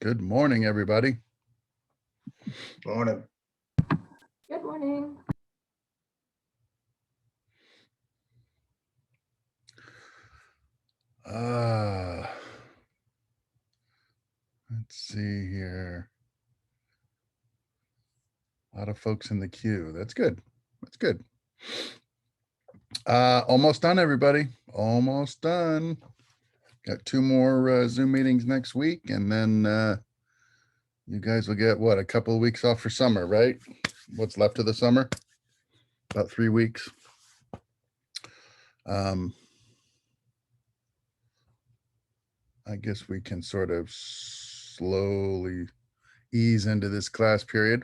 Good morning, everybody. Morning. Good morning. Let's see here. A lot of folks in the queue. That's good. That's good. Almost done, everybody. Almost done. Got 2 more Zoom meetings next week, and then you guys will get what, a couple of weeks off for summer, right? What's left of the summer? About 3 weeks. I guess we can sort of slowly ease into this class period.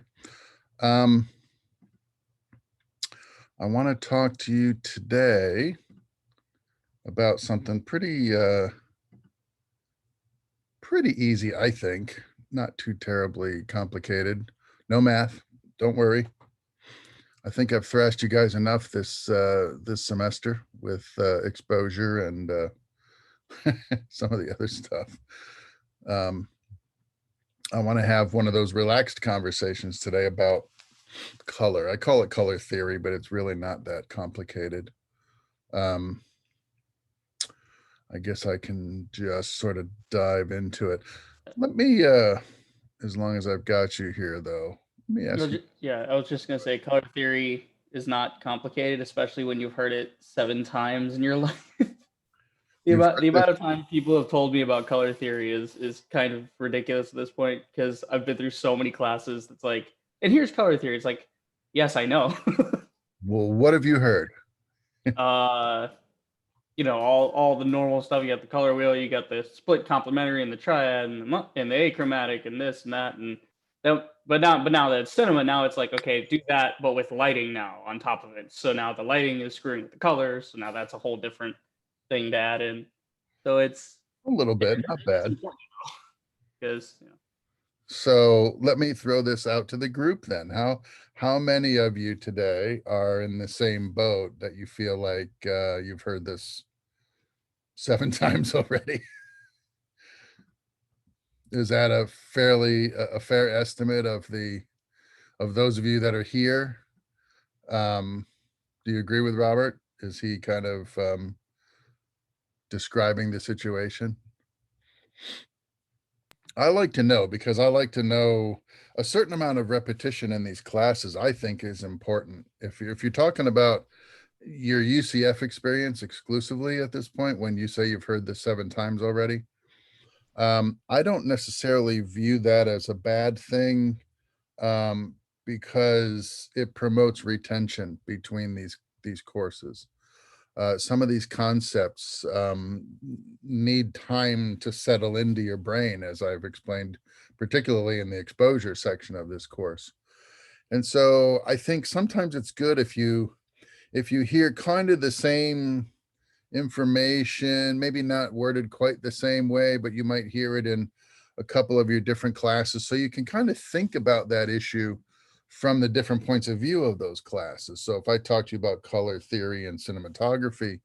I want to talk to you today about something pretty easy, I think. Not too terribly complicated. No math, don't worry. I think I've thrashed you guys enough this semester with exposure and some of the other stuff. I want to have one of those relaxed conversations today about color. I call it color theory, but it's really not that complicated. I guess I can just sort of dive into it. Let me, as long as I've got you here, though, let me ask you. Yeah, I was just going to say color theory is not complicated, especially when you've heard it 7 times in your life. The amount of time people have told me about color theory is kind of ridiculous at this point, because I've been through so many classes that's like, and here's color theory. It's like, yes, I know. Well, what have you heard? You know, all the normal stuff. You got the color wheel, you got the split complementary and the triad and the achromatic and this and that, and that, but now that it's cinema, now it's like, okay, do that but with lighting now on top of it. So now the lighting is screwing with the colors, so now that's a whole different thing to add in. So it's a little bit, not bad. Because so let me throw this out to the group then. How many of you today are in the same boat that you feel like you've heard this 7 times already? Is that a fair estimate of those of you that are here? Do you agree with Robert? Is he kind of describing the situation? I like to know, because I like to know a certain amount of repetition in these classes, I think, is important. If you're talking about your UCF experience exclusively at this point, when you say you've heard this 7 times already, I don't necessarily view that as a bad thing, because it promotes retention between these courses. Some of these concepts need time to settle into your brain, as I've explained, particularly in the exposure section of this course. And so I think sometimes it's good if you hear kind of the same information, maybe not worded quite the same way, but you might hear it in a couple of your different classes, so you can kind of think about that issue from the different points of view of those classes. So if I talk to you about color theory and cinematography,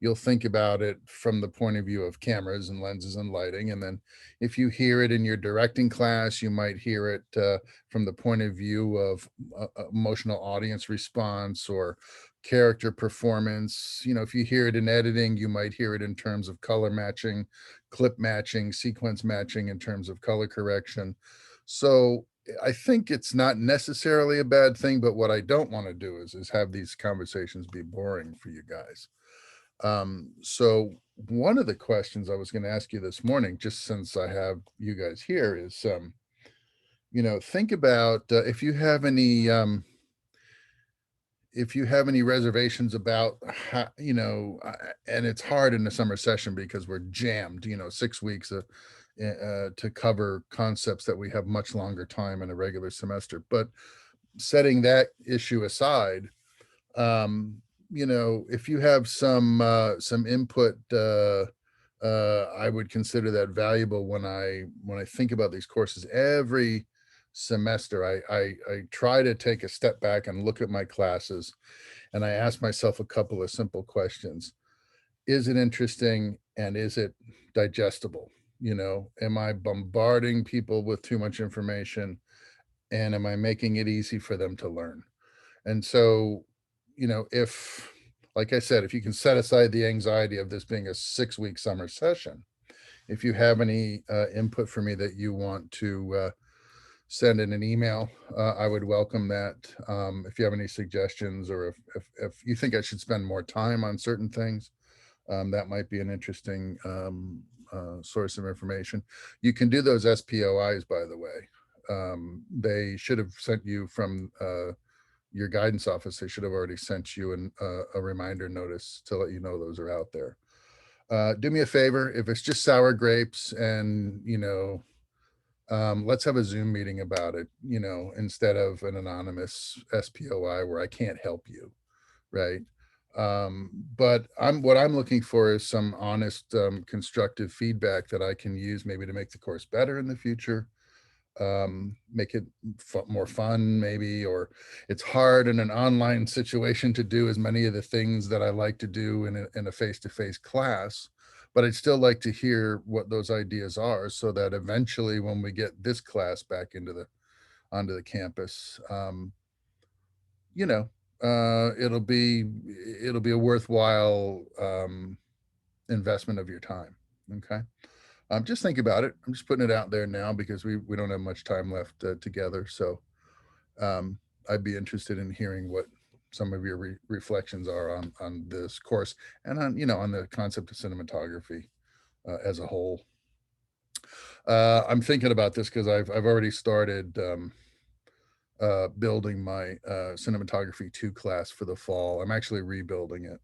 you'll think about it from the point of view of cameras and lenses and lighting. And then if you hear it in your directing class, you might hear it from the point of view of emotional audience response or character performance. You know, if you hear it in editing, you might hear it in terms of color matching, clip matching, sequence matching, in terms of color correction. So I think it's not necessarily a bad thing, but what I don't want to do is have these conversations be boring for you guys. So one of the questions I was going to ask you this morning, just since I have you guys here, is, you know, think about if you have any reservations about how, you know, and it's hard in the summer session because we're jammed, you know, 6 weeks to cover concepts that we have much longer time in a regular semester. But setting that issue aside, you know, if you have some input, I would consider that valuable. When I think about these courses every semester, I try to take a step back and look at my classes, and I ask myself a couple of simple questions. Is it interesting, and is it digestible? You know, am I bombarding people with too much information? And am I making it easy for them to learn? And so, you know, if, like I said, if you can set aside the anxiety of this being a 6-week summer session, if you have any input for me that you want to send in an email, I would welcome that. If you have any suggestions, or if you think I should spend more time on certain things, that might be an interesting source of information. You can do those SPOIs, by the way. They should have sent you from your guidance office. They should have already sent you a reminder notice to let you know those are out there. Do me a favor, if it's just sour grapes and, you know, let's have a Zoom meeting about it, you know, instead of an anonymous SPOI where I can't help you, right? But what I'm looking for is some honest, constructive feedback that I can use maybe to make the course better in the future, make it more fun maybe, or it's hard in an online situation to do as many of the things that I like to do in a face-to-face class, but I'd still like to hear what those ideas are, so that eventually when we get this class back onto the campus, you know, it'll be a worthwhile investment of your time. Okay. Just think about it. I'm just putting it out there now because we don't have much time left together. So I'd be interested in hearing what some of your reflections are on this course, and on, you know, on the concept of cinematography as a whole. I'm thinking about this because I've already started building my cinematography 2 class for the fall. I'm actually rebuilding it.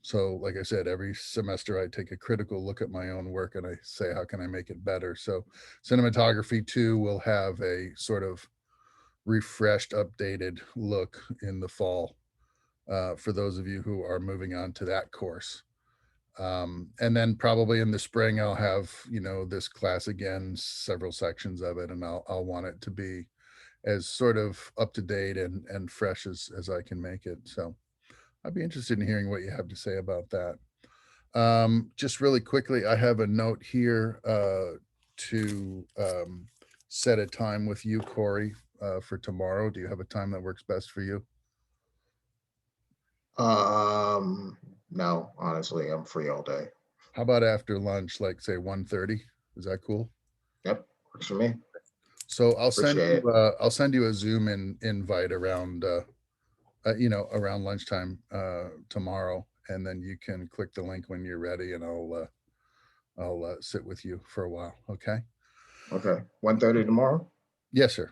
So like I said, every semester I take a critical look at my own work and I say, how can I make it better? So cinematography 2 will have a sort of refreshed, updated look in the fall, for those of you who are moving on to that course. And then probably in the spring, I'll have, you know, this class again, several sections of it, and I'll want it to be as sort of up to date and fresh as I can make it. So I'd be interested in hearing what you have to say about that. Just really quickly, I have a note here to set a time with you, Corey, for tomorrow. Do you have a time that works best for you? No, honestly, I'm free all day. How about after lunch, like say 1:30? Is that cool? Yep, works for me. So Appreciate it. I'll send you a Zoom invite around you know, around lunchtime tomorrow, and then you can click the link when you're ready, and I'll sit with you for a while. Okay. Okay, 1:30 tomorrow. Yes, sir.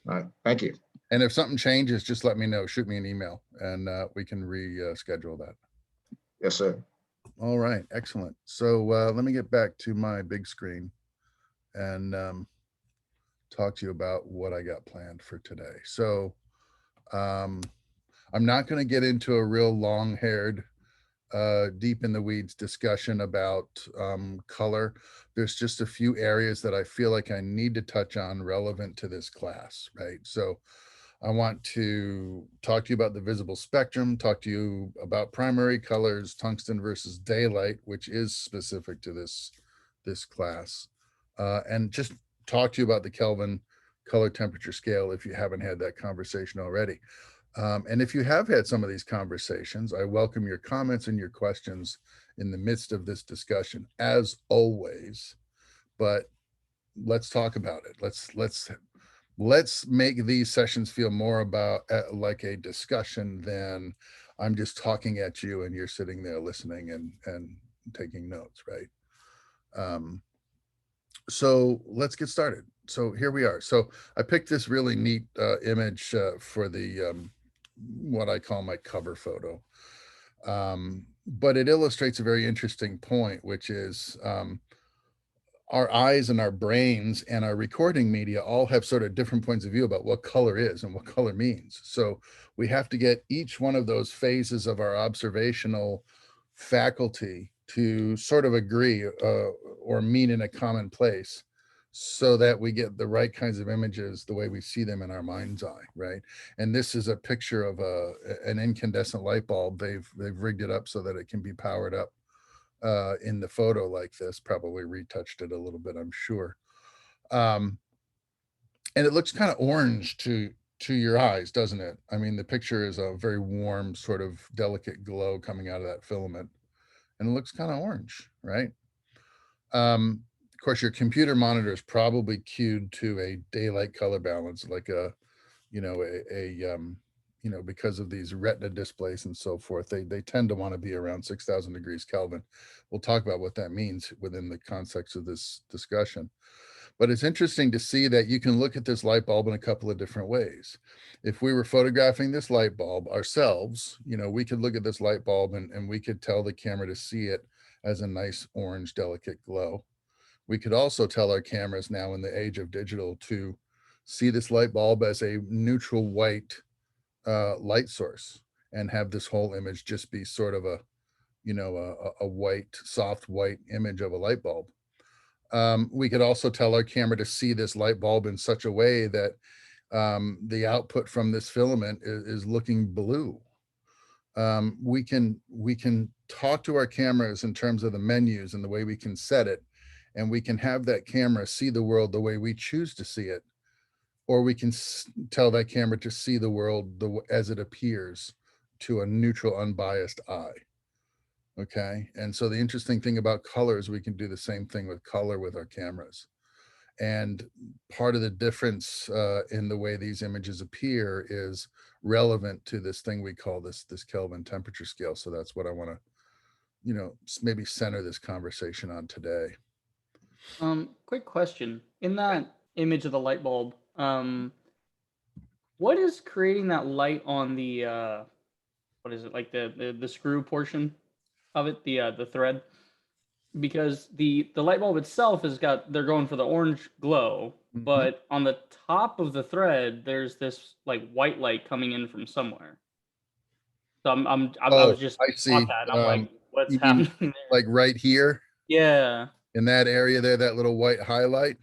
All right, thank you. And if something changes, just let me know. Shoot me an email, and we can reschedule that. Yes, sir. All right. Excellent. So let me get back to my big screen and talk to you about what I got planned for today. So I'm not going to get into a real long-haired, deep in the weeds discussion about color. There's just a few areas that I feel like I need to touch on relevant to this class, right? So I want to talk to you about the visible spectrum, talk to you about primary colors, tungsten versus daylight, which is specific to this class, and just talk to you about the Kelvin color temperature scale if you haven't had that conversation already. And if you have had some of these conversations, I welcome your comments and your questions in the midst of this discussion, as always. But let's talk about it. Let's make these sessions feel more about like a discussion than I'm just talking at you and you're sitting there listening and taking notes, right? So let's get started. So here we are. So I picked this really neat image for the what I call my cover photo. But it illustrates a very interesting point, which is our eyes and our brains and our recording media all have sort of different points of view about what color is and what color means. So we have to get each one of those phases of our observational faculty to sort of agree or meet in a common place, so that we get the right kinds of images the way we see them in our mind's eye, right? And this is a picture of an incandescent light bulb. They've rigged it up so that it can be powered up in the photo like this, probably retouched it a little bit, I'm sure. And it looks kind of orange to your eyes, doesn't it? I mean, the picture is a very warm, sort of delicate glow coming out of that filament, and it looks kind of orange, right? Of course, your computer monitor is probably cued to a daylight color balance, like a, you know, you know, because of these retina displays and so forth, they tend to want to be around 6,000 degrees Kelvin. We'll talk about what that means within the context of this discussion. But it's interesting to see that you can look at this light bulb in a couple of different ways. If we were photographing this light bulb ourselves, you know, we could look at this light bulb and we could tell the camera to see it as a nice orange, delicate glow. We could also tell our cameras now in the age of digital to see this light bulb as a neutral white light source and have this whole image just be sort of a, you know, a white, soft white image of a light bulb. We could also tell our camera to see this light bulb in such a way that the output from this filament is looking blue. We can talk to our cameras in terms of the menus and the way we can set it, and we can have that camera see the world the way we choose to see it, or we can tell that camera to see the world as it appears to a neutral, unbiased eye. Okay, and so the interesting thing about color is we can do the same thing with color with our cameras. And part of the difference in the way these images appear is relevant to this thing we call this Kelvin temperature scale. So that's what I want to, you know, maybe center this conversation on today. Quick question. In that image of the light bulb, what is creating that light on the what is it, like the screw portion of it, the thread? Because the light bulb itself has got, they're going for the orange glow, but on the top of the thread there's this like white light coming in from somewhere. So I was just I see. caught that and I'm like, what's You mean happening there? like right here Yeah, in that area there, that little white highlight?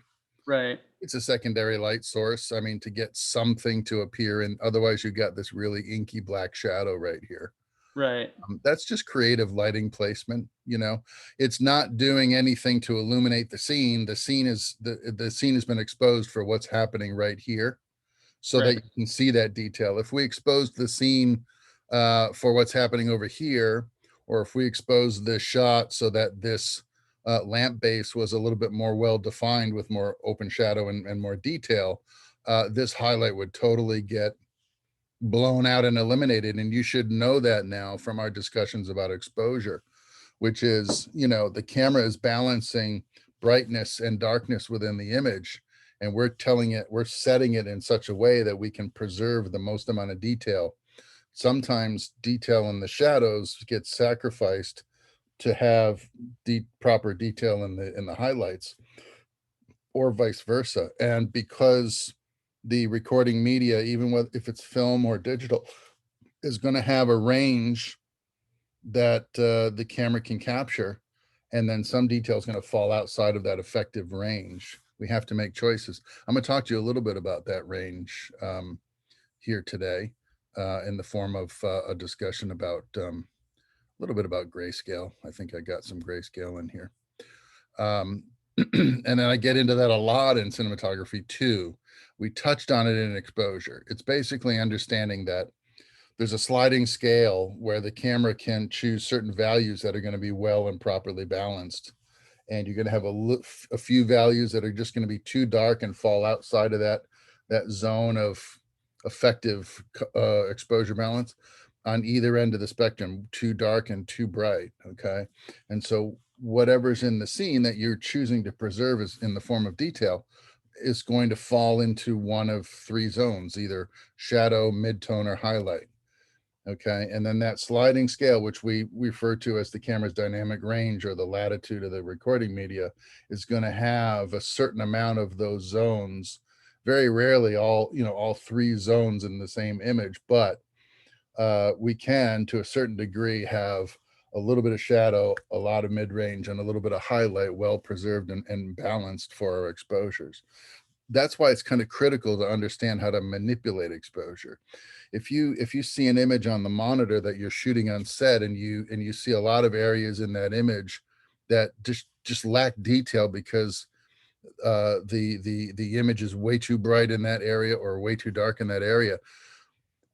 right. It's a secondary light source. I mean, to get something to appear, and otherwise you got this really inky black shadow right here. Right. That's just creative lighting placement. You know, it's not doing anything to illuminate the scene. The scene is the scene has been exposed for what's happening right here, so Right. that you can see that detail. If we exposed the scene for what's happening over here, or if we expose this shot so that this lamp base was a little bit more well defined with more open shadow and more detail, this highlight would totally get blown out and eliminated. And you should know that now from our discussions about exposure, which is, you know, the camera is balancing brightness and darkness within the image, and we're setting it in such a way that we can preserve the most amount of detail. Sometimes detail in the shadows gets sacrificed to have the proper detail in the highlights, or vice versa. And because the recording media, even if it's film or digital, is going to have a range that the camera can capture, and then some detail is going to fall outside of that effective range. We have to make choices. I'm going to talk to you a little bit about that range here today in the form of a discussion about a little bit about grayscale. I think I got some grayscale in here. And then I get into that a lot in cinematography too. We touched on it in exposure. It's basically understanding that there's a sliding scale where the camera can choose certain values that are going to be well and properly balanced. And you're going to have a few values that are just going to be too dark and fall outside of that zone of effective exposure balance on either end of the spectrum, too dark and too bright. Okay. And so whatever's in the scene that you're choosing to preserve is in the form of detail is going to fall into one of three zones, either shadow, midtone, or highlight. Okay. And then that sliding scale, which we refer to as the camera's dynamic range or the latitude of the recording media, is going to have a certain amount of those zones. Very rarely all three zones in the same image, but we can, to a certain degree, have a little bit of shadow, a lot of mid-range, and a little bit of highlight well preserved and balanced for our exposures. That's why it's kind of critical to understand how to manipulate exposure. If you see an image on the monitor that you're shooting on set, and you see a lot of areas in that image that just lack detail because the image is way too bright in that area or way too dark in that area,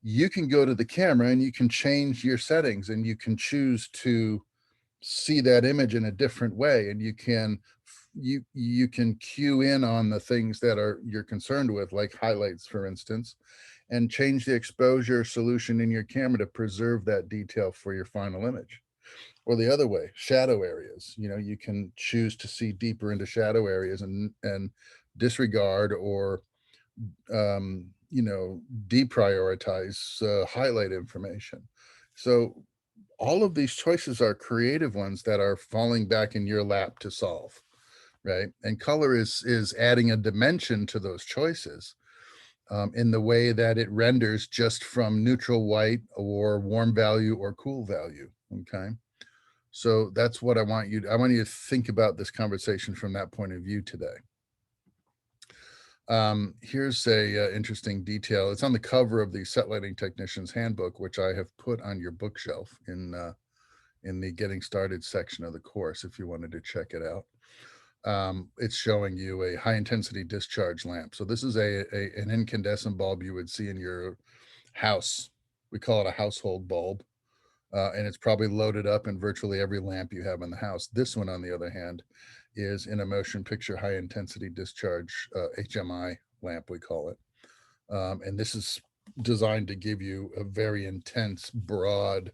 you can go to the camera and you can change your settings and you can choose to see that image in a different way, and you can cue in on the things that you're concerned with, like highlights, for instance, and change the exposure solution in your camera to preserve that detail for your final image. Or the other way, shadow areas, you can choose to see deeper into shadow areas and disregard or deprioritize highlight information. So all of these choices are creative ones that are falling back in your lap to solve, right? And color is adding a dimension to those choices in the way that it renders just from neutral white or warm value or cool value, okay? So that's what I want you to think about this conversation from that point of view today. Here's a interesting detail. It's on the cover of the Set Lighting Technician's Handbook, which I have put on your bookshelf in the Getting Started section of the course, if you wanted to check it out. It's showing you a high intensity discharge lamp. So this is an incandescent bulb you would see in your house. We call it a household bulb. And it's probably loaded up in virtually every lamp you have in the house. This one, on the other hand, is in a motion picture high intensity discharge HMI lamp, we call it. And this is designed to give you a very intense, broad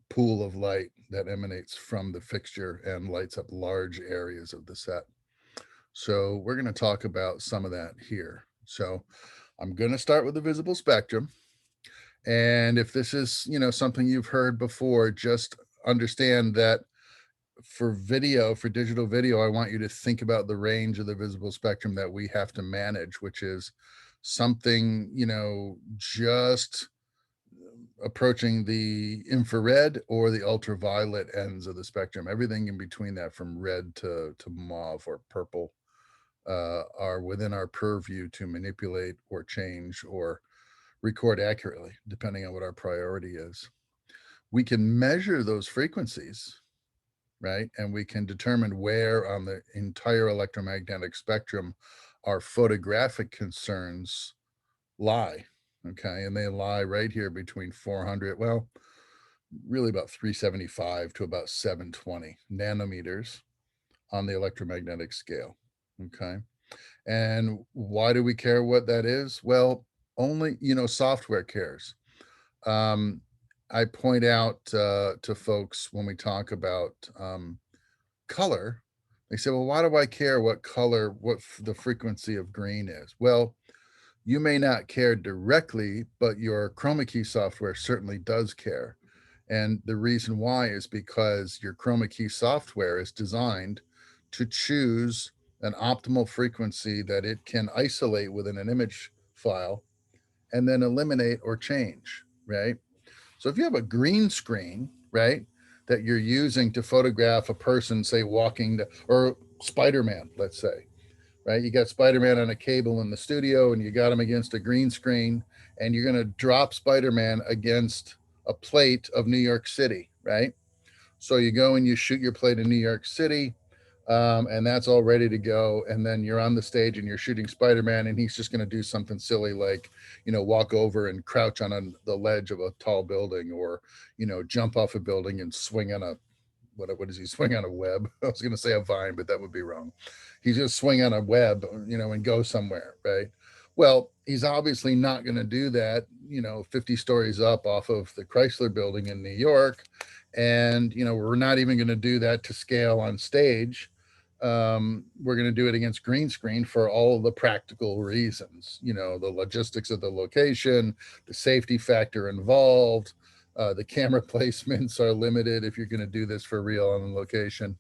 pool of light that emanates from the fixture and lights up large areas of the set. So we're going to talk about some of that here. So I'm going to start with the visible spectrum. And if this is, something you've heard before, just understand that for digital video, I want you to think about the range of the visible spectrum that we have to manage, which is something, just approaching the infrared or the ultraviolet ends of the spectrum. Everything in between that, from red to mauve or purple, are within our purview to manipulate or change or record accurately, depending on what our priority is. We can measure those frequencies, right? And we can determine where on the entire electromagnetic spectrum our photographic concerns lie, okay? And they lie right here between 400, well, really about 375 to about 720 nanometers on the electromagnetic scale, okay? And why do we care what that is? Well, only, software cares. I point out to folks when we talk about color, they say, well, why do I care what the frequency of green is? Well, you may not care directly, but your chroma key software certainly does care. And the reason why is because your chroma key software is designed to choose an optimal frequency that it can isolate within an image file and then eliminate or change, right? So if you have a green screen, right, that you're using to photograph a person, say walking or Spider-Man, let's say, right? You got Spider-Man on a cable in the studio and you got him against a green screen and you're going to drop Spider-Man against a plate of New York City, right? So you go and you shoot your plate in New York City, and that's all ready to go. And then you're on the stage and you're shooting Spider-Man, and he's just going to do something silly like, walk over and crouch on the ledge of a tall building, or, jump off a building and swing on what does he swing on a web? I was going to say a vine, but that would be wrong. He's going to swing on a web, and go somewhere, right? Well, he's obviously not going to do that, 50 stories up off of the Chrysler building in New York. And, we're not even going to do that to scale on stage. We're going to do it against green screen for all of the practical reasons, the logistics of the location, the safety factor involved, the camera placements are limited if you're going to do this for real on location,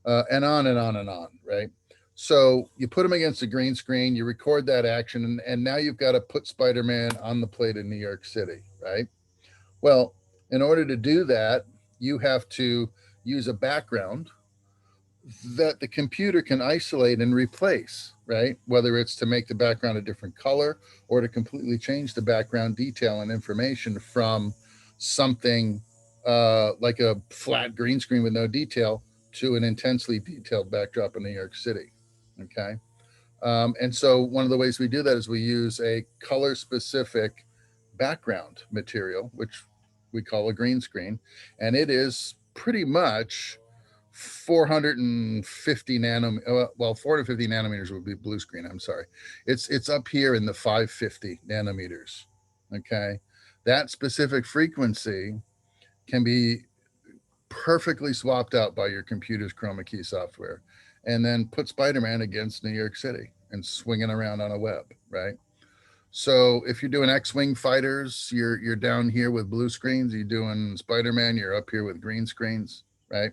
and on and on and on, right? So you put them against a green screen, you record that action, and now you've got to put Spider-Man on the plate in New York City, right? Well, in order to do that, you have to use a background that the computer can isolate and replace, right? Whether it's to make the background a different color or to completely change the background detail and information from something like a flat green screen with no detail to an intensely detailed backdrop in New York City. Okay. And so one of the ways we do that is we use a color specific background material, which we call a green screen. And it is pretty much 450 nanometers. Well, 450 nanometers would be blue screen. I'm sorry. It's up here in the 550 nanometers. Okay. That specific frequency can be perfectly swapped out by your computer's chroma key software, and then put Spider-Man against New York City and swinging around on a web, right? So if you're doing X-Wing fighters, you're down here with blue screens. You're doing Spider-Man, you're up here with green screens, right?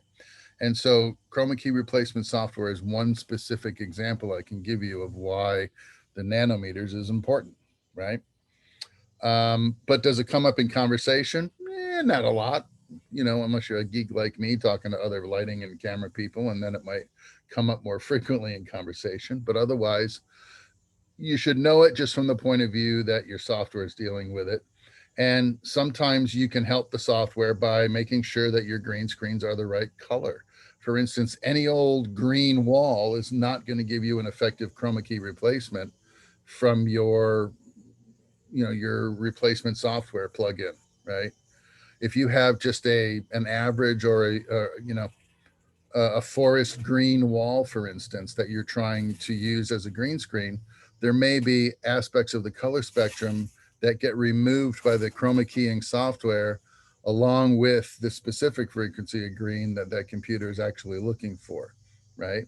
And so chroma key replacement software is one specific example I can give you of why the nanometers is important, right? But does it come up in conversation? Not a lot, unless you're a geek like me talking to other lighting and camera people, and then it might come up more frequently in conversation. But otherwise, you should know it just from the point of view that your software is dealing with it. And sometimes you can help the software by making sure that your green screens are the right color. For instance, any old green wall is not going to give you an effective chroma key replacement from your replacement software plugin, right? If you have just an average or a forest green wall, for instance, that you're trying to use as a green screen, there may be aspects of the color spectrum that get removed by the chroma keying software along with the specific frequency of green that computer is actually looking for, right?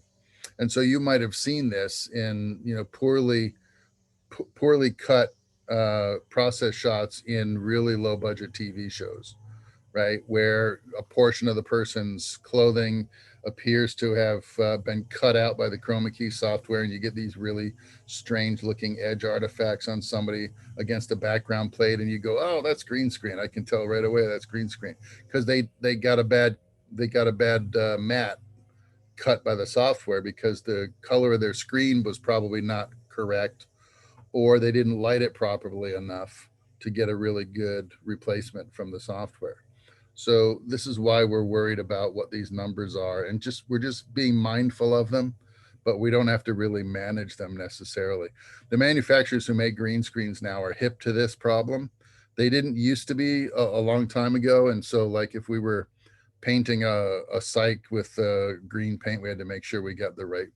And so you might have seen this in poorly cut process shots in really low budget TV shows, right? Where a portion of the person's clothing appears to have been cut out by the chroma key software, and you get these really strange looking edge artifacts on somebody against a background plate, and you go, oh, that's green screen. I can tell right away that's green screen, because they got a bad matte cut by the software because the color of their screen was probably not correct, or they didn't light it properly enough to get a really good replacement from the software. So this is why we're worried about what these numbers are, and we're just being mindful of them, but we don't have to really manage them necessarily. The manufacturers who make green screens now are hip to this problem. They didn't used to be a long time ago. And so like if we were painting a site with green paint, we had to make sure we got the right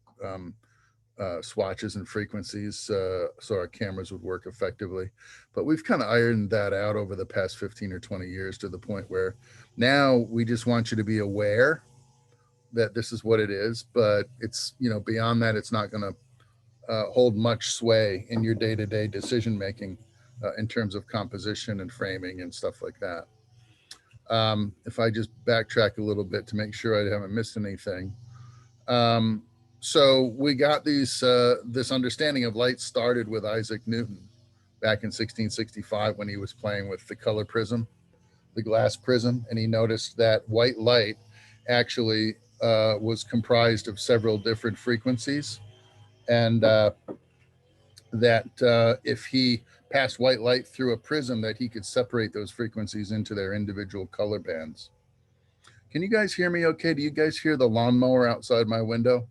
swatches and frequencies so our cameras would work effectively. But we've kind of ironed that out over the past 15 or 20 years to the point where now we just want you to be aware that this is what it is, but it's, beyond that, it's not going to hold much sway in your day-to-day decision making in terms of composition and framing and stuff like that. If I just backtrack a little bit to make sure I haven't missed anything. So we got this understanding of light started with Isaac Newton back in 1665 when he was playing with the color prism, the glass prism, and he noticed that white light actually was comprised of several different frequencies, and that if he passed white light through a prism, that he could separate those frequencies into their individual color bands. Can you guys hear me okay? Do you guys hear the lawnmower outside my window?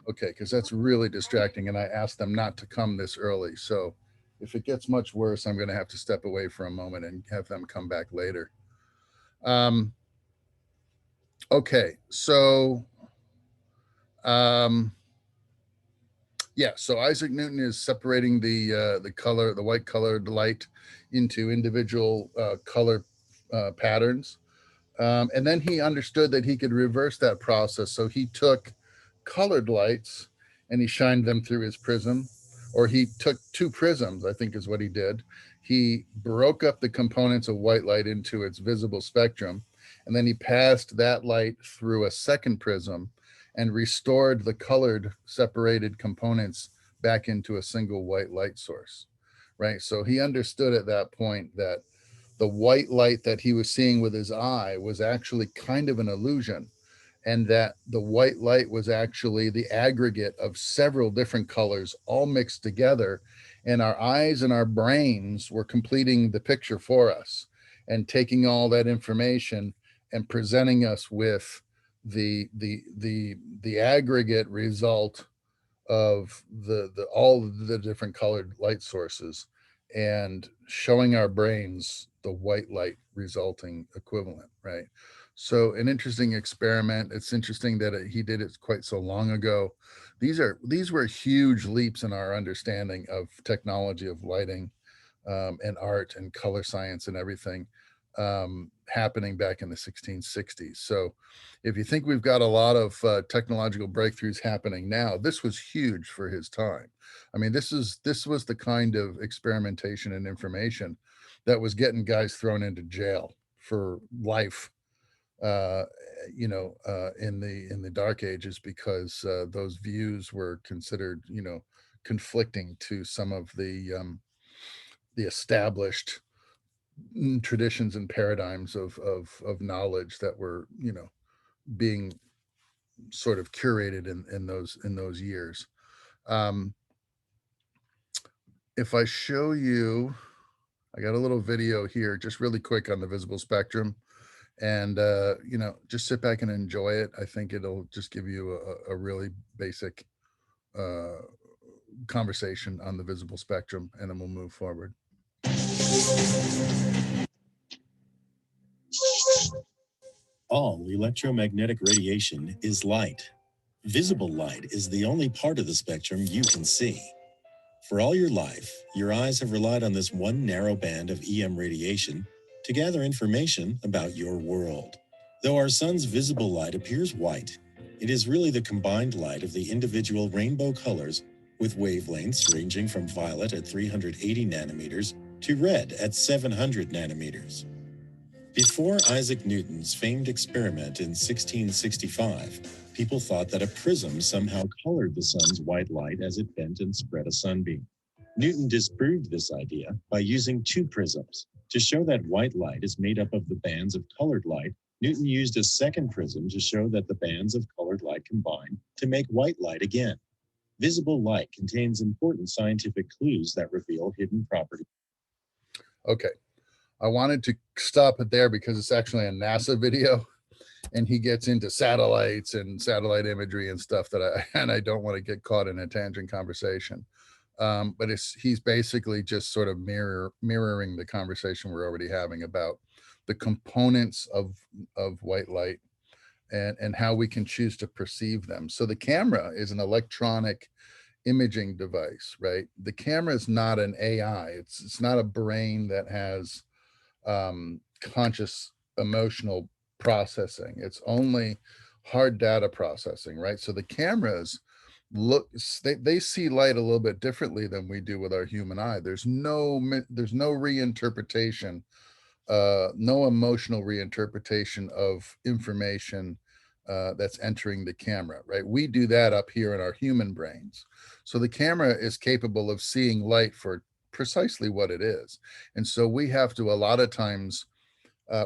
Okay, because that's really distracting, and I asked them not to come this early. So if it gets much worse, I'm going to have to step away for a moment and have them come back later. Okay, so yeah, so Isaac Newton is separating the white colored light into individual color patterns. And then he understood that he could reverse that process. So he took colored lights and he shined them through his prism, or he took two prisms, I think is what he did. He broke up the components of white light into its visible spectrum, and then he passed that light through a second prism and restored the colored separated components back into a single white light source, right? So he understood at that point that the white light that he was seeing with his eye was actually kind of an illusion, and that the white light was actually the aggregate of several different colors all mixed together, and our eyes and our brains were completing the picture for us. and taking all that information and presenting us with the aggregate result of all of the different colored light sources, and showing our brains the white light resulting equivalent, right? So an interesting experiment. It's interesting that he did it quite so long ago. These were huge leaps in our understanding of technology of lighting, and art and color science and everything, happening back in the 1660s. So if you think we've got a lot of technological breakthroughs happening now, this was huge for his time. I mean, this was the kind of experimentation and information that was getting guys thrown into jail for life, in the dark ages, because those views were considered, conflicting to some of the established traditions and paradigms of knowledge that were, being sort of curated in those years. If I show you, I got a little video here, just really quick, on the visible spectrum, and just sit back and enjoy it. I think it'll just give you a really basic conversation on the visible spectrum, and then we'll move forward. All electromagnetic radiation is light. Visible light is the only part of the spectrum you can see. For all your life, your eyes have relied on this one narrow band of EM radiation to gather information about your world. Though our sun's visible light appears white, it is really the combined light of the individual rainbow colors, with wavelengths ranging from violet at 380 nanometers to red at 700 nanometers. Before Isaac Newton's famed experiment in 1665, people thought that a prism somehow colored the sun's white light as it bent and spread a sunbeam. Newton disproved this idea by using two prisms. To show that white light is made up of the bands of colored light, Newton used a second prism to show that the bands of colored light combine to make white light again. Visible light contains important scientific clues that reveal hidden properties. Okay. I wanted to stop it there because it's actually a NASA video, and he gets into satellites and satellite imagery and stuff that I don't want to get caught in a tangent conversation. But he's basically just sort of mirroring the conversation we're already having about the components of white light, and how we can choose to perceive them. So the camera is an electronic imaging device, right? The camera is not an AI. It's not a brain that has conscious emotional processing. It's only hard data processing, right? So the cameras they see light a little bit differently than we do with our human eye. There's no reinterpretation, no emotional reinterpretation of information that's entering the camera, right? We do that up here in our human brains. So the camera is capable of seeing light for precisely what it is. And so we have to, a lot of times,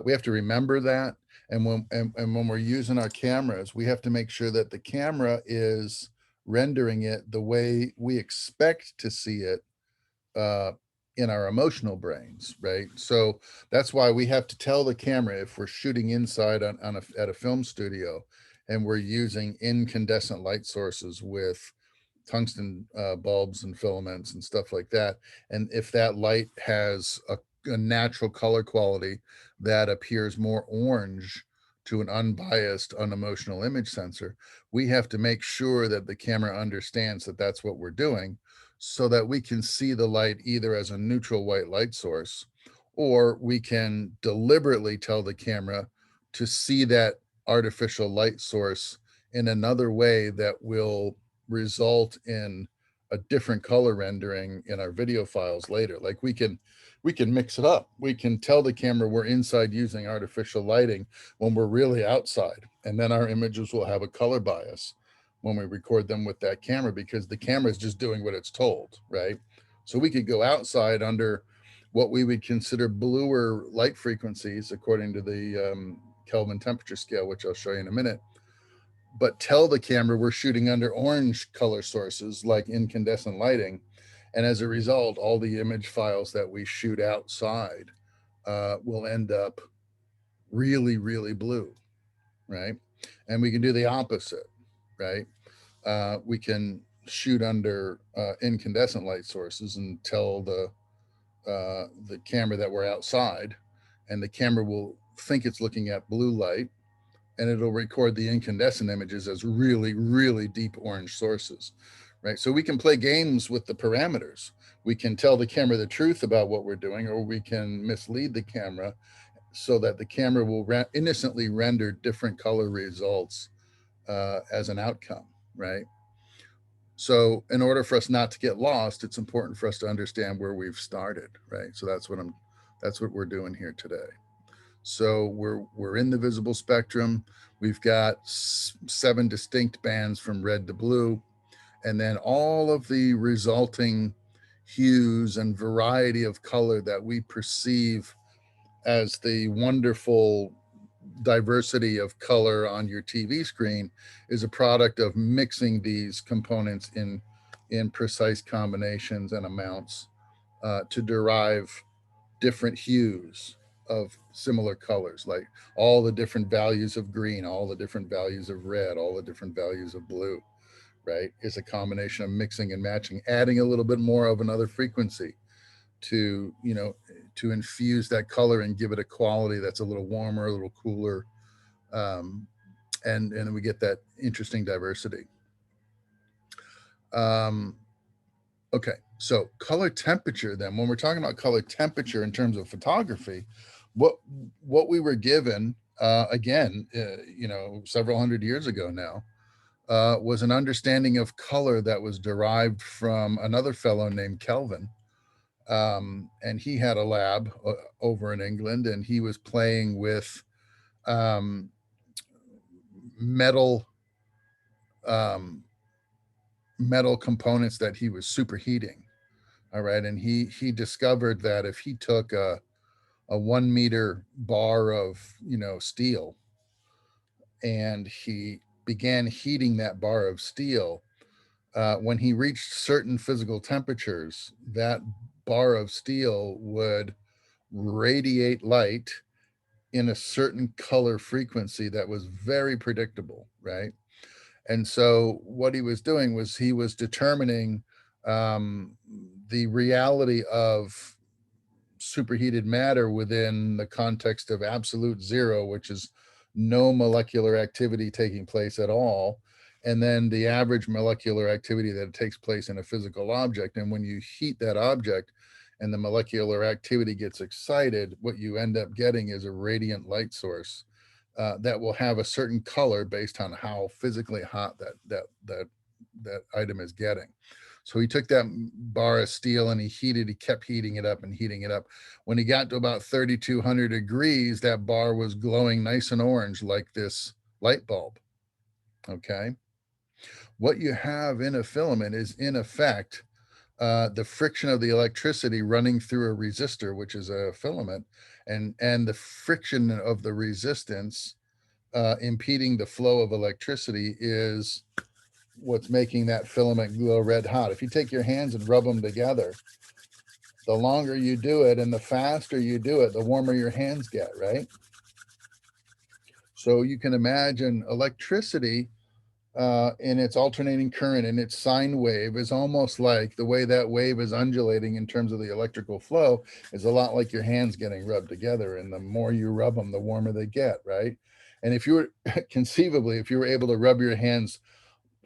we have to remember that. And when we're using our cameras, we have to make sure that the camera is rendering it the way we expect to see it in our emotional brains, right? So that's why we have to tell the camera, if we're shooting inside at a film studio and we're using incandescent light sources with tungsten bulbs and filaments and stuff like that, and if that light has a natural color quality that appears more orange to an unbiased, unemotional image sensor, we have to make sure that the camera understands that that's what we're doing, so that we can see the light either as a neutral white light source, or we can deliberately tell the camera to see that artificial light source in another way that will result in a different color rendering in our video files later. Like we can mix it up. We can tell the camera we're inside using artificial lighting when we're really outside, and then our images will have a color bias when we record them with that camera, because the camera is just doing what it's told, right? So we could go outside under what we would consider bluer light frequencies according to the Kelvin temperature scale, which I'll show you in a minute, but tell the camera we're shooting under orange color sources like incandescent lighting. And as a result, all the image files that we shoot outside will end up really, really blue, right? And we can do the opposite, right? We can shoot under incandescent light sources and tell the camera that we're outside, and the camera will think it's looking at blue light, and it'll record the incandescent images as really, really deep orange sources, right? So we can play games with the parameters. We can tell the camera the truth about what we're doing, or we can mislead the camera so that the camera will innocently render different color results as an outcome, right? So in order for us not to get lost, it's important for us to understand where we've started, right? So that's what we're doing here today. So we're in the visible spectrum. We've got 7 distinct bands from red to blue, and then all of the resulting hues and variety of color that we perceive as the wonderful diversity of color on your TV screen is a product of mixing these components in precise combinations and amounts to derive different hues of similar colors, like all the different values of green, all the different values of red, all the different values of blue, right? Is a combination of mixing and matching, adding a little bit more of another frequency to, to infuse that color and give it a quality that's a little warmer, a little cooler, and we get that interesting diversity. Okay, so color temperature then, when we're talking about color temperature in terms of photography, what we were given, again, several hundred years ago now, was an understanding of color that was derived from another fellow named Kelvin. And he had a lab over in England, and he was playing with metal components that he was superheating. All right. And he discovered that if he took a 1 meter bar of, steel, and he began heating that bar of steel, when he reached certain physical temperatures, that bar of steel would radiate light in a certain color frequency that was very predictable, right? And so what he was doing was he was determining the reality of superheated matter within the context of absolute zero, which is no molecular activity taking place at all, and then the average molecular activity that takes place in a physical object. And when you heat that object and the molecular activity gets excited, what you end up getting is a radiant light source that will have a certain color based on how physically hot that item is getting. So he took that bar of steel and he kept heating it up and heating it up. When he got to about 3,200 degrees, that bar was glowing nice and orange like this light bulb. Okay. What you have in a filament is, in effect, the friction of the electricity running through a resistor, which is a filament, and the friction of the resistance impeding the flow of electricity is what's making that filament glow red hot. If you take your hands and rub them together, the longer you do it and the faster you do it, the warmer your hands get, right? So you can imagine electricity in its alternating current and its sine wave is almost like the way that wave is undulating in terms of the electrical flow is a lot like your hands getting rubbed together. And the more you rub them, the warmer they get, right? And if you were conceivably, if you were able to rub your hands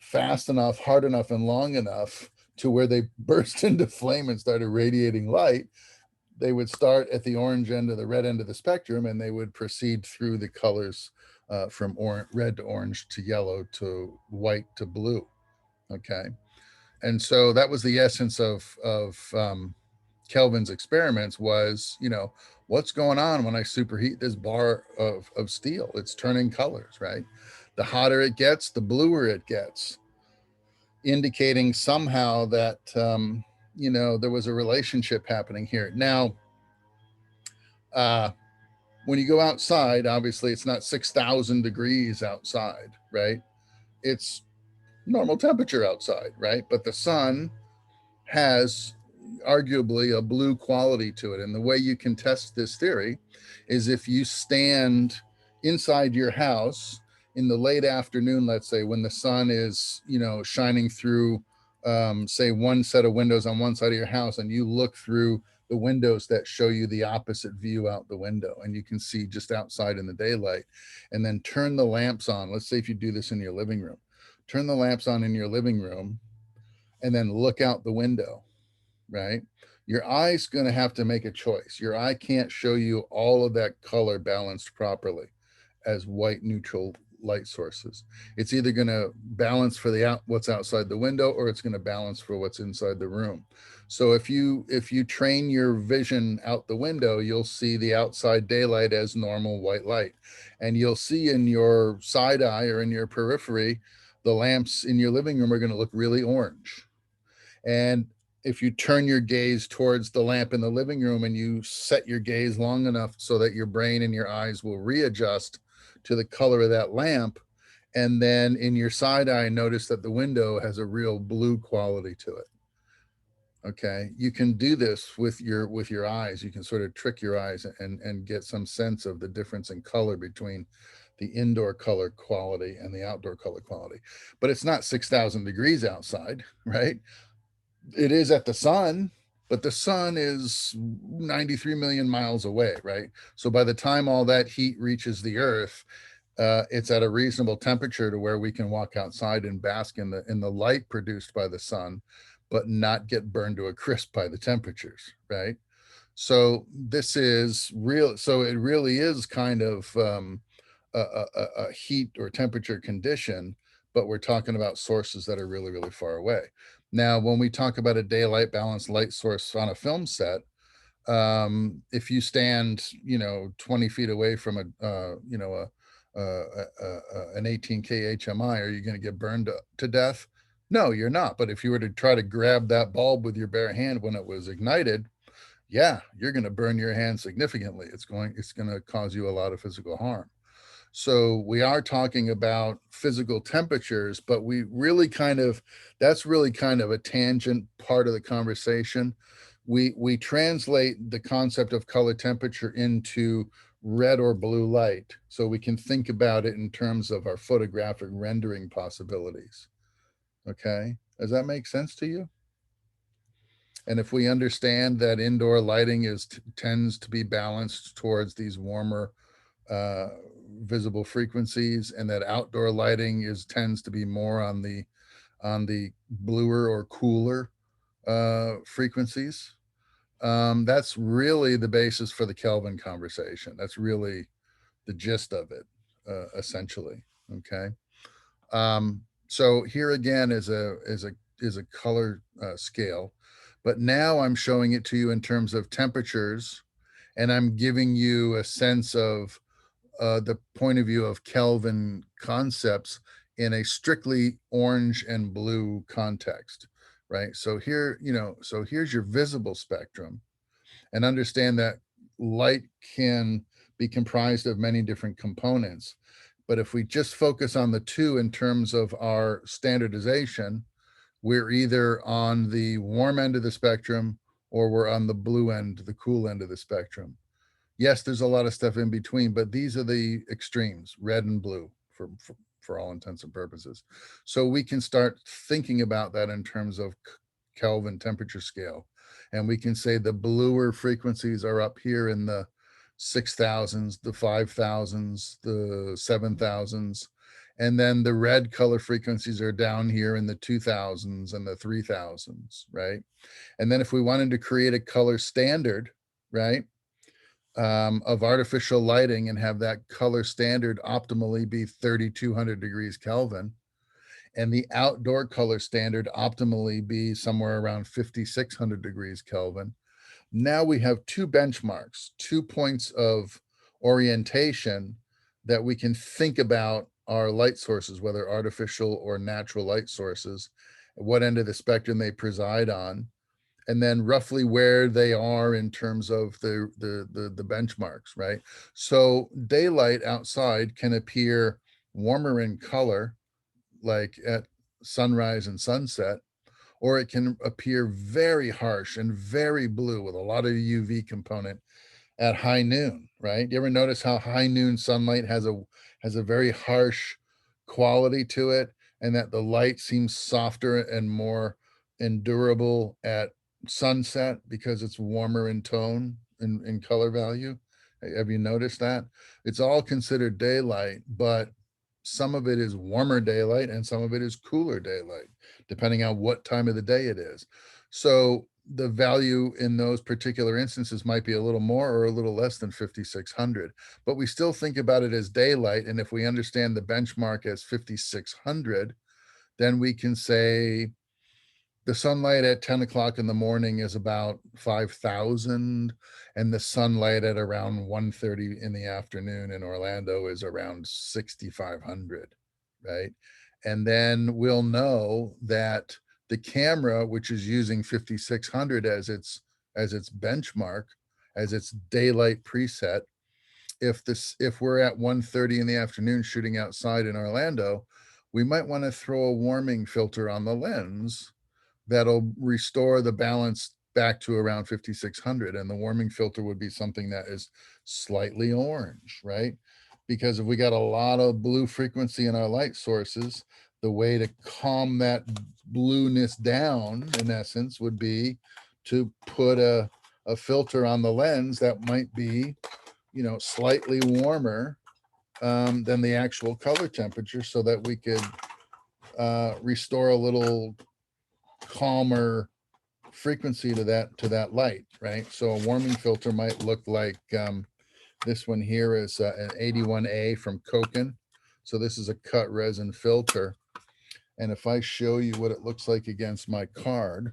fast enough, hard enough, and long enough to where they burst into flame and started radiating light, they would start at the orange end of the red end of the spectrum, and they would proceed through the colors from red to orange to yellow to white to blue. Okay. And so that was the essence of Kelvin's experiments was, what's going on when I superheat this bar of steel? It's turning colors, right? The hotter it gets, the bluer it gets, indicating somehow that, there was a relationship happening here. Now, when you go outside, obviously it's not 6,000 degrees outside, right? It's normal temperature outside, right? But the sun has, arguably a blue quality to it. And the way you can test this theory is if you stand inside your house in the late afternoon, let's say, when the sun is, shining through, say, one set of windows on one side of your house, and you look through the windows that show you the opposite view out the window, and you can see just outside in the daylight, and then turn the lamps on. Let's say if you do this in your living room, turn the lamps on in your living room, and then look out the window, right? Your eye's going to have to make a choice. Your eye can't show you all of that color balanced properly as white neutral light sources. It's either going to balance for what's outside the window, or it's going to balance for what's inside the room. So if you train your vision out the window, you'll see the outside daylight as normal white light, and you'll see in your side eye or in your periphery, the lamps in your living room are going to look really orange. And if you turn your gaze towards the lamp in the living room and you set your gaze long enough so that your brain and your eyes will readjust to the color of that lamp, and then in your side eye, notice that the window has a real blue quality to it. Okay, you can do this with your eyes. You can sort of trick your eyes and get some sense of the difference in color between the indoor color quality and the outdoor color quality. But it's not 6,000 degrees outside, right? It is at the sun, but the sun is 93 million miles away, right? So by the time all that heat reaches the earth, it's at a reasonable temperature to where we can walk outside and bask in the light produced by the sun, but not get burned to a crisp by the temperatures, right? So this is real. So it really is kind of a heat or temperature condition, but we're talking about sources that are really, really far away. Now, when we talk about a daylight balanced light source on a film set, if you stand, 20 feet away from an 18K HMI, are you going to get burned to death? No, you're not. But if you were to try to grab that bulb with your bare hand when it was ignited, yeah, you're going to burn your hand significantly. It's going to cause you a lot of physical harm. So we are talking about physical temperatures, but that's really kind of a tangent part of the conversation. We translate the concept of color temperature into red or blue light, so we can think about it in terms of our photographic rendering possibilities. Okay, does that make sense to you? And if we understand that indoor lighting tends to be balanced towards these warmer visible frequencies, and that outdoor lighting tends to be more on the bluer or cooler frequencies, that's really the basis for the Kelvin conversation. That's really the gist of it, essentially. Okay. So here again is a color scale, but now I'm showing it to you in terms of temperatures, and I'm giving you a sense of the point of view of Kelvin concepts in a strictly orange and blue context, right? So here's your visible spectrum, and understand that light can be comprised of many different components. But if we just focus on the two in terms of our standardization, we're either on the warm end of the spectrum or we're on the blue end, the cool end of the spectrum. Yes, there's a lot of stuff in between, but these are the extremes, red and blue, for all intents and purposes. So we can start thinking about that in terms of Kelvin temperature scale. And we can say the bluer frequencies are up here in the 6,000s, the 5,000s, the 7,000s. And then the red color frequencies are down here in the 2,000s and the 3,000s, right? And then if we wanted to create a color standard, right, of artificial lighting, and have that color standard optimally be 3,200 degrees Kelvin, and the outdoor color standard optimally be somewhere around 5,600 degrees Kelvin. Now we have two benchmarks, 2 points of orientation that we can think about our light sources, whether artificial or natural light sources, what end of the spectrum they preside on, and then roughly where they are in terms of the benchmarks, right? So daylight outside can appear warmer in color, like at sunrise and sunset, or it can appear very harsh and very blue with a lot of UV component at high noon, right? You ever notice how high noon sunlight has a very harsh quality to it, and that the light seems softer and more endurable at sunset because it's warmer in tone and in color value? Have you noticed that? It's all considered daylight, but some of it is warmer daylight and some of it is cooler daylight, depending on what time of the day it is. So the value in those particular instances might be a little more or a little less than 5,600, but we still think about it as daylight. And if we understand the benchmark as 5,600, then we can say the sunlight at 10 o'clock in the morning is about 5,000, and the sunlight at around 1:30 in the afternoon in Orlando is around 6,500, right? And then we'll know that the camera, which is using 5,600 as its benchmark, as its daylight preset, if we're at 1:30 in the afternoon shooting outside in Orlando, we might want to throw a warming filter on the lens that'll restore the balance back to around 5,600. And the warming filter would be something that is slightly orange, right? Because if we got a lot of blue frequency in our light sources, the way to calm that blueness down, in essence, would be to put a filter on the lens that might be, you know, slightly warmer than the actual color temperature, so that we could restore a little calmer frequency to that light, right? So a warming filter might look like this one here is an 81A from Koken. So this is a cut resin filter. And if I show you what it looks like against my card,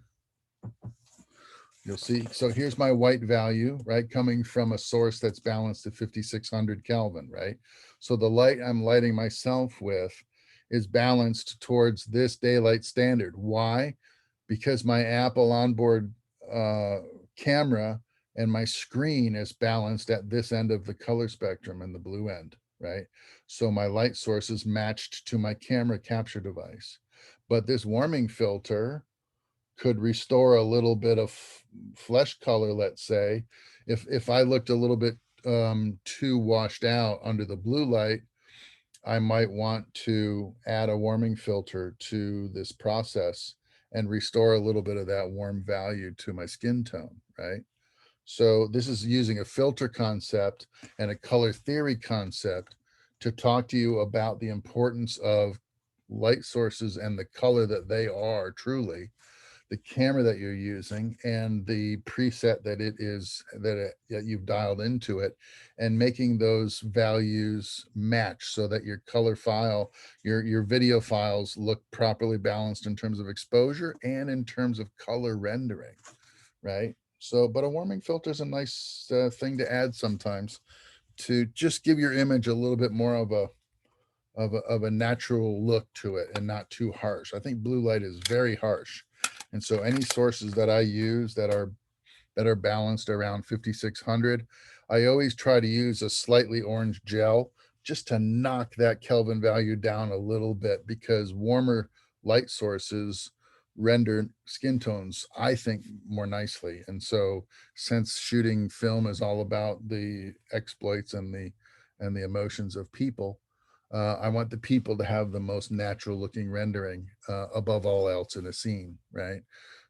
you'll see. So here's my white value, right? Coming from a source that's balanced at 5,600 Kelvin, right? So the light I'm lighting myself with is balanced towards this daylight standard. Why? Because my Apple onboard camera and my screen is balanced at this end of the color spectrum and the blue end, right? So my light source is matched to my camera capture device. But this warming filter could restore a little bit of flesh color, let's say. If I looked a little bit too washed out under the blue light, I might want to add a warming filter to this process and restore a little bit of that warm value to my skin tone, right? So this is using a filter concept and a color theory concept to talk to you about the importance of light sources and the color that they are truly, the camera that you're using, and the preset that it is that you've dialed into it, and making those values match so that your color file, your video files look properly balanced in terms of exposure and in terms of color rendering, right? So, but a warming filter is a nice thing to add sometimes to just give your image a little bit more of a natural look to it and not too harsh. I think blue light is very harsh. And so any sources that I use that are balanced around 5,600, I always try to use a slightly orange gel just to knock that Kelvin value down a little bit, because warmer light sources render skin tones, I think, more nicely. And so since shooting film is all about the exploits and the emotions of people, I want the people to have the most natural looking rendering above all else in a scene, right?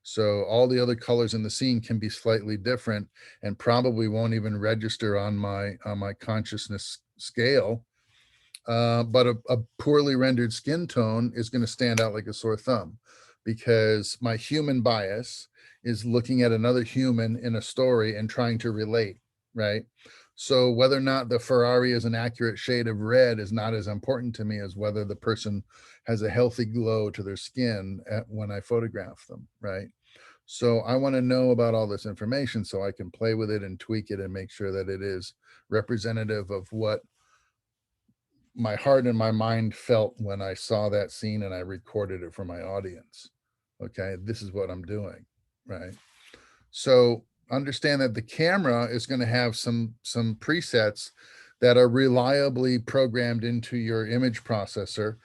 So all the other colors in the scene can be slightly different and probably won't even register on my consciousness scale. But a poorly rendered skin tone is going to stand out like a sore thumb, because my human bias is looking at another human in a story and trying to relate, right? So whether or not the Ferrari is an accurate shade of red is not as important to me as whether the person has a healthy glow to their skin when I photograph them, right? So I want to know about all this information so I can play with it and tweak it and make sure that it is representative of what my heart and my mind felt when I saw that scene and I recorded it for my audience. Okay, this is what I'm doing, right? So understand that the camera is going to have some presets that are reliably programmed into your image processor,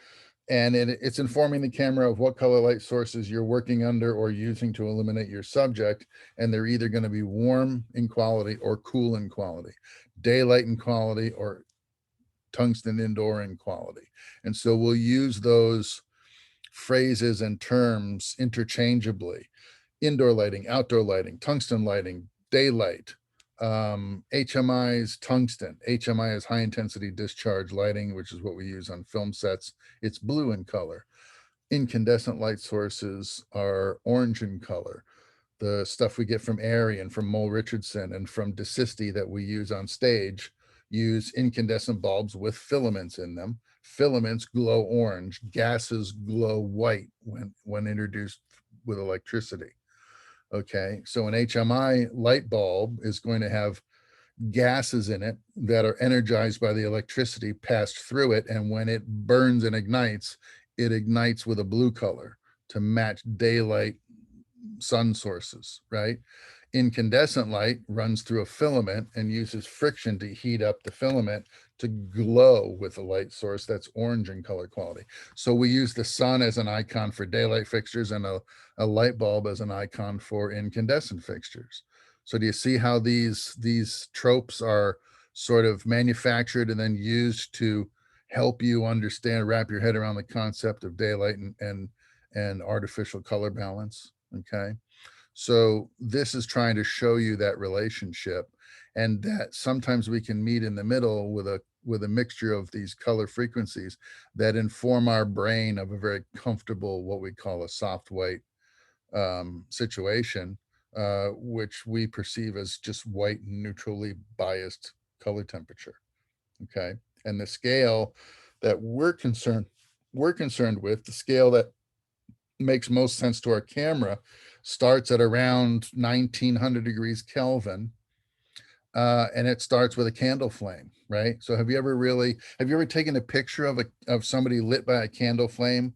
and it's informing the camera of what color light sources you're working under or using to illuminate your subject. And they're either going to be warm in quality or cool in quality, daylight in quality or tungsten indoor in quality. And so we'll use those phrases and terms interchangeably: indoor lighting, outdoor lighting, tungsten lighting, daylight. HMI is tungsten. HMI is high intensity discharge lighting, which is what we use on film sets. It's blue in color. Incandescent light sources are orange in color. The stuff we get from Airy and from Mole Richardson and from Desisti that we use on stage use incandescent bulbs with filaments in them. Filaments glow orange, gases glow white when introduced with electricity. Okay, so an HMI light bulb is going to have gases in it that are energized by the electricity passed through it, and when it burns and ignites, it ignites with a blue color to match daylight sun sources, right? Incandescent light runs through a filament and uses friction to heat up the filament to glow with a light source that's orange in color quality. So we use the sun as an icon for daylight fixtures and a light bulb as an icon for incandescent fixtures. So do you see how these tropes are sort of manufactured and then used to help you understand, wrap your head around the concept of daylight and artificial color balance? Okay. So this is trying to show you that relationship, and that sometimes we can meet in the middle with a mixture of these color frequencies that inform our brain of a very comfortable, what we call a soft white situation, which we perceive as just white and neutrally biased color temperature. Okay. And the scale that we're concerned with, the scale that makes most sense to our camera, starts at around 1900 degrees Kelvin. And it starts with a candle flame, right? So have you ever taken a picture of somebody lit by a candle flame,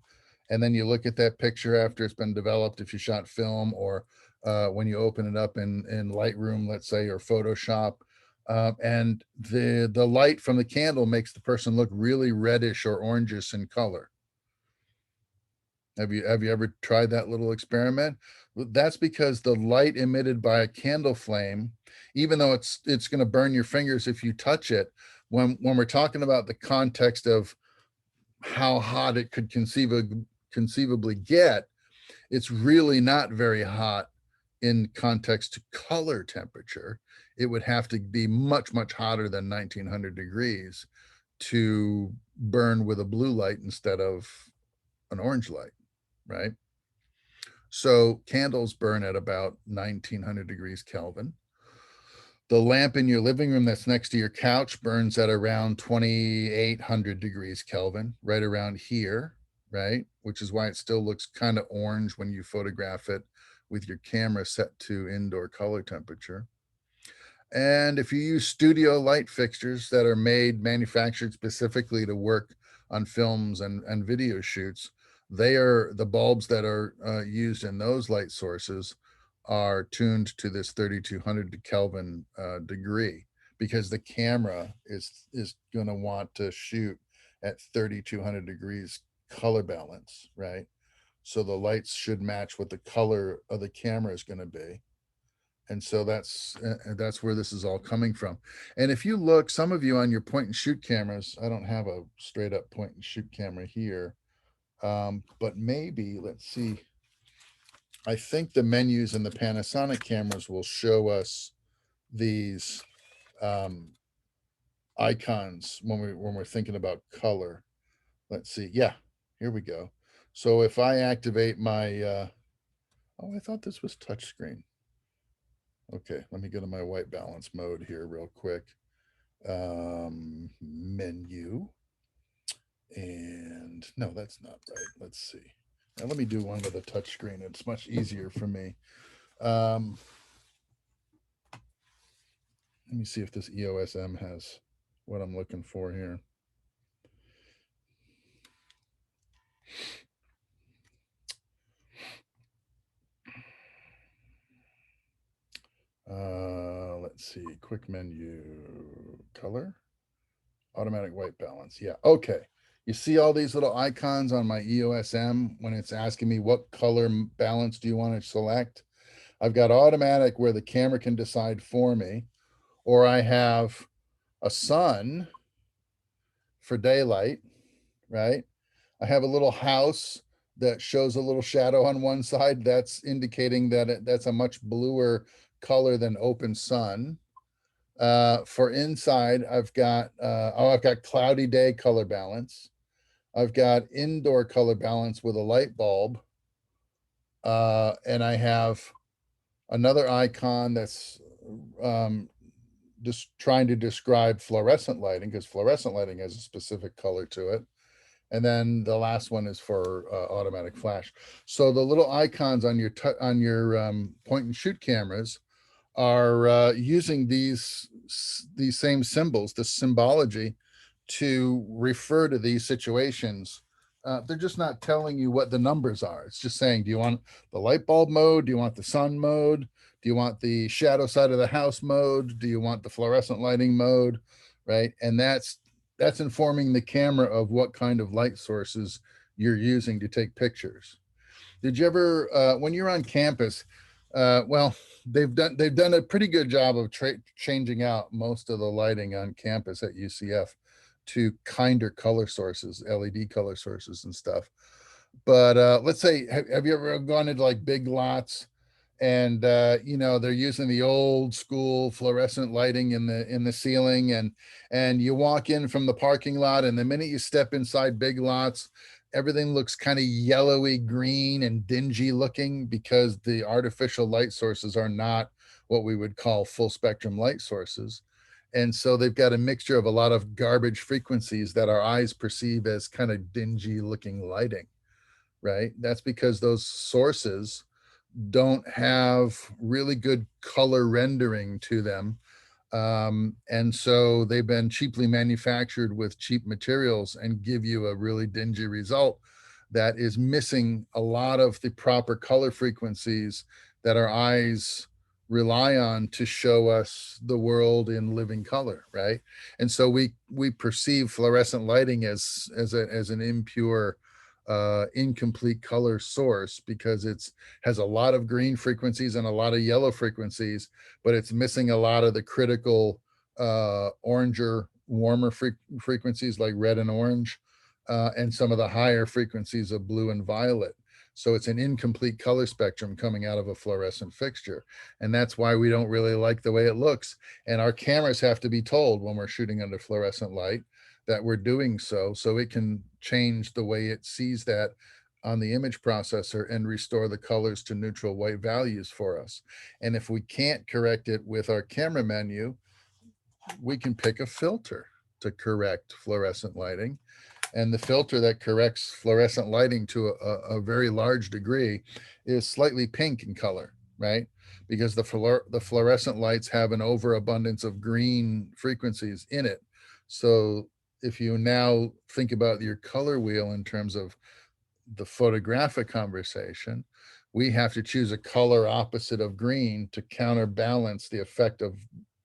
and then you look at that picture after it's been developed, if you shot film, or when you open it up in Lightroom, let's say, or Photoshop, and the light from the candle makes the person look really reddish or orangish in color? Have you ever tried that little experiment? That's because the light emitted by a candle flame, even though it's going to burn your fingers if you touch it, when we're talking about the context of how hot it could conceivably get, it's really not very hot in context to color temperature. It would have to be much hotter than 1900 degrees to burn with a blue light instead of an orange light, right? So candles burn at about 1900 degrees Kelvin. The lamp in your living room that's next to your couch burns at around 2800 degrees Kelvin, right around here, right? Which is why it still looks kind of orange when you photograph it with your camera set to indoor color temperature. And if you use studio light fixtures that are manufactured specifically to work on films and video shoots, the bulbs that are used in those light sources are tuned to this 3200 Kelvin degree, because the camera is going to want to shoot at 3200 degrees color balance, right? So the lights should match what the color of the camera is going to be. And so that's where this is all coming from. And if you look, some of you on your point and shoot cameras, I don't have a straight up point and shoot camera here, but maybe, let's see. I think the menus in the Panasonic cameras will show us these icons when we're thinking about color. Let's see. Yeah, here we go. So if I activate my, oh, I thought this was touchscreen. Okay, let me go to my white balance mode here real quick. Menu. And no, that's not right. Let's see. Now let me do one with a touchscreen. It's much easier for me. Let me see if this EOS M has what I'm looking for here. Let's see, quick menu, color, automatic white balance. Yeah, okay, You see all these little icons on my EOS M when it's asking me what color balance do you want to select? I've got automatic where the camera can decide for me, or I have a sun for daylight, right? I have a little house that shows a little shadow on one side. That's indicating that that's a much bluer color than open sun. For inside, I've got cloudy day color balance. I've got indoor color balance with a light bulb. And I have another icon that's just trying to describe fluorescent lighting, because fluorescent lighting has a specific color to it. And then the last one is for automatic flash. So the little icons on your point and shoot cameras are using these same symbols, the symbology, to refer to these situations. They're just not telling you what the numbers are. It's just saying, do you want the light bulb mode? Do you want the sun mode? Do you want the shadow side of the house mode? Do you want the fluorescent lighting mode? Right. And that's informing the camera of what kind of light sources you're using to take pictures. Did you ever, when you're on campus, well, they've done a pretty good job of changing out most of the lighting on campus at UCF to kinder color sources, LED color sources and stuff. But let's say, have you ever gone into like Big Lots and they're using the old school fluorescent lighting in the ceiling, and you walk in from the parking lot, and the minute you step inside Big Lots, everything looks kind of yellowy green and dingy looking, because the artificial light sources are not what we would call full spectrum light sources. And so they've got a mixture of a lot of garbage frequencies that our eyes perceive as kind of dingy looking lighting, right? That's because those sources don't have really good color rendering to them. And so they've been cheaply manufactured with cheap materials and give you a really dingy result that is missing a lot of the proper color frequencies that our eyes rely on to show us the world in living color, right? And so we perceive fluorescent lighting as an impure, incomplete color source, because it's has a lot of green frequencies and a lot of yellow frequencies, but it's missing a lot of the critical oranger, warmer frequencies like red and orange, and some of the higher frequencies of blue and violet. So it's an incomplete color spectrum coming out of a fluorescent fixture. And that's why we don't really like the way it looks. And our cameras have to be told when we're shooting under fluorescent light that we're doing so it can change the way it sees that on the image processor and restore the colors to neutral white values for us. And if we can't correct it with our camera menu, we can pick a filter to correct fluorescent lighting. And the filter that corrects fluorescent lighting to a very large degree is slightly pink in color, right? Because the fluorescent lights have an overabundance of green frequencies in it. So if you now think about your color wheel in terms of the photographic conversation, we have to choose a color opposite of green to counterbalance the effect of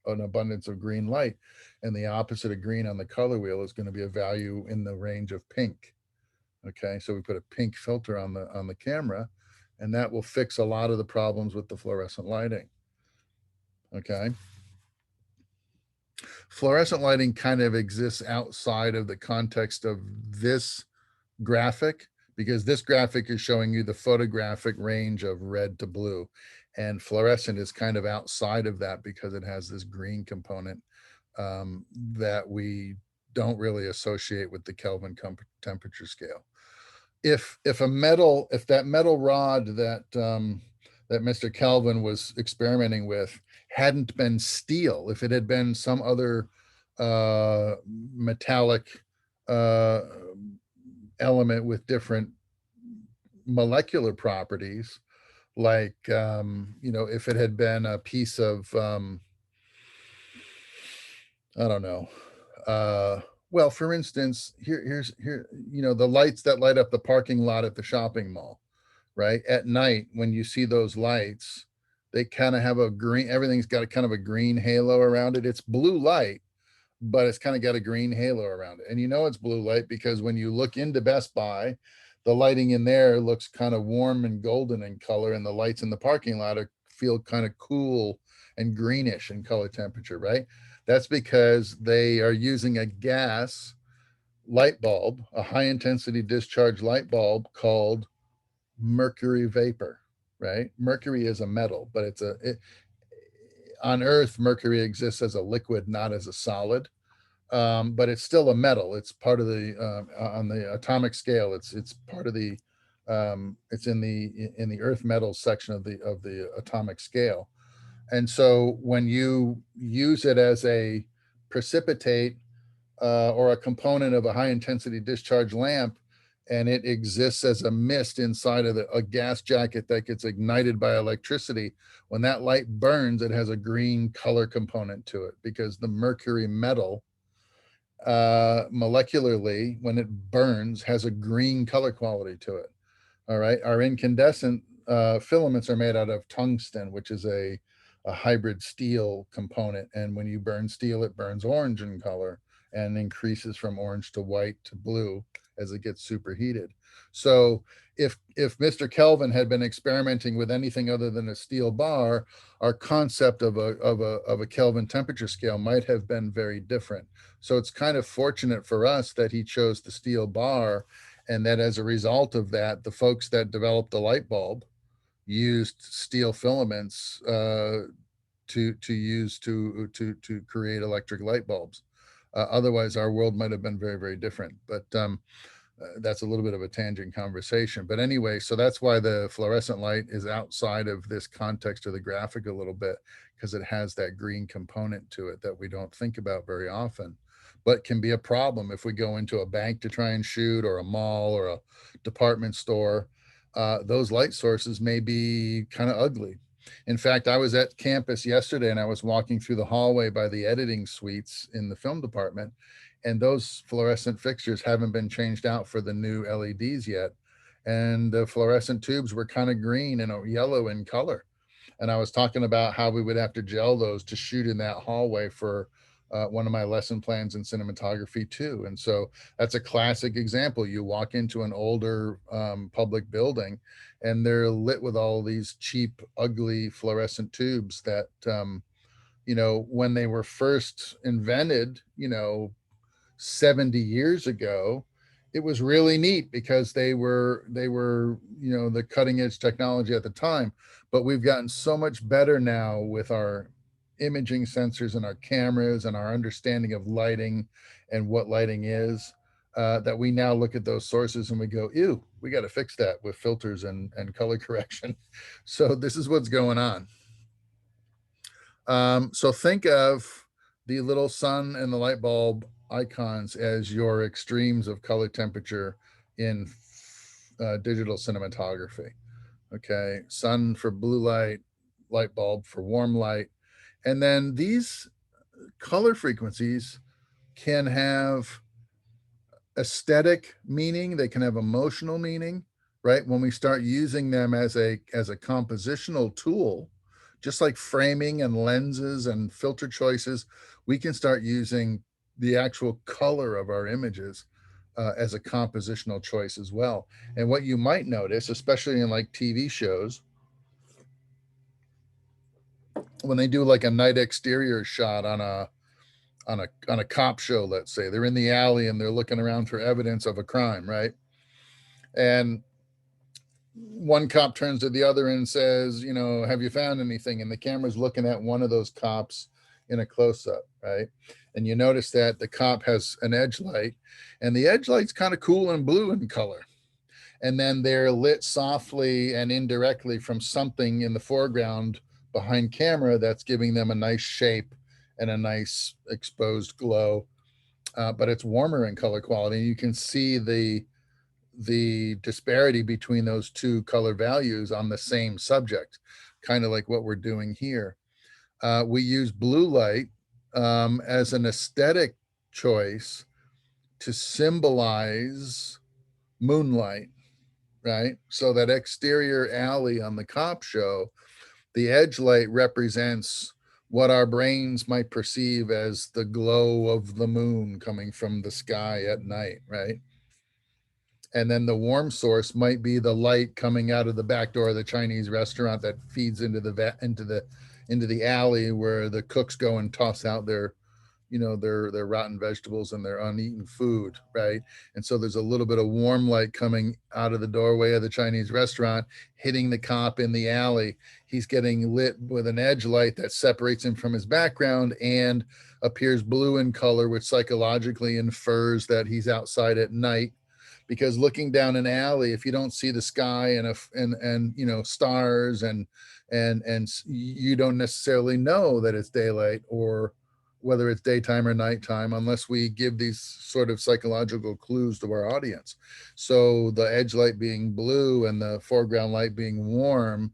an abundance of green light. And the opposite of green on the color wheel is going to be a value in the range of pink. Okay, so we put a pink filter on the camera, and that will fix a lot of the problems with the fluorescent lighting. Okay. Fluorescent lighting kind of exists outside of the context of this graphic, because this graphic is showing you the photographic range of red to blue, and fluorescent is kind of outside of that because it has this green component that we don't really associate with the Kelvin temperature scale. If that metal rod that that Mr. Kelvin was experimenting with hadn't been steel, if it had been some other metallic element with different molecular properties, like if it had been a piece of I don't know, well, for instance, here the lights that light up the parking lot at the shopping mall, right? At night, when you see those lights, they kind of have a green, everything's got a kind of a green halo around it. It's blue light, but it's kind of got a green halo around it. And you know it's blue light because when you look into Best Buy, the lighting in there looks kind of warm and golden in color, and the lights in the parking lot feel kind of cool and greenish in color temperature, right? That's because they are using a gas light bulb, a high intensity discharge light bulb called mercury vapor, right? Mercury is a metal, but on Earth, mercury exists as a liquid, not as a solid. But it's still a metal. It's part of the on the atomic scale. It's part of the it's in the earth metals section of the atomic scale. And so when you use it as a precipitate or a component of a high intensity discharge lamp, and it exists as a mist inside of a gas jacket that gets ignited by electricity, when that light burns, it has a green color component to it because the mercury metal molecularly, when it burns, has a green color quality to it. All right. Our incandescent filaments are made out of tungsten, which is a hybrid steel component. And when you burn steel, it burns orange in color and increases from orange to white to blue as it gets superheated. So if Mr. Kelvin had been experimenting with anything other than a steel bar, our concept of a Kelvin temperature scale might have been very different. So it's kind of fortunate for us that he chose the steel bar, and that as a result of that, the folks that developed the light bulb used steel filaments to use to create electric light bulbs. Otherwise, our world might have been very, very different. But that's a little bit of a tangent conversation. But anyway, so that's why the fluorescent light is outside of this context of the graphic a little bit, because it has that green component to it that we don't think about very often, but can be a problem if we go into a bank to try and shoot, or a mall, or a department store. Those light sources may be kind of ugly. In fact, I was at campus yesterday and I was walking through the hallway by the editing suites in the film department, and those fluorescent fixtures haven't been changed out for the new LEDs yet. And the fluorescent tubes were kind of green and yellow in color. And I was talking about how we would have to gel those to shoot in that hallway for one of my lesson plans in cinematography too. And so that's a classic example. You walk into an older public building and they're lit with all these cheap, ugly fluorescent tubes that, when they were first invented, 70 years ago, it was really neat because they were the cutting edge technology at the time. But we've gotten so much better now with our imaging sensors and our cameras and our understanding of lighting and what lighting is, that we now look at those sources and we go, ew, we got to fix that with filters and color correction. So this is what's going on. So think of the little sun and the light bulb icons as your extremes of color temperature in digital cinematography. Okay, sun for blue light, light bulb for warm light. And then these color frequencies can have aesthetic meaning, they can have emotional meaning, right? When we start using them as a compositional tool, just like framing and lenses and filter choices, we can start using the actual color of our images as a compositional choice as well. And what you might notice, especially in like TV shows, when they do like a night exterior shot on a cop show, let's say they're in the alley and they're looking around for evidence of a crime, right? And one cop turns to the other and says, have you found anything? And the camera's looking at one of those cops in a close-up, right? And you notice that the cop has an edge light, and the edge light's kind of cool and blue in color. And then they're lit softly and indirectly from something in the foreground behind camera that's giving them a nice shape and a nice exposed glow. But it's warmer in color quality. You can see the disparity between those two color values on the same subject, kind of like what we're doing here. We use blue light as an aesthetic choice to symbolize moonlight, right? So that exterior alley on the cop show, the edge light represents what our brains might perceive as the glow of the moon coming from the sky at night, right? And then the warm source might be the light coming out of the back door of the Chinese restaurant that feeds into the alley where the cooks go and toss out their their rotten vegetables and their uneaten food, right? And so there's a little bit of warm light coming out of the doorway of the Chinese restaurant, hitting the cop in the alley. He's getting lit with an edge light that separates him from his background and appears blue in color, which psychologically infers that he's outside at night. Because looking down an alley, if you don't see the sky and stars and you don't necessarily know that it's daylight or whether it's daytime or nighttime, unless we give these sort of psychological clues to our audience. So the edge light being blue and the foreground light being warm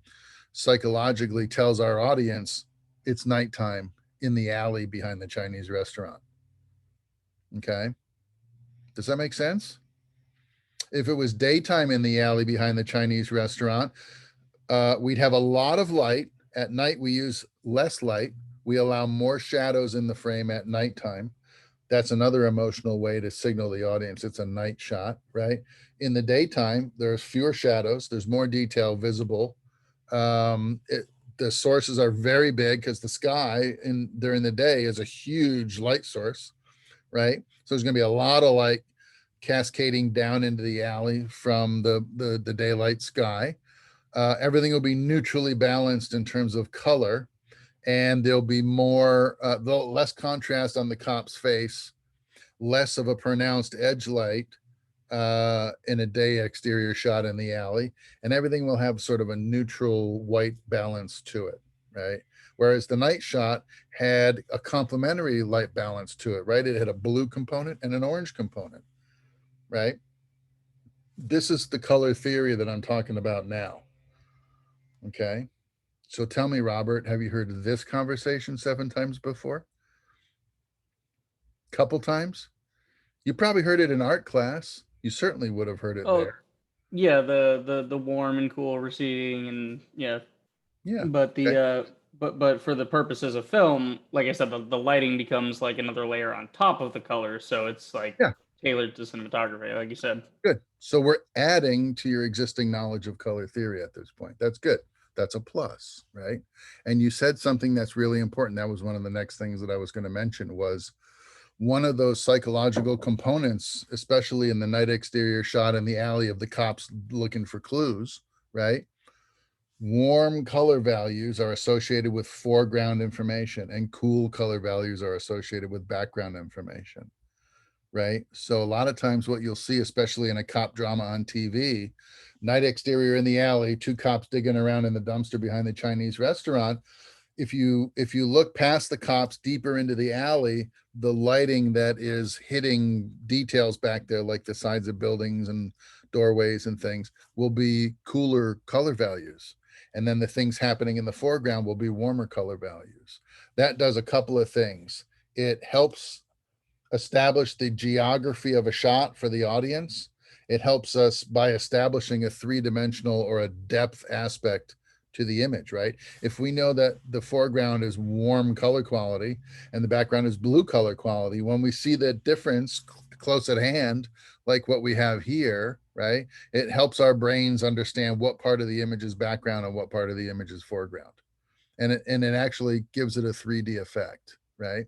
psychologically tells our audience it's nighttime in the alley behind the Chinese restaurant. Okay. Does that make sense? If it was daytime in the alley behind the Chinese restaurant, we'd have a lot of light. At night, we use less light. We allow more shadows in the frame at nighttime. That's another emotional way to signal the audience it's a night shot, right? In the daytime, there's fewer shadows. There's more detail visible. The sources are very big because the sky during the day is a huge light source, right? So there's going to be a lot of light cascading down into the alley from the daylight sky. Everything will be neutrally balanced in terms of color, and there'll be less contrast on the cop's face, less of a pronounced edge light in a day exterior shot in the alley, and everything will have sort of a neutral white balance to it, right? Whereas the night shot had a complementary light balance to it, right? It had a blue component and an orange component, right? This is the color theory that I'm talking about now. Okay. So tell me, Robert, have you heard this conversation 7 times before? Couple times? You probably heard it in art class. You certainly would have heard it there. Yeah, the warm and cool receding and yeah. But the okay. but for the purposes of film, like I said, the lighting becomes like another layer on top of the color, so it's like tailored to cinematography, like you said. Good. So we're adding to your existing knowledge of color theory at this point. That's good. That's a plus, right? And you said something that's really important. That was one of the next things that I was going to mention was one of those psychological components, especially in the night exterior shot in the alley of the cops looking for clues, right? Warm color values are associated with foreground information and cool color values are associated with background information, right? So a lot of times what you'll see, especially in a cop drama on TV, night exterior in the alley, 2 cops digging around in the dumpster behind the Chinese restaurant. If you look past the cops deeper into the alley, the lighting that is hitting details back there, like the sides of buildings and doorways and things, will be cooler color values. And then the things happening in the foreground will be warmer color values. That does a couple of things. It helps establish the geography of a shot for the audience. It helps us by establishing a 3-dimensional or a depth aspect to the image, right? If we know that the foreground is warm color quality and the background is blue color quality, when we see that difference close at hand, like what we have here, right? It helps our brains understand what part of the image is background and what part of the image is foreground. And it actually gives it a 3D effect, right?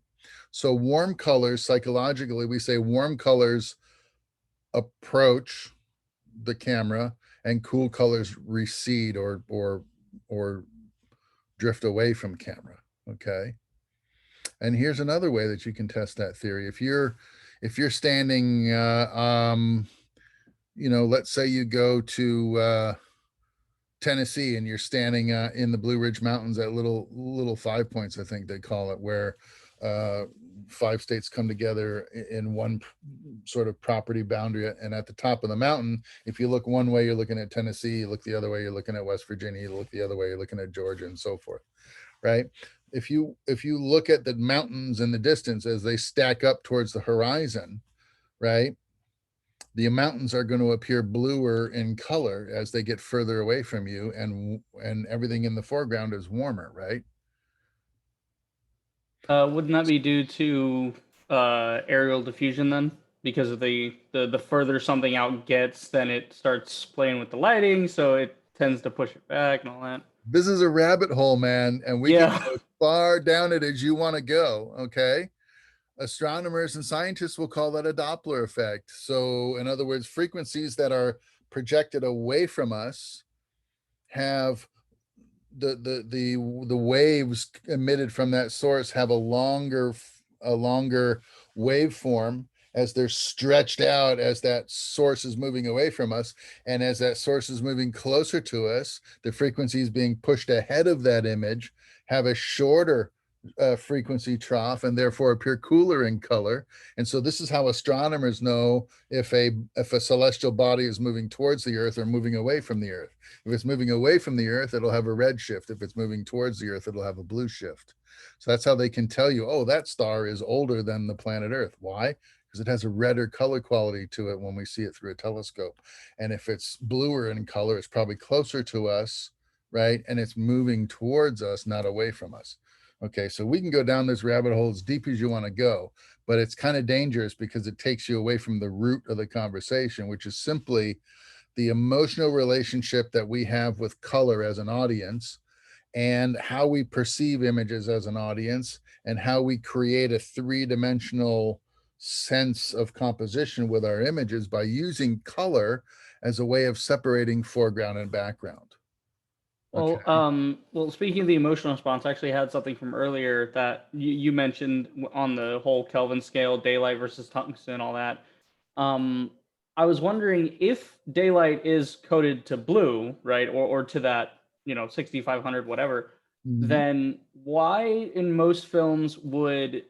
So warm colors, psychologically, we say warm colors approach the camera and cool colors recede or drift away from camera. Okay. And here's another way that you can test that theory. If you're standing, let's say you go to Tennessee and you're standing in the Blue Ridge Mountains at little 5 points, I think they call it, where 5 states come together in one sort of property boundary. And at the top of the mountain, if you look one way, you're looking at Tennessee, you look the other way, you're looking at West Virginia, you look the other way, you're looking at Georgia, and so forth, right? If you look at the mountains in the distance as they stack up towards the horizon, right, the mountains are going to appear bluer in color as they get further away from you, and everything in the foreground is warmer, right? Wouldn't that be due to aerial diffusion then? Because of the further something out gets, then it starts playing with the lighting, so it tends to push it back and all that. This is a rabbit hole, man, and we can Yeah. go as far down it as you want to go. Okay. Astronomers and scientists will call that a Doppler effect. So, in other words, frequencies that are projected away from us have the waves emitted from that source have a longer waveform as they're stretched out as that source is moving away from us, and as that source is moving closer to us, the frequencies being pushed ahead of that image have a shorter frequency trough and therefore appear cooler in color. And so this is how astronomers know if a celestial body is moving towards the earth or moving away from the earth. If it's moving away from the earth, it'll have a red shift. If it's moving towards the earth, it'll have a blue shift. So that's how they can tell you, oh, that star is older than the planet Earth. Why? Because it has a redder color quality to it when we see it through a telescope. And if it's bluer in color, it's probably closer to us, right? And it's moving towards us, not away from us. Okay, so we can go down this rabbit hole as deep as you want to go, but it's kind of dangerous because it takes you away from the root of the conversation, which is simply the emotional relationship that we have with color as an audience, and how we perceive images as an audience, and how we create a three-dimensional sense of composition with our images by using color as a way of separating foreground and background. Well, well, speaking of the emotional response, I actually had something from earlier that you mentioned on the whole Kelvin scale, daylight versus tungsten, all that. I was wondering if daylight is coded to blue, right, or to that, 6500, whatever, then why in most films would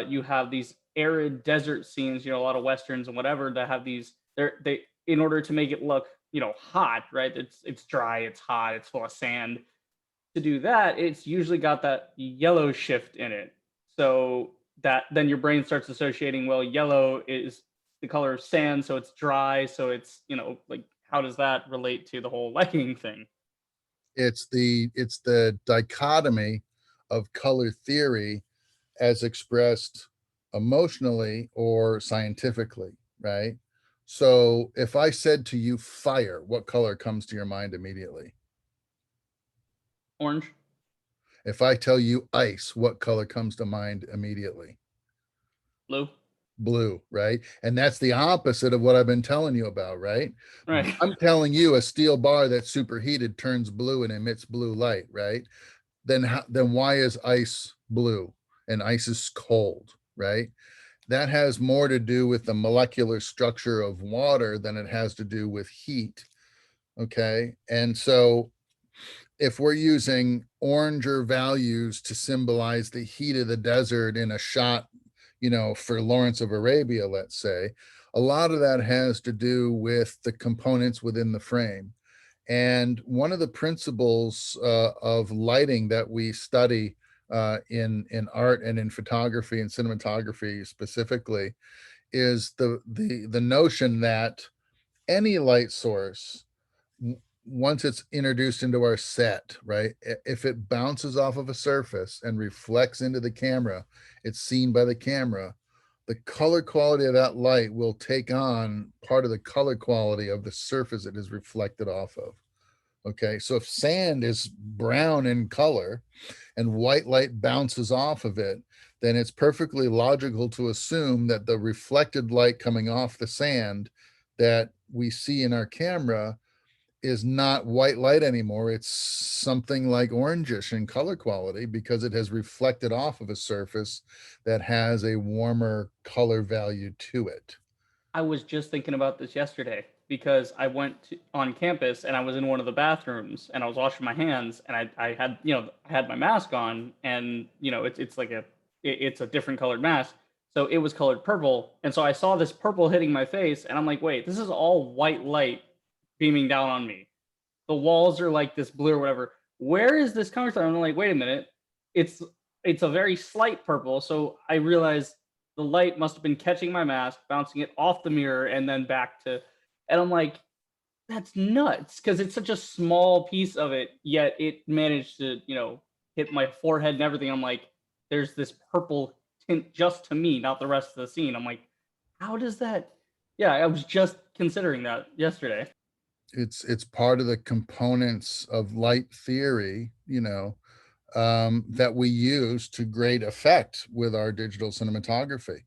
you have these arid desert scenes, a lot of westerns and whatever, that have these, they in order to make it look hot, right? It's dry, it's hot, it's full of sand. To do that, it's usually got that yellow shift in it. So that then your brain starts associating, well, yellow is the color of sand, so it's dry, so it's, like, how does that relate to the whole lighting thing? It's the dichotomy of color theory as expressed emotionally or scientifically, right? So if I said to you fire, what color comes to your mind immediately? Orange. If I tell you ice, what color comes to mind immediately? Blue. Blue, right? And that's the opposite of what I've been telling you about, right? Right. I'm telling you a steel bar that's superheated turns blue and emits blue light, right? Then why is ice blue and ice is cold, right? That has more to do with the molecular structure of water than it has to do with heat. Okay. And so if we're using oranger values to symbolize the heat of the desert in a shot, for Lawrence of Arabia, let's say, a lot of that has to do with the components within the frame. And one of the principles of lighting that we study in art and in photography and cinematography specifically is the notion that any light source, once it's introduced into our set, right, if it bounces off of a surface and reflects into the camera, it's seen by the camera, the color quality of that light will take on part of the color quality of the surface it is reflected off of. Okay, so if sand is brown in color and white light bounces off of it, then it's perfectly logical to assume that the reflected light coming off the sand that we see in our camera is not white light anymore. It's something like orangish in color quality because it has reflected off of a surface that has a warmer color value to it. I was just thinking about this yesterday because I went on campus and I was in one of the bathrooms and I was washing my hands and I had, I had my mask on and, it's a different colored mask. So it was colored purple. And so I saw this purple hitting my face and I'm like, wait, this is all white light beaming down on me. The walls are like this blue or whatever. Where is this coming from? I'm like, wait a minute. It's a very slight purple. So I realized the light must have been catching my mask, bouncing it off the mirror, and then back to, and I'm like, that's nuts, because it's such a small piece of it, yet it managed to, hit my forehead and everything. I'm like, there's this purple tint just to me, not the rest of the scene. I'm like, how does that? Yeah, I was just considering that yesterday. It's part of the components of light theory, that we use to great effect with our digital cinematography.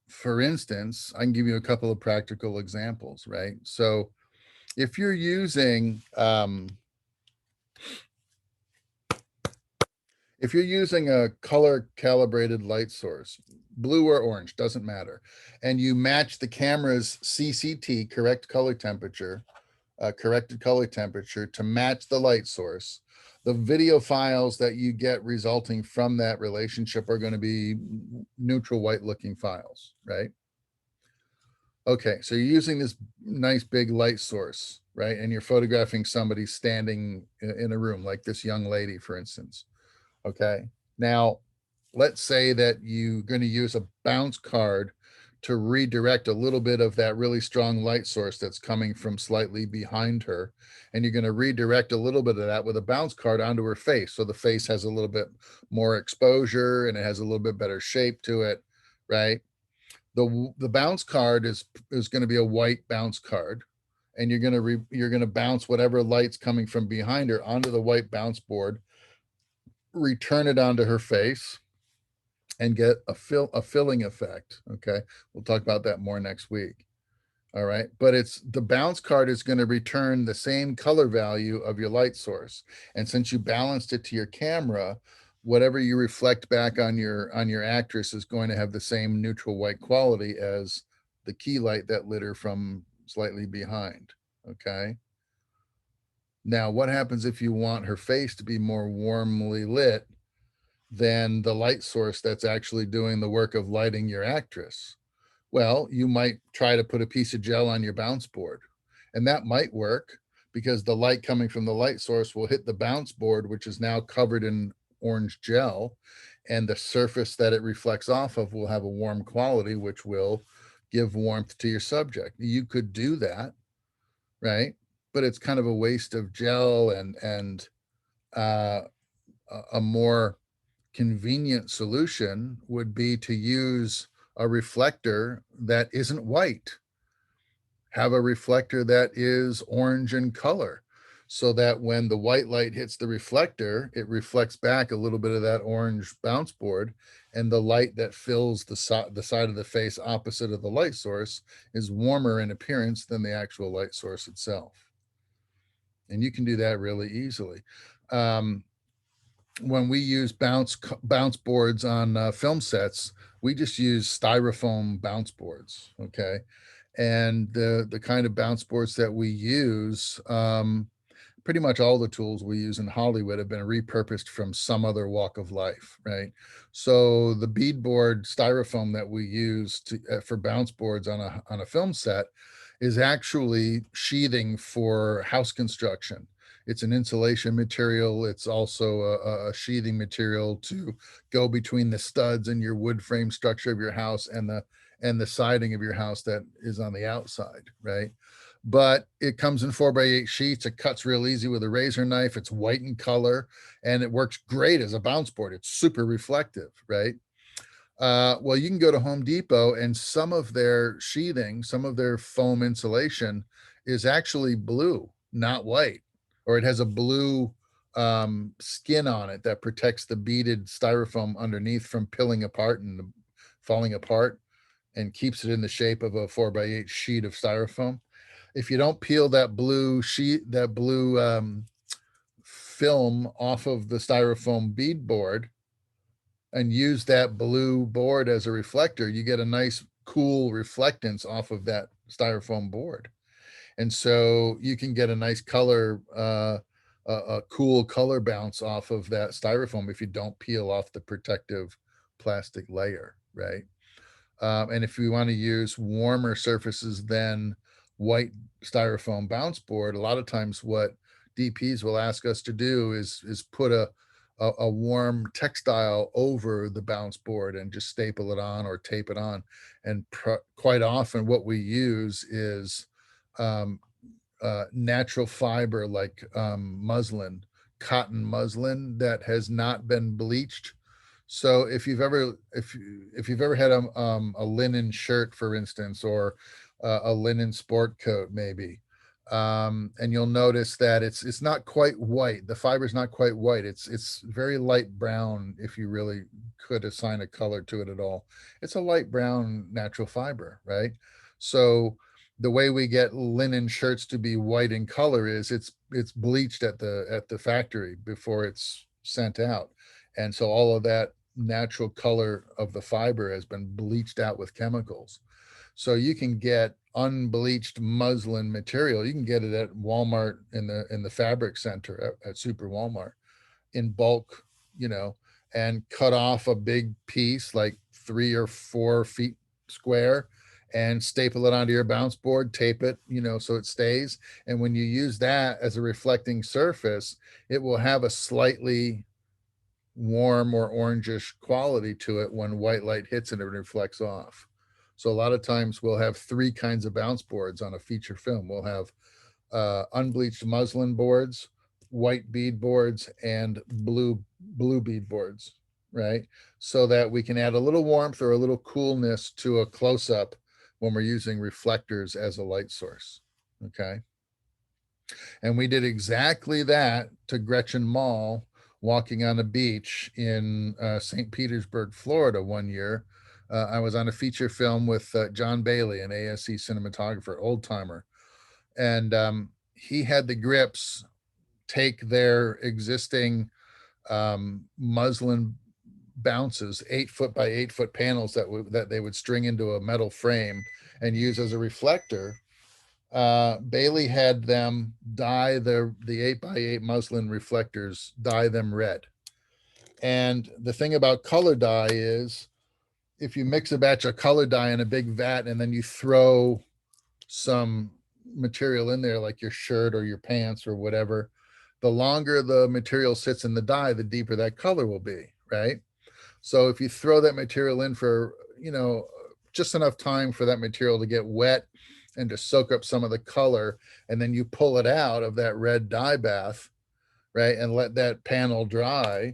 For instance, I can give you a couple of practical examples, right? So if you're using a color calibrated light source, blue or orange, doesn't matter, and you match the camera's CCT, corrected color temperature, to match the light source, the video files that you get resulting from that relationship are going to be neutral white looking files, right? Okay, so you're using this nice big light source, right? And you're photographing somebody standing in a room, like this young lady, for instance. Okay, now let's say that you're going to use a bounce card to redirect a little bit of that really strong light source that's coming from slightly behind her. And you're going to redirect a little bit of that with a bounce card onto her face. So the face has a little bit more exposure and it has a little bit better shape to it, right? The bounce card is going to be a white bounce card. And you're going to bounce whatever light's coming from behind her onto the white bounce board, return it onto her face, and get a filling effect. Okay, we'll talk about that more next week. All right, but it's the bounce card is going to return the same color value of your light source, and since you balanced it to your camera, whatever you reflect back on your actress is going to have the same neutral white quality as the key light that lit her from slightly behind. Okay, now what happens if you want her face to be more warmly lit than the light source that's actually doing the work of lighting your actress? Well, you might try to put a piece of gel on your bounce board, and that might work because the light coming from the light source will hit the bounce board, which is now covered in orange gel, and the surface that it reflects off of will have a warm quality, which will give warmth to your subject. You could do that, right? But it's kind of a waste of gel, and a more convenient solution would be to use a reflector that isn't white. Have a reflector that is orange in color, so that when the white light hits the reflector, it reflects back a little bit of that orange bounce board, and the light that fills the side of the face opposite of the light source is warmer in appearance than the actual light source itself. And you can do that really easily. When we use bounce boards on film sets, we just use styrofoam bounce boards. Okay, and the kind of bounce boards that we use, pretty much all the tools we use in Hollywood have been repurposed from some other walk of life, right? So the beadboard styrofoam that we use for bounce boards on a film set is actually sheathing for house construction. It's an insulation material. It's also a sheathing material to go between the studs in your wood frame structure of your house and the siding of your house that is on the outside, right? But it comes in 4x8 sheets. It cuts real easy with a razor knife. It's white in color, and it works great as a bounce board. It's super reflective, right? Well, you can go to Home Depot, and some of their sheathing, some of their foam insulation is actually blue, not white, or it has a blue skin on it that protects the beaded styrofoam underneath from peeling apart and falling apart, and keeps it in the shape of a 4x8 sheet of styrofoam. If you don't peel that blue film off of the styrofoam bead board and use that blue board as a reflector, you get a nice cool reflectance off of that styrofoam board. And so you can get a nice color, a cool color bounce off of that styrofoam if you don't peel off the protective plastic layer, right? And if we want to use warmer surfaces than white styrofoam bounce board, a lot of times what DPs will ask us to do is put a warm textile over the bounce board and just staple it on or tape it on. And quite often what we use is natural fiber like muslin cotton muslin that has not been bleached. So if you've ever had a linen shirt, for instance, or a linen sport coat, maybe, and you'll notice that it's not quite white. The fiber's not quite white. It's very light brown. If you really could assign a color to it at all, it's a light brown natural fiber, right? So the way we get linen shirts to be white in color is it's bleached at the factory before it's sent out, and so all of that natural color of the fiber has been bleached out with chemicals. So you can get unbleached muslin material. You can get it at Walmart in the fabric center at Super Walmart in bulk, and cut off a big piece like 3 or 4 feet square and staple it onto your bounce board, tape it, so it stays. And when you use that as a reflecting surface, it will have a slightly warm or orangish quality to it when white light hits it and it reflects off. So a lot of times we'll have 3 kinds of bounce boards on a feature film. We'll have unbleached muslin boards, white bead boards, and blue bead boards, right? So that we can add a little warmth or a little coolness to a close-up when we're using reflectors as a light source, okay? And we did exactly that to Gretchen Mall walking on a beach in St. Petersburg, Florida one year. I was on a feature film with John Bailey, an ASE cinematographer, old timer. And he had the grips take their existing muslin bounces, 8 foot by 8 foot panels that they would string into a metal frame and use as a reflector. Bailey had them dye the 8 by 8 muslin reflectors, dye them red. And the thing about color dye is if you mix a batch of color dye in a big vat and then you throw some material in there, like your shirt or your pants or whatever, the longer the material sits in the dye, the deeper that color will be, right? So if you throw that material in for, just enough time for that material to get wet and to soak up some of the color, and then you pull it out of that red dye bath, right, and let that panel dry,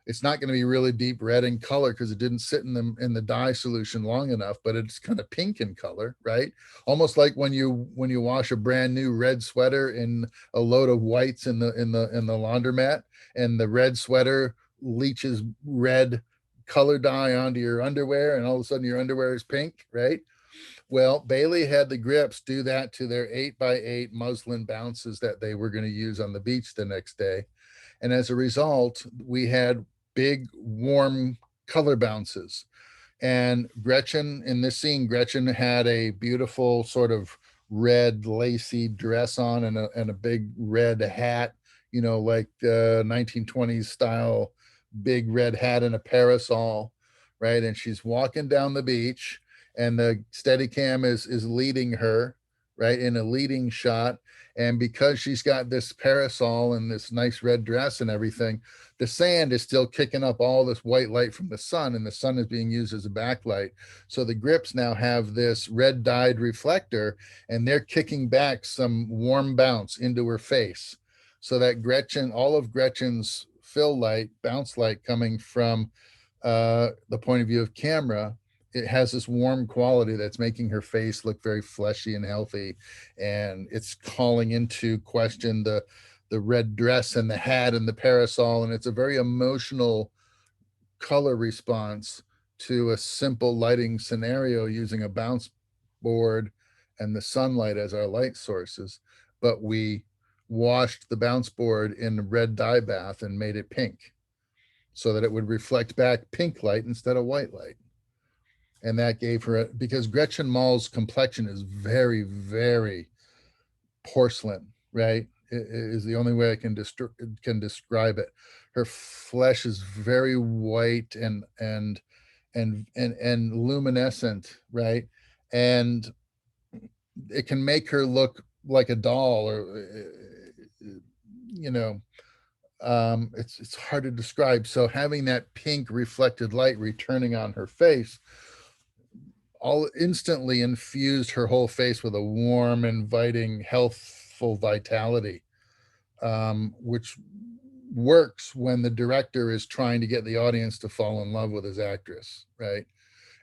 it's not going to be really deep red in color because it didn't sit in the dye solution long enough, but it's kind of pink in color, right? Almost like when you wash a brand new red sweater in a load of whites in the laundromat, and the red sweater leaches red color dye onto your underwear, and all of a sudden your underwear is pink, right? Well, Bailey had the grips do that to their 8 by 8 muslin bounces that they were going to use on the beach the next day. And as a result, we had big, warm color bounces. And Gretchen, in this scene, Gretchen had a beautiful sort of red lacy dress on and a big red hat, like 1920s style, big red hat and a parasol, right? And she's walking down the beach, and the Steadicam is leading her, right, in a leading shot. And because she's got this parasol and this nice red dress and everything, the sand is still kicking up all this white light from the sun, and the sun is being used as a backlight. So the grips now have this red dyed reflector, and they're kicking back some warm bounce into her face, so that all of Gretchen's fill light, bounce light coming from the point of view of camera, it has this warm quality that's making her face look very fleshy and healthy, and it's calling into question the red dress and the hat and the parasol, and it's a very emotional color response to a simple lighting scenario using a bounce board and the sunlight as our light sources. But we washed the bounce board in a red dye bath and made it pink so that it would reflect back pink light instead of white light. And that gave her, because Gretchen Mall's complexion is very, very porcelain, right? It is the only way I can describe it. Her flesh is very white and luminescent, right? And it can make her look like a doll, or it's hard to describe. So having that pink reflected light returning on her face all instantly infused her whole face with a warm, inviting, healthful vitality, which works when the director is trying to get the audience to fall in love with his actress, right?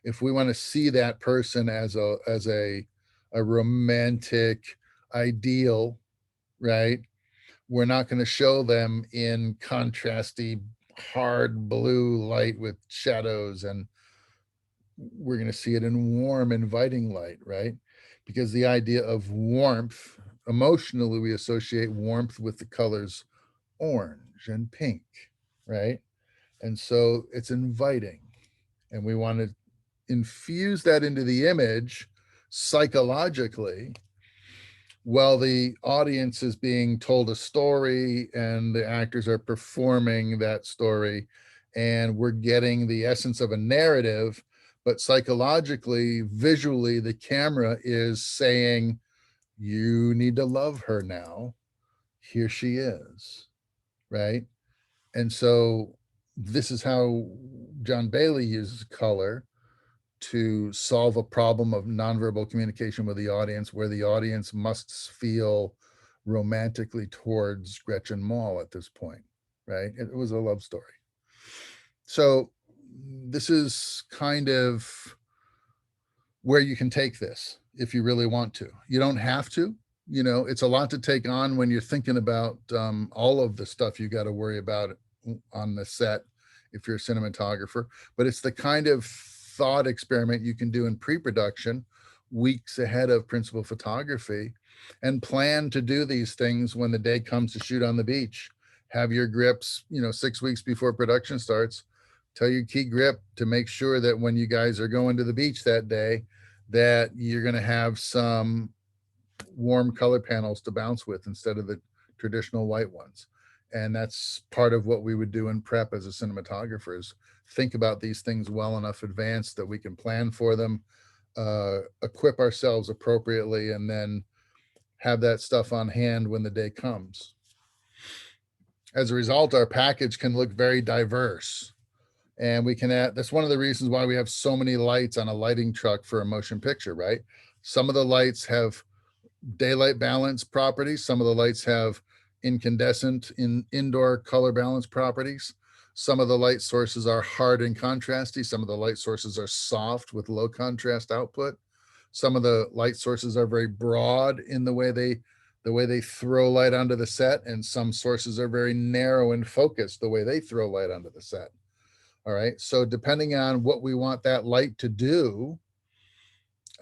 If we want to see that person as a romantic ideal, right? We're not going to show them in contrasty, hard blue light with shadows, and we're going to see it in warm, inviting light, right? Because the idea of warmth, emotionally, we associate warmth with the colors orange and pink, right? And so it's inviting, and we want to infuse that into the image psychologically while the audience is being told a story and the actors are performing that story, and we're getting the essence of a narrative, but psychologically, visually, the camera is saying, you need to love her now. Here she is, right? And so this is how John Bailey uses color to solve a problem of nonverbal communication with the audience, where the audience must feel romantically towards Gretchen Mol at this point, right? It was a love story. So this is kind of where you can take this if you really want to. You don't have to, you know, it's a lot to take on when you're thinking about all of the stuff you got to worry about on the set if you're a cinematographer, but it's the kind of thought experiment you can do in pre-production weeks ahead of principal photography, and plan to do these things when the day comes to shoot on the beach. Have your grips, you know, 6 weeks before production starts. Tell your key grip to make sure that when you guys are going to the beach that day, that you're going to have some warm color panels to bounce with instead of the traditional white ones. And that's part of what we would do in prep as a cinematographer, is think about these things well enough advanced that we can plan for them, equip ourselves appropriately, and then have that stuff on hand when the day comes. As a result, our package can look very diverse, and we can add, that's one of the reasons why we have so many lights on a lighting truck for a motion picture, right? Some of the lights have daylight balance properties. Some of the lights have incandescent indoor color balance properties. Some of the light sources are hard and contrasty. Some of the light sources are soft with low contrast output. Some of the light sources are very broad in the way they throw light onto the set, and some sources are very narrow and focused the way they throw light onto the set. All right. So depending on what we want that light to do,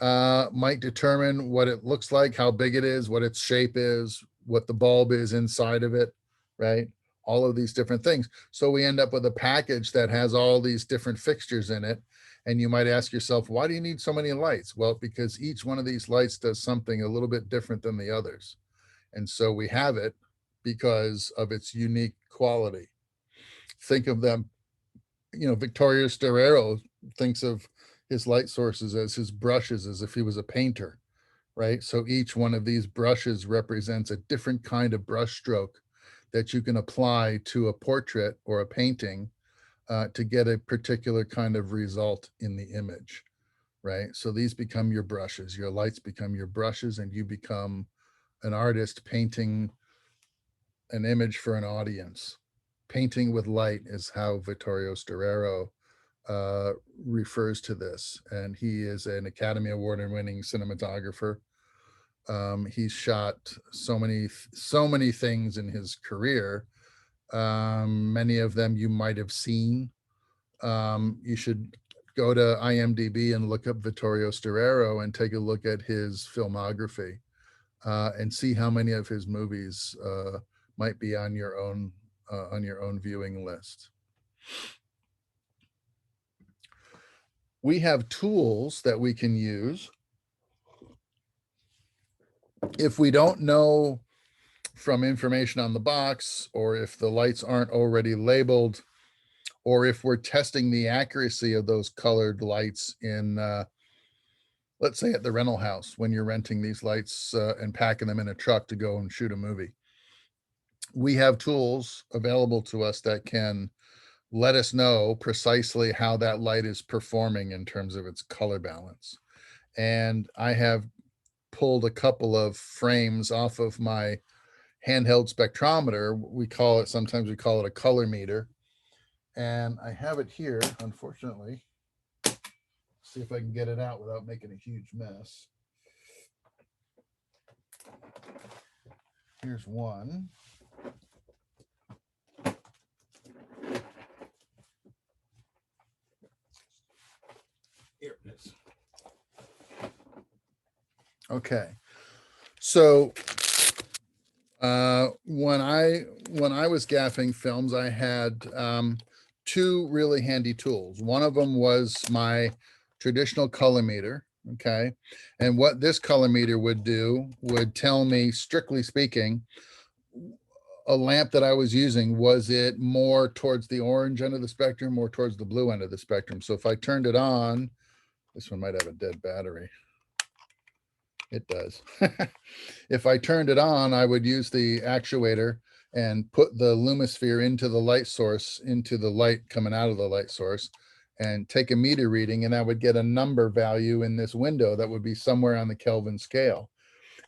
might determine what it looks like, how big it is, what its shape is, what the bulb is inside of it, right? All of these different things. So we end up with a package that has all these different fixtures in it. And you might ask yourself, why do you need so many lights? Well, because each one of these lights does something a little bit different than the others. And so we have it because of its unique quality. Think of them, you know, Vittorio Storaro thinks of his light sources as his brushes, as if he was a painter, right? So each one of these brushes represents a different kind of brush stroke that you can apply to a portrait or a painting to get a particular kind of result in the image, right? So these become your brushes, your lights become your brushes, and you become an artist painting an image for an audience. Painting with light is how Vittorio Storaro refers to this, and he is an Academy Award winning cinematographer. He's shot so many things in his career. Many of them you might have seen. You should go to IMDb and look up Vittorio Storaro and take a look at his filmography and see how many of his movies might be on your own viewing list. We have tools that we can use. If we don't know from information on the box, or if the lights aren't already labeled, or if we're testing the accuracy of those colored lights in, let's say at the rental house, when you're renting these lights and packing them in a truck to go and shoot a movie, we have tools available to us that can let us know precisely how that light is performing in terms of its color balance. And I have pulled a couple of frames off of my handheld spectrometer. Sometimes we call it a color meter. And I have it here, unfortunately. See if I can get it out without making a huge mess. Here's one. Here it is. Okay. So when I was gaffing films, I had two really handy tools. One of them was my traditional color meter. Okay. And what this color meter would do would tell me, strictly speaking, a lamp that I was using, was it more towards the orange end of the spectrum or towards the blue end of the spectrum? So if I turned it on, this one might have a dead battery. It does. If I turned it on, I would use the actuator and put the lumisphere into the light source, into the light coming out of the light source, and take a meter reading, and I would get a number value in this window that would be somewhere on the Kelvin scale.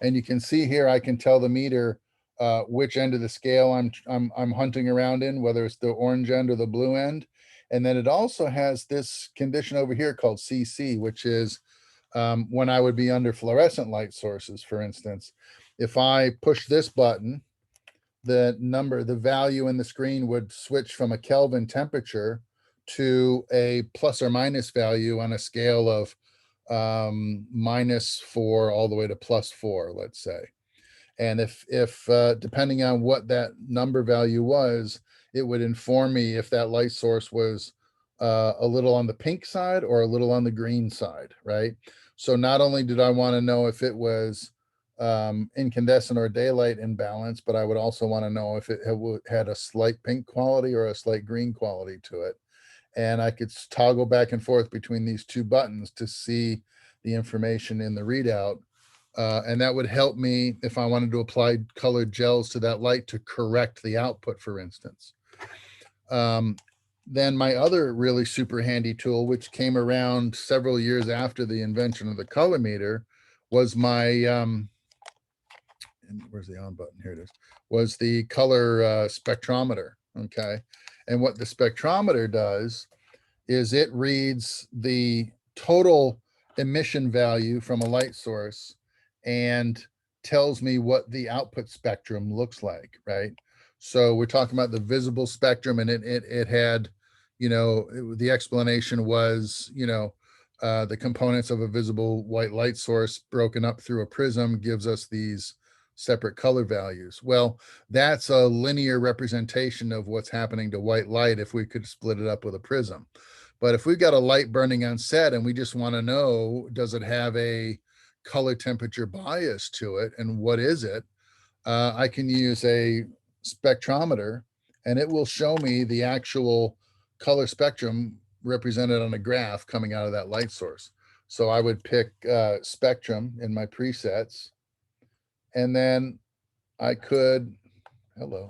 And you can see here, I can tell the meter which end of the scale I'm hunting around in, whether it's the orange end or the blue end. And then it also has this condition over here called CC, which is when I would be under fluorescent light sources. For instance, if I push this button, the value in the screen would switch from a Kelvin temperature to a plus or minus value on a scale of -4 all the way to +4, let's say. And if depending on what that number value was, it would inform me if that light source was a little on the pink side or a little on the green side, right? So not only did I want to know if it was incandescent or daylight imbalance, but I would also want to know if it had a slight pink quality or a slight green quality to it. And I could toggle back and forth between these two buttons to see the information in the readout. And that would help me if I wanted to apply colored gels to that light to correct the output, for instance. Then my other really super handy tool, which came around several years after the invention of the color meter, was my, where's the on button? Here it is, was the color spectrometer, okay? And what the spectrometer does is it reads the total emission value from a light source and tells me what the output spectrum looks like, right? So we're talking about the visible spectrum, and it had, the explanation was, the components of a visible white light source broken up through a prism gives us these separate color values. Well, that's a linear representation of what's happening to white light if we could split it up with a prism. But if we've got a light burning on set and we just want to know, does it have a color temperature bias to it, and what is it? I can use a spectrometer and it will show me the actual color spectrum represented on a graph coming out of that light source. So I would pick spectrum in my presets, and then I could,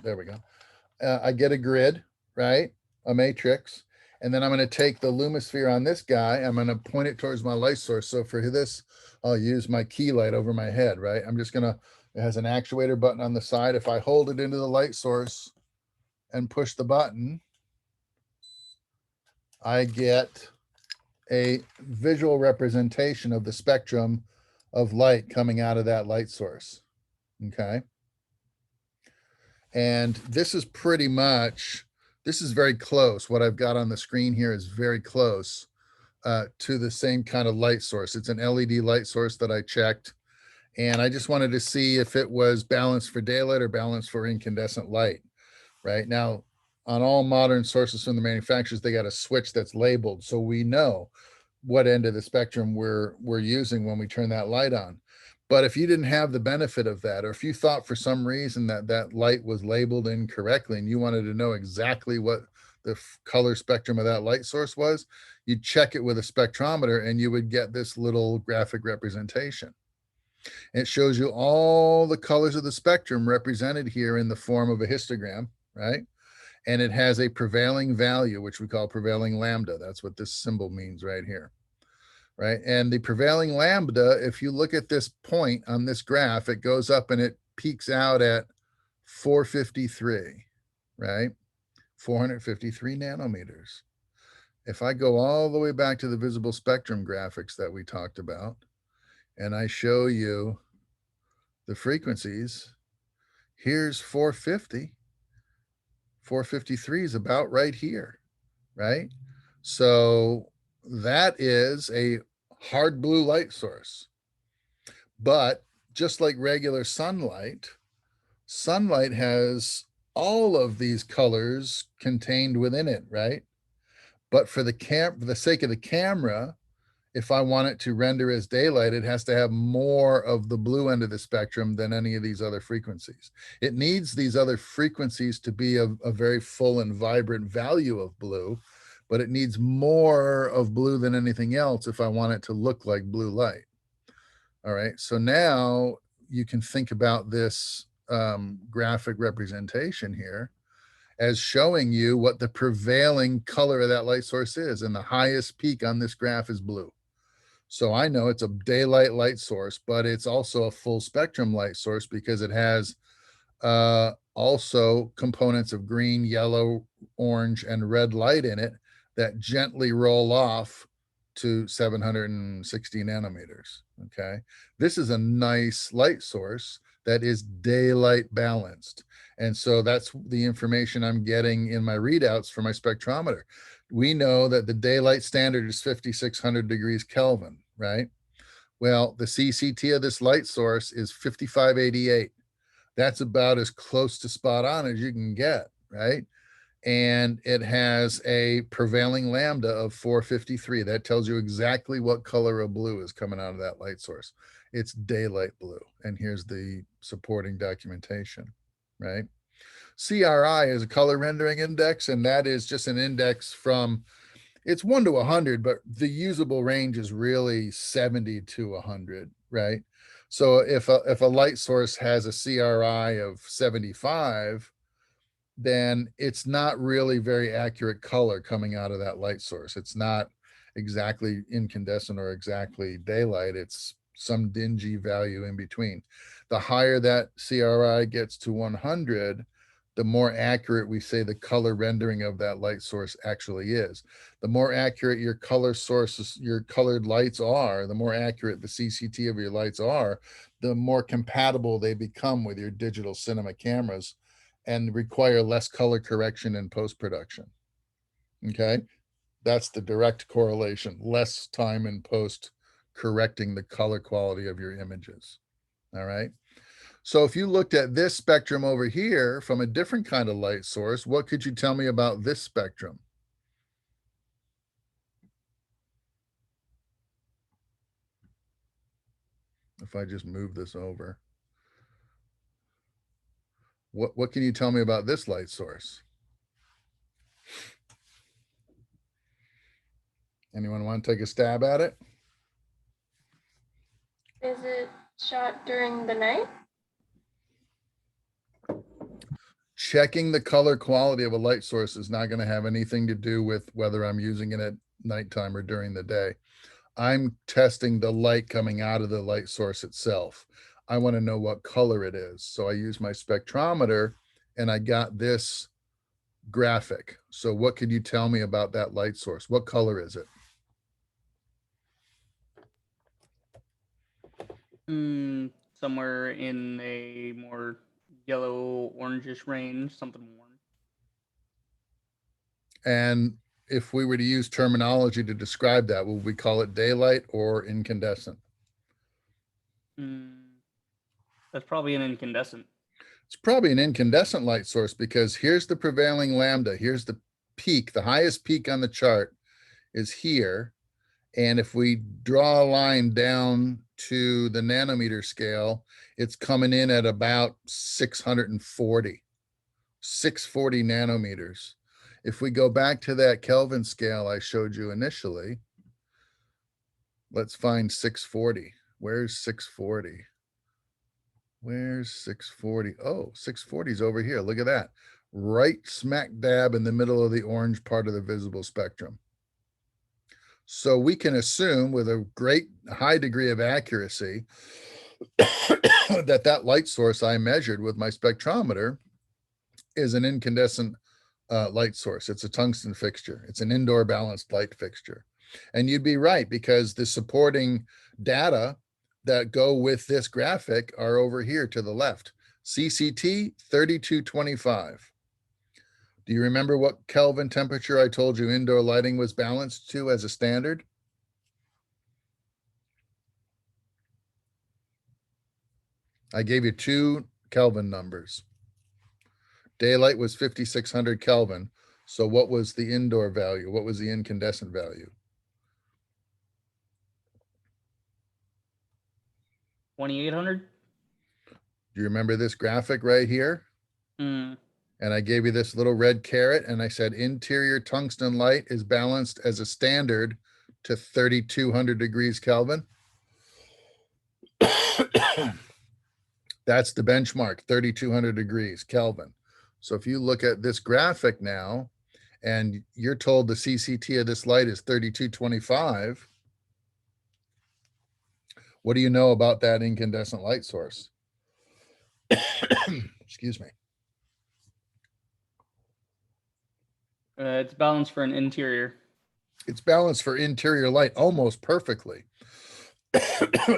there we go. I get a grid, right? A matrix. And then I'm going to take the lumisphere on this guy. I'm going to point it towards my light source. So for this, I'll use my key light over my head, right? I'm just going to, it has an actuator button on the side. If I hold it into the light source and push the button, I get a visual representation of the spectrum of light coming out of that light source. Okay. And this is pretty much, this is very close. What I've got on the screen here is very close to the same kind of light source. It's an LED light source that I checked. And I just wanted to see if it was balanced for daylight or balanced for incandescent light. Right now, on all modern sources from the manufacturers, they got a switch that's labeled, so we know what end of the spectrum we're using when we turn that light on. But if you didn't have the benefit of that, or if you thought for some reason that that light was labeled incorrectly and you wanted to know exactly what the color spectrum of that light source was, you'd check it with a spectrometer and you would get this little graphic representation. It shows you all the colors of the spectrum represented here in the form of a histogram, right? And it has a prevailing value, which we call prevailing lambda. That's what this symbol means right here, right? And the prevailing lambda, if you look at this point on this graph, it goes up and it peaks out at 453, right? 453 nanometers. If I go all the way back to the visible spectrum graphics that we talked about, and I show you the frequencies, here's 450. 453 is about right here, right? So that is a hard blue light source. But just like regular sunlight, sunlight has all of these colors contained within it, right? But for the sake of the camera, if I want it to render as daylight, it has to have more of the blue end of the spectrum than any of these other frequencies. It needs these other frequencies to be a very full and vibrant value of blue, but it needs more of blue than anything else if I want it to look like blue light. All right, so now you can think about this graphic representation here as showing you what the prevailing color of that light source is. And the highest peak on this graph is blue. So I know it's a daylight light source, but it's also a full spectrum light source because it has also components of green, yellow, orange, and red light in it that gently roll off to 760 nanometers. Okay. This is a nice light source that is daylight balanced. And so that's the information I'm getting in my readouts for my spectrometer. We know that the daylight standard is 5,600 degrees Kelvin, right? Well, the CCT of this light source is 5588. That's about as close to spot on as you can get, right? And it has a prevailing lambda of 453. That tells you exactly what color of blue is coming out of that light source. It's daylight blue. And here's the supporting documentation, right? CRI is a color rendering index, and that is just an index from, it's 1 to 100, but the usable range is really 70 to 100, right? So if a light source has a CRI of 75, then it's not really very accurate color coming out of that light source. It's not exactly incandescent or exactly daylight. It's some dingy value in between. The higher that CRI gets to 100, the more accurate we say the color rendering of that light source actually is. The more accurate your color sources, your colored lights are, the more accurate the CCT of your lights are, the more compatible they become with your digital cinema cameras and require less color correction in post-production. Okay, that's the direct correlation, less time in post correcting the color quality of your images. All right. So if you looked at this spectrum over here from a different kind of light source, what could you tell me about this spectrum? If I just move this over. What can you tell me about this light source? Anyone want to take a stab at it? Is it shot during the night? Checking the color quality of a light source is not going to have anything to do with whether I'm using it at nighttime or during the day. I'm testing the light coming out of the light source itself. I want to know what color it is. So I use my spectrometer and I got this graphic. So what could you tell me about that light source? What color is it? Somewhere in a more yellow orangish range, something more. And if we were to use terminology to describe that, would we call it daylight or incandescent? That's probably an incandescent. It's probably an incandescent light source because here's the prevailing lambda. Here's the peak. The highest peak on the chart is here. And if we draw a line down to the nanometer scale, it's coming in at about 640 nanometers. If we go back to that Kelvin scale I showed you initially, let's find 640. Where's 640? Where's 640? Oh, 640 is over here. Look at that. Right smack dab in the middle of the orange part of the visible spectrum. So we can assume with a great high degree of accuracy that light source I measured with my spectrometer is an incandescent light source. It's a tungsten fixture. It's an indoor balanced light fixture. And you'd be right, because the supporting data that go with this graphic are over here to the left. CCT 3225. Do you remember what Kelvin temperature I told you indoor lighting was balanced to as a standard? I gave you 2 Kelvin numbers. Daylight was 5,600 Kelvin. So what was the indoor value? What was the incandescent value? 2,800. Do you remember this graphic right here? Mm. And I gave you this little red caret, and I said interior tungsten light is balanced as a standard to 3,200 degrees Kelvin. That's the benchmark, 3,200 degrees Kelvin. So if you look at this graphic now, and you're told the CCT of this light is 3225, what do you know about that incandescent light source? Excuse me. It's balanced for an interior. It's balanced for interior light almost perfectly.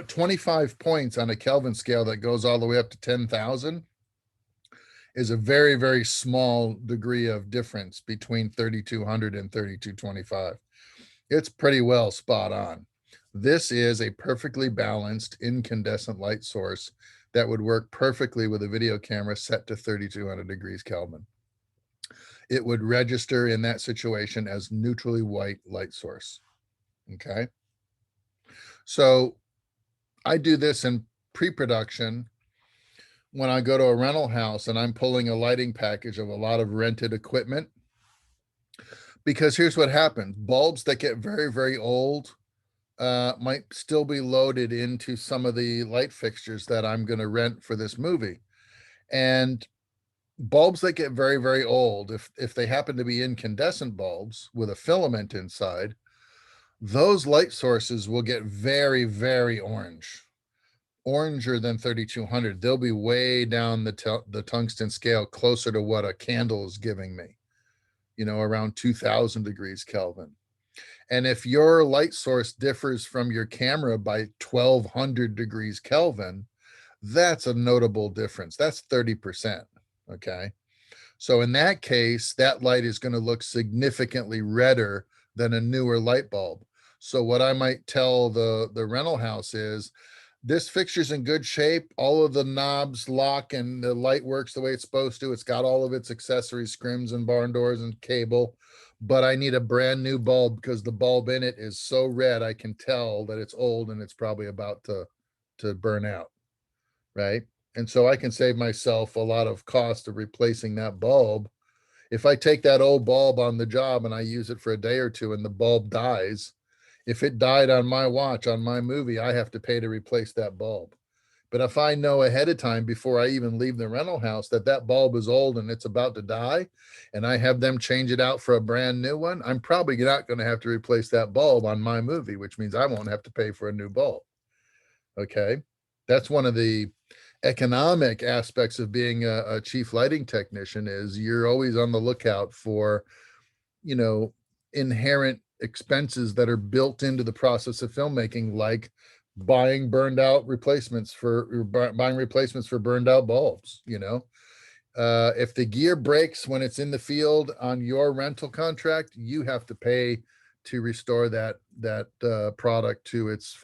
25 points on a Kelvin scale that goes all the way up to 10,000 is a very, very small degree of difference between 3,200 and 3,225. It's pretty well spot on. This is a perfectly balanced incandescent light source that would work perfectly with a video camera set to 3,200 degrees Kelvin. It would register in that situation as neutrally white light source. Okay. So I do this in pre-production when I go to a rental house and I'm pulling a lighting package of a lot of rented equipment, because here's what happens. Bulbs that get very, very old might still be loaded into some of the light fixtures that I'm going to rent for this movie. And bulbs that get very, very old, if they happen to be incandescent bulbs with a filament inside, those light sources will get very, very oranger than 3,200. They'll be way down the tungsten scale, closer to what a candle is giving me, around 2,000 degrees Kelvin. And if your light source differs from your camera by 1,200 degrees Kelvin, that's a notable difference. That's 30%. Okay. So in that case, that light is going to look significantly redder than a newer light bulb. So what I might tell the rental house is, this fixture's in good shape. All of the knobs lock and the light works the way it's supposed to. It's got all of its accessories, scrims and barn doors and cable, but I need a brand new bulb because the bulb in it is so red, I can tell that it's old and it's probably about to burn out, right? And so I can save myself a lot of cost of replacing that bulb. If I take that old bulb on the job and I use it for a day or two and the bulb dies, if it died on my watch, on my movie, I have to pay to replace that bulb. But if I know ahead of time, before I even leave the rental house, that bulb is old and it's about to die, and I have them change it out for a brand new one, I'm probably not going to have to replace that bulb on my movie, which means I won't have to pay for a new bulb. Okay. That's one of the economic aspects of being a chief lighting technician, is you're always on the lookout for, inherent expenses that are built into the process of filmmaking, like buying replacements for burned out bulbs. If the gear breaks when it's in the field on your rental contract, you have to pay to restore that product to its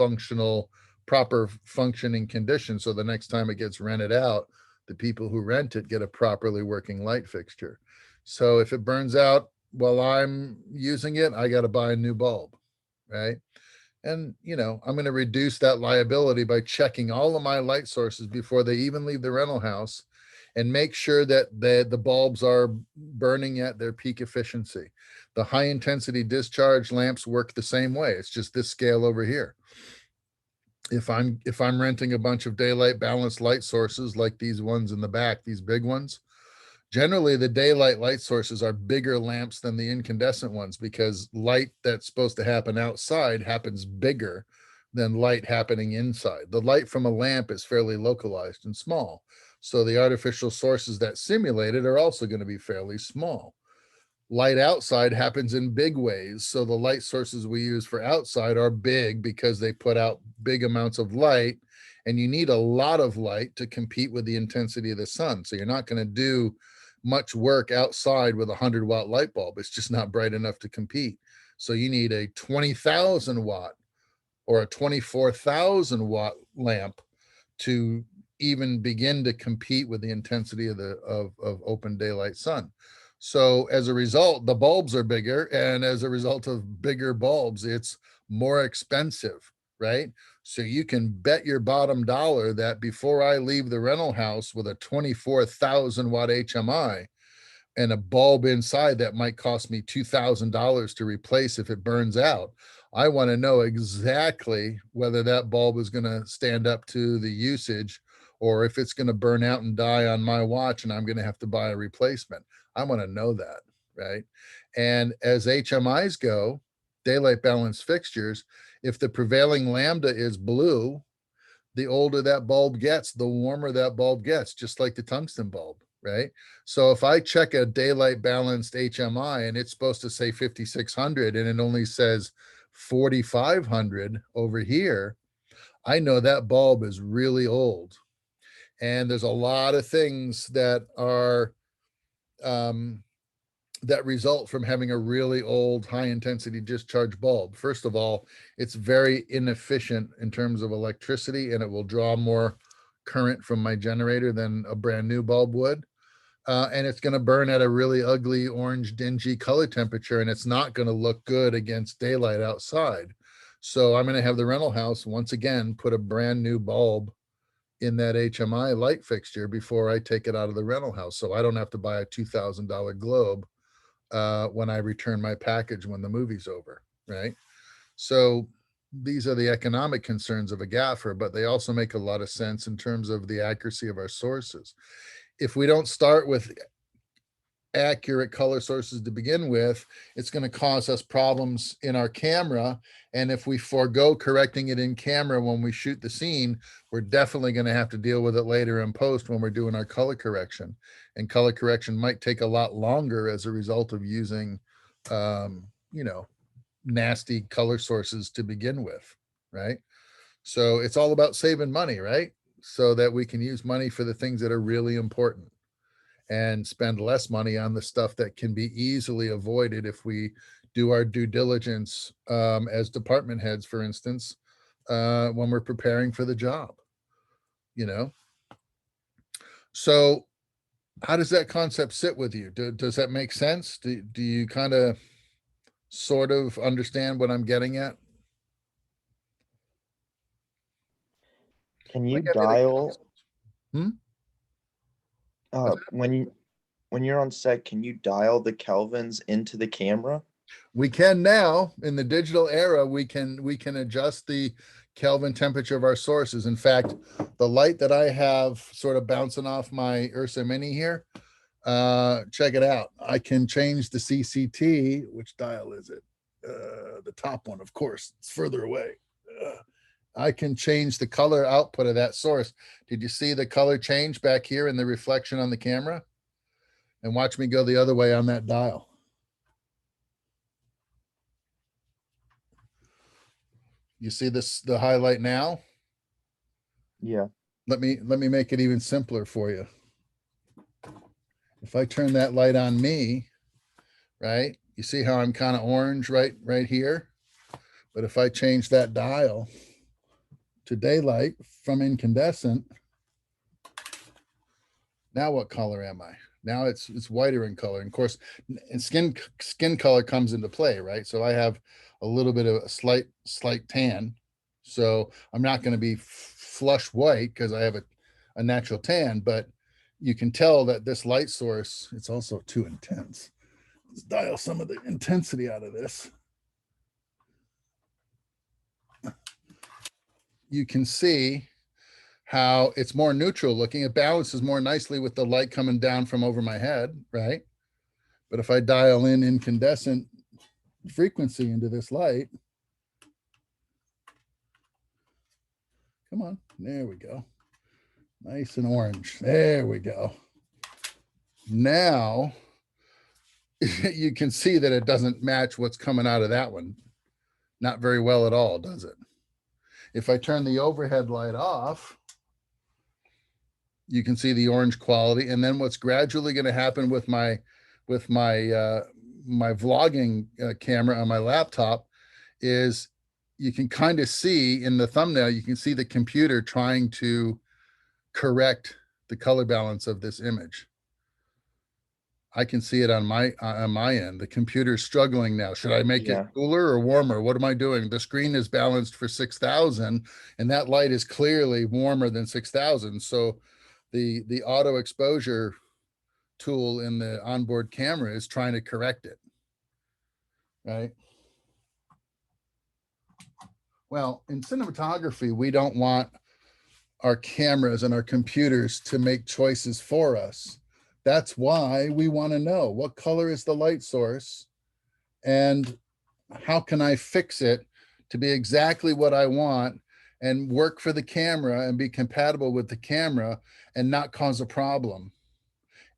proper functioning condition. So the next time it gets rented out, the people who rent it get a properly working light fixture. So if it burns out while I'm using it, I got to buy a new bulb, right? And, I'm going to reduce that liability by checking all of my light sources before they even leave the rental house and make sure that the bulbs are burning at their peak efficiency. The high intensity discharge lamps work the same way. It's just this scale over here. If I'm renting a bunch of daylight balanced light sources like these ones in the back, these big ones, generally the daylight light sources are bigger lamps than the incandescent ones, because light that's supposed to happen outside happens bigger than light happening inside. The light from a lamp is fairly localized and small. So the artificial sources that simulate it are also going to be fairly small. Light outside happens in big ways. So the light sources we use for outside are big because they put out big amounts of light, and you need a lot of light to compete with the intensity of the sun. So you're not going to do much work outside with a 100-watt light bulb. It's just not bright enough to compete. So you need a 20,000 watt or a 24,000 watt lamp to even begin to compete with the intensity of the of open daylight sun. So as a result, the bulbs are bigger, and as a result of bigger bulbs, it's more expensive, right? So you can bet your bottom dollar that before I leave the rental house with a 24,000 watt HMI and a bulb inside that might cost me $2,000 to replace if it burns out, I want to know exactly whether that bulb is going to stand up to the usage, or if it's going to burn out and die on my watch and I'm going to have to buy a replacement. I want to know that, right? And as HMIs go, daylight balanced fixtures, if the prevailing lambda is blue, the older that bulb gets, the warmer that bulb gets, just like the tungsten bulb, right? So if I check a daylight balanced HMI and it's supposed to say 5,600 and it only says 4,500 over here, I know that bulb is really old. And there's a lot of things that are that result from having a really old high intensity discharge bulb. First of all, it's very inefficient in terms of electricity, and it will draw more current from my generator than a brand new bulb would. And it's going to burn at a really ugly orange dingy color temperature, and it's not going to look good against daylight outside. So I'm going to have the rental house once again put a brand new bulb in that HMI light fixture before I take it out of the rental house, so I don't have to buy a $2,000 globe when I return my package when the movie's over, right? So these are the economic concerns of a gaffer, but they also make a lot of sense in terms of the accuracy of our sources. If we don't start with accurate color sources to begin with, it's going to cause us problems in our camera. And if we forego correcting it in camera when we shoot the scene, we're definitely going to have to deal with it later in post when we're doing our color correction. And color correction might take a lot longer as a result of using, you know, nasty color sources to begin with, right? So it's all about saving money, right? So that we can use money for the things that are really important and spend less money on the stuff that can be easily avoided if we do our due diligence as department heads, for instance, when we're preparing for the job, you know? So how does that concept sit with you? Does that make sense? Do you kind of sort of understand what I'm getting at? Can you Like everything dial else. Hmm? when you're on set, can you dial the kelvins into the camera? We can now. In the digital era, we can adjust the Kelvin temperature of our sources. In fact, the light that I have sort of bouncing off my Ursa Mini here, check it out. I can change the CCT. Which dial is it? The top one, of course. It's further away. I can change the color output of that source. Did you see the color change back here in the reflection on the camera? And watch me go the other way on that dial. You see this, the highlight now? Yeah. Let me make it even simpler for you. If I turn that light on me, right? You see how I'm kind of orange right here? But if I change that dial to daylight from incandescent, now what color am I? Now it's whiter in color. And of course, and skin color comes into play, right? So I have a little bit of a slight tan. So I'm not going to be flush white because I have a natural tan, but you can tell that this light source, it's also too intense. Let's dial some of the intensity out of this. You can see how it's more neutral looking. It balances more nicely with the light coming down from over my head, right? But if I dial in incandescent frequency into this light, Come on, there we go. Nice and orange. There we go. Now you can see that it doesn't match what's coming out of that one. Not very well at all, does it? If I turn the overhead light off, you can see the orange quality. And then what's gradually going to happen with my my vlogging camera on my laptop is you can kind of see in the thumbnail, you can see the computer trying to correct the color balance of this image. I can see it on my end. The computer's struggling now. Should I make it cooler or warmer? What am I doing? The screen is balanced for 6,000 and that light is clearly warmer than 6,000. So the auto exposure tool in the onboard camera is trying to correct it, right? Well, in cinematography, we don't want our cameras and our computers to make choices for us. That's why we want to know what color is the light source and how can I fix it to be exactly what I want and work for the camera and be compatible with the camera and not cause a problem.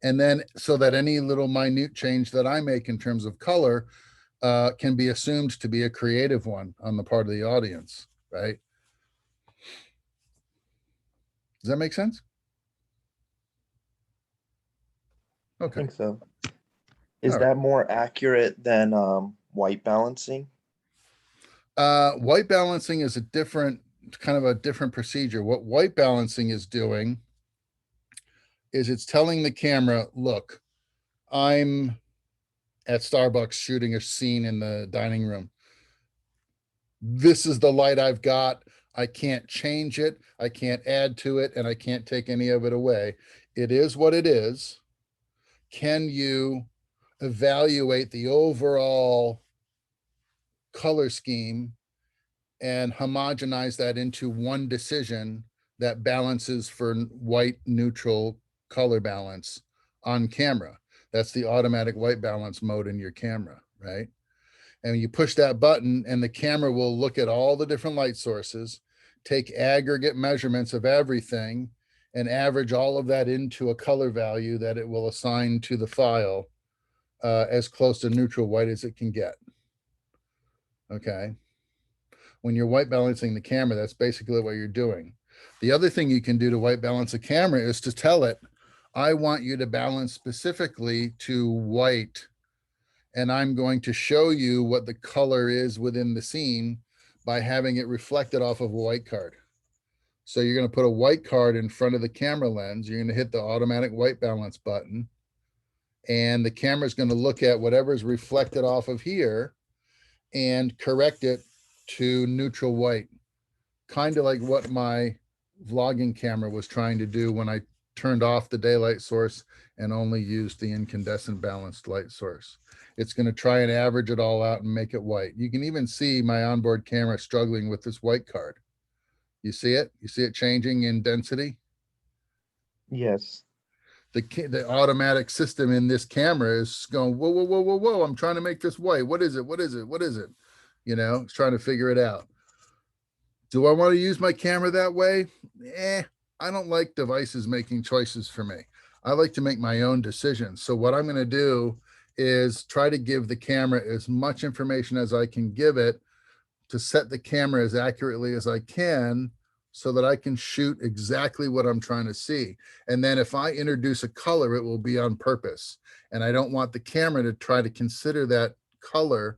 And then so that any little minute change that I make in terms of color can be assumed to be a creative one on the part of the audience, right? Does that make sense? Okay. I think so. Is that more accurate than white balancing? White balancing is a different kind of a different procedure. What white balancing is doing is it's telling the camera, look, I'm at Starbucks shooting a scene in the dining room. This is the light I've got. I can't change it. I can't add to it, and I can't take any of it away. It is what it is. Can you evaluate the overall color scheme and homogenize that into one decision that balances for white neutral color balance on camera? That's the automatic white balance mode in your camera, right? And you push that button and the camera will look at all the different light sources, take aggregate measurements of everything and average all of that into a color value that it will assign to the file as close to neutral white as it can get. Okay. When you're white balancing the camera, that's basically what you're doing. The other thing you can do to white balance a camera is to tell it, I want you to balance specifically to white, and I'm going to show you what the color is within the scene by having it reflected off of a white card. So you're going to put a white card in front of the camera lens. You're going to hit the automatic white balance button, and the camera is going to look at whatever is reflected off of here and correct it to neutral white, kind of like what my vlogging camera was trying to do when I turned off the daylight source and only used the incandescent balanced light source. It's going to try and average it all out and make it white. You can even see my onboard camera struggling with this white card. You see it? You see it changing in density? Yes. The automatic system in this camera is going, whoa, whoa, whoa, whoa, whoa. I'm trying to make this white. What is it? What is it? What is it? You know, it's trying to figure it out. Do I want to use my camera that way? I don't like devices making choices for me. I like to make my own decisions. So what I'm going to do is try to give the camera as much information as I can give it to set the camera as accurately as I can so that I can shoot exactly what I'm trying to see. And then if I introduce a color, it will be on purpose. And I don't want the camera to try to consider that color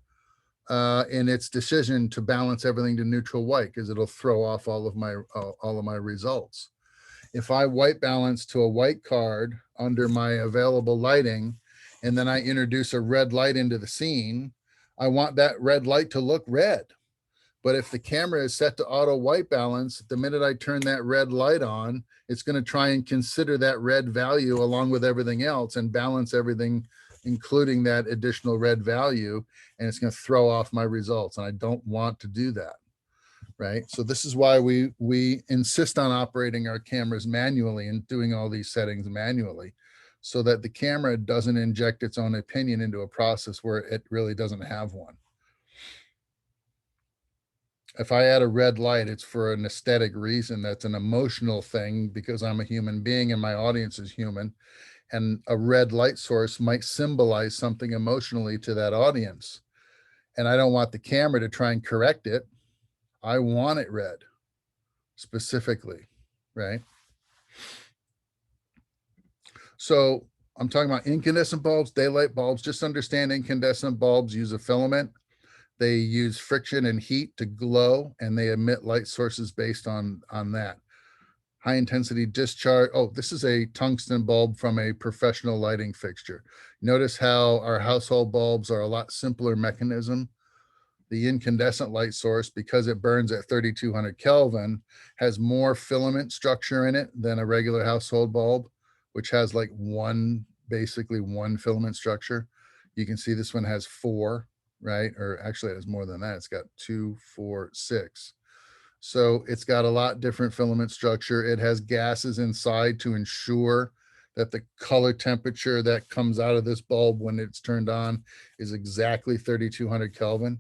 in its decision to balance everything to neutral white, because it'll throw off all of my results. If I white balance to a white card under my available lighting, and then I introduce a red light into the scene, I want that red light to look red. But if the camera is set to auto white balance, the minute I turn that red light on, it's going to try and consider that red value along with everything else and balance everything, including that additional red value. And it's going to throw off my results. And I don't want to do that. Right. So this is why we insist on operating our cameras manually and doing all these settings manually, so that the camera doesn't inject its own opinion into a process where it really doesn't have one. if I add a red light, it's for an aesthetic reason. That's an emotional thing because I'm a human being and my audience is human. And a red light source might symbolize something emotionally to that audience. And I don't want the camera to try and correct it. I want it red specifically, right? So I'm talking about incandescent bulbs, daylight bulbs. Just understand incandescent bulbs use a filament. They use friction and heat to glow, and they emit light sources based on that. High intensity discharge. Oh, this is a tungsten bulb from a professional lighting fixture. Notice how our household bulbs are a lot simpler mechanism. The incandescent light source, because it burns at 3200 Kelvin, has more filament structure in it than a regular household bulb, which has like basically one filament structure. You can see this one has 4, right? Or actually it has more than that. It's got 2, 4, 6. So it's got a lot different filament structure. It has gases inside to ensure that the color temperature that comes out of this bulb when it's turned on is exactly 3200 Kelvin.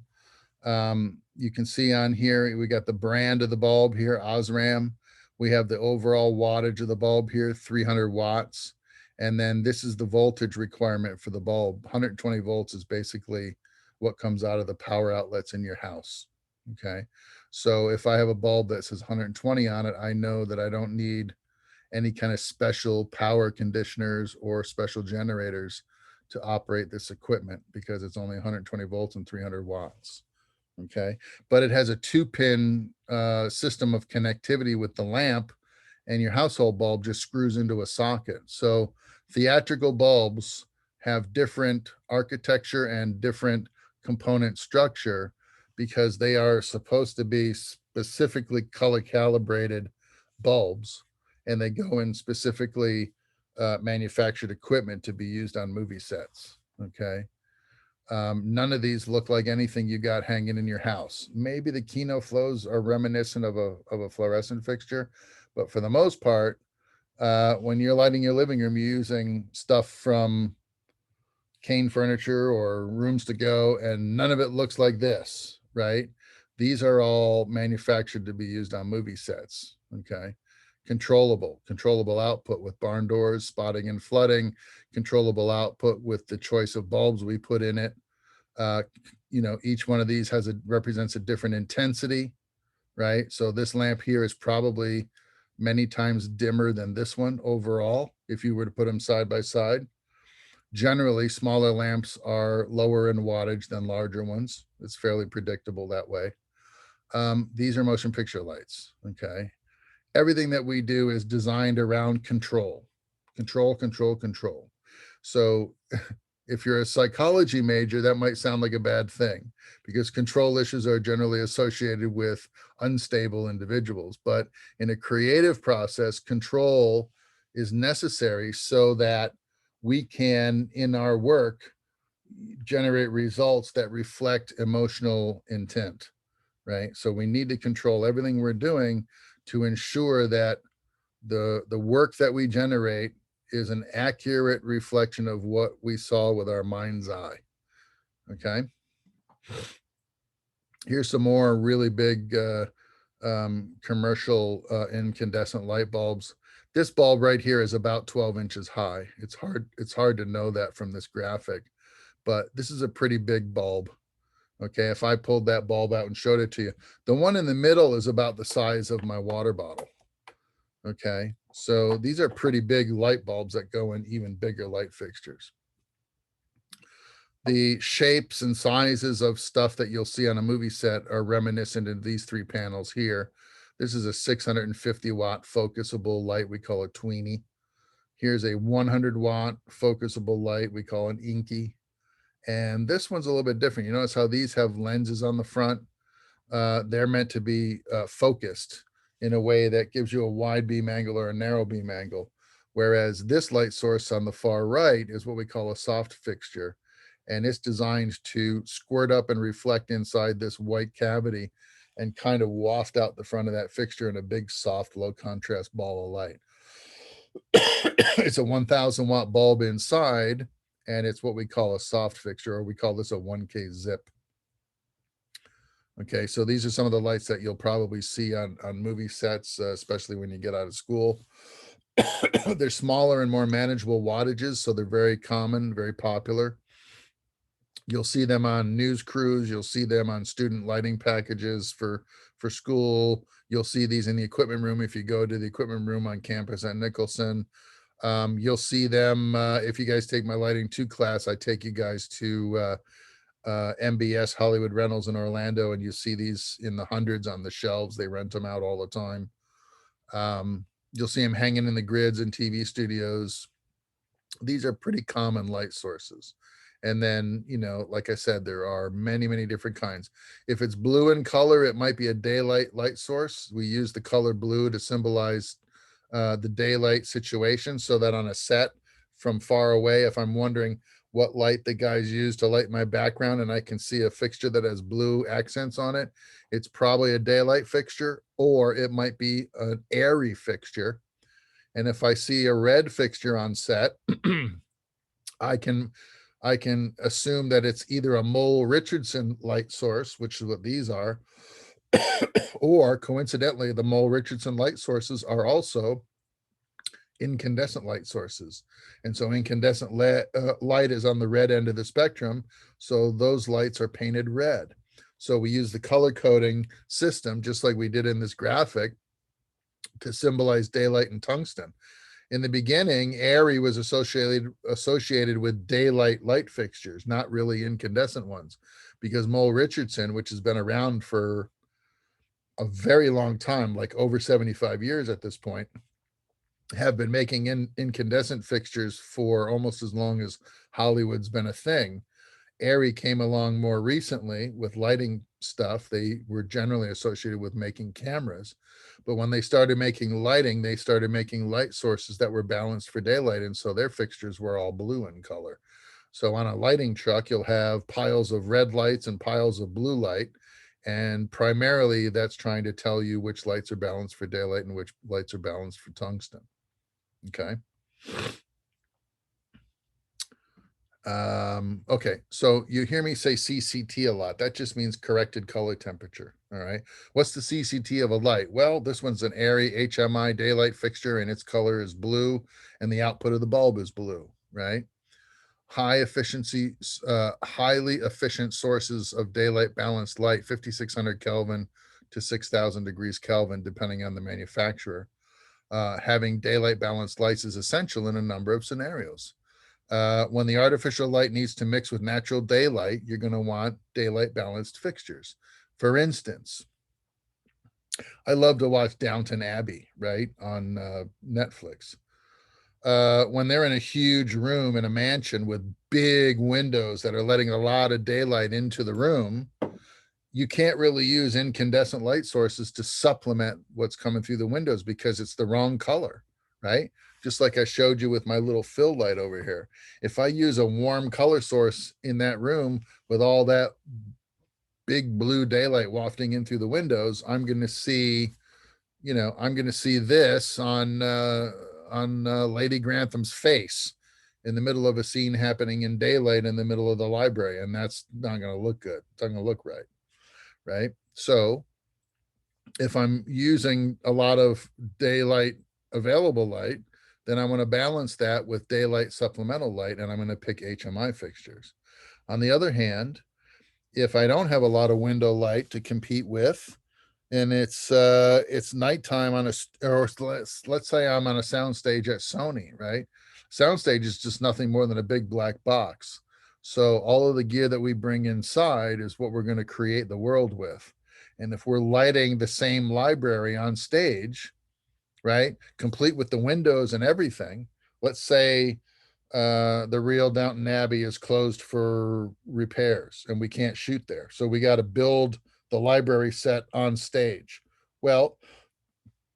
You can see on here, we got the brand of the bulb here, Osram. We have the overall wattage of the bulb here, 300 watts. And then this is the voltage requirement for the bulb. 120 volts is basically what comes out of the power outlets in your house. Okay. So if I have a bulb that says 120 on it, I know that I don't need any kind of special power conditioners or special generators to operate this equipment because it's only 120 volts and 300 watts. Okay. But it has a 2-pin system of connectivity with the lamp, and your household bulb just screws into a socket. So theatrical bulbs have different architecture and different component structure because they are supposed to be specifically color calibrated bulbs, and they go in specifically manufactured equipment to be used on movie sets. Okay. None of these look like anything you got hanging in your house. Maybe the Kino flows are reminiscent of a fluorescent fixture, but for the most part, when you're lighting your living room, you're using stuff from Kane Furniture or Rooms to Go, and none of it looks like this, right? These are all manufactured to be used on movie sets. Okay. Controllable output with barn doors, spotting and flooding, controllable output with the choice of bulbs we put in it. Each one of these represents a different intensity, right? So this lamp here is probably many times dimmer than this one overall, if you were to put them side by side. Generally, smaller lamps are lower in wattage than larger ones. It's fairly predictable that way. These are motion picture lights, okay? Everything that we do is designed around control. So if you're a psychology major, that might sound like a bad thing because control issues are generally associated with unstable individuals. But in a creative process, control is necessary so that we can, in our work, generate results that reflect emotional intent, right? So we need to control everything we're doing to ensure that the work that we generate is an accurate reflection of what we saw with our mind's eye. Okay. Here's some more really big commercial incandescent light bulbs. This bulb right here is about 12 inches high. It's hard to know that from this graphic, but this is a pretty big bulb. Okay, if I pulled that bulb out and showed it to you, the one in the middle is about the size of my water bottle. Okay, so these are pretty big light bulbs that go in even bigger light fixtures. The shapes and sizes of stuff that you'll see on a movie set are reminiscent of these 3 panels here. This is a 650 watt focusable light. We call it Tweenie. Here's a 100 watt focusable light. We call it Inky. And this one's a little bit different. You notice how these have lenses on the front? They're meant to be focused in a way that gives you a wide beam angle or a narrow beam angle. Whereas this light source on the far right is what we call a soft fixture. And it's designed to squirt up and reflect inside this white cavity and kind of waft out the front of that fixture in a big, soft, low contrast ball of light. It's a 1000 watt bulb inside, and it's what we call a soft fixture, or we call this a 1K zip. Okay, so these are some of the lights that you'll probably see on movie sets, especially when you get out of school. They're smaller and more manageable wattages, so they're very common, very popular. You'll see them on news crews. You'll see them on student lighting packages for school. You'll see these in the equipment room if you go to the equipment room on campus at Nicholson. You'll see them if you guys take my lighting 2 class. I take you guys to MBS Hollywood Rentals in Orlando, and you see these in the hundreds on the shelves. They rent them out all the time. You'll see them hanging in the grids in TV studios. These are pretty common light sources. And then, you know, like I said, there are many, many different kinds. If it's blue in color, it might be a daylight light source. We use the color blue to symbolize the daylight situation, so that on a set from far away, if I'm wondering what light the guys use to light my background and I can see a fixture that has blue accents on it, it's probably a daylight fixture, or it might be an airy fixture. And if I see a red fixture on set, I can assume that it's either a Mole Richardson light source, which is what these are, or coincidentally, the Mole Richardson light sources are also incandescent light sources. And so incandescent light is on the red end of the spectrum. So those lights are painted red. So we use the color coding system, just like we did in this graphic, to symbolize daylight and tungsten. In the beginning, airy was associated with daylight light fixtures, not really incandescent ones, because Mole Richardson, which has been around for a very long time, like over 75 years at this point, have been making incandescent fixtures for almost as long as Hollywood's been a thing. Airy came along more recently with lighting stuff. They were generally associated with making cameras. But when they started making lighting, they started making light sources that were balanced for daylight. And so their fixtures were all blue in color. So on a lighting truck, you'll have piles of red lights and piles of blue light. And primarily that's trying to tell you which lights are balanced for daylight and which lights are balanced for tungsten. Okay. Okay, so you hear me say CCT a lot. That just means corrected color temperature. All right. What's the CCT of a light? Well, this one's an airy HMI daylight fixture, and its color is blue, and the output of the bulb is blue, right? High efficiency, highly efficient sources of daylight balanced light, 5,600 Kelvin to 6,000 degrees Kelvin, depending on the manufacturer. Having daylight balanced lights is essential in a number of scenarios. When the artificial light needs to mix with natural daylight, you're going to want daylight balanced fixtures. For instance, I love to watch Downton Abbey, right, on Netflix. When they're in a huge room in a mansion with big windows that are letting a lot of daylight into the room, you can't really use incandescent light sources to supplement what's coming through the windows because it's the wrong color, right? Just like I showed you with my little fill light over here. If I use a warm color source in that room with all that big blue daylight wafting in through the windows, I'm going to see, you know, I'm going to see this on Lady Grantham's face in the middle of a scene happening in daylight in the middle of the library. And that's not going to look good. It's not going to look right. Right. So if I'm using a lot of daylight available light, then I want to balance that with daylight supplemental light, and I'm going to pick HMI fixtures. On the other hand, if I don't have a lot of window light to compete with, and it's nighttime on or let's say I'm on a soundstage at Sony, right? Soundstage is just nothing more than a big black box. So all of the gear that we bring inside is what we're going to create the world with. And if we're lighting the same library on stage, right, complete with the windows and everything, let's say the real Downton Abbey is closed for repairs and we can't shoot there. So we got to build the library set on stage. Well,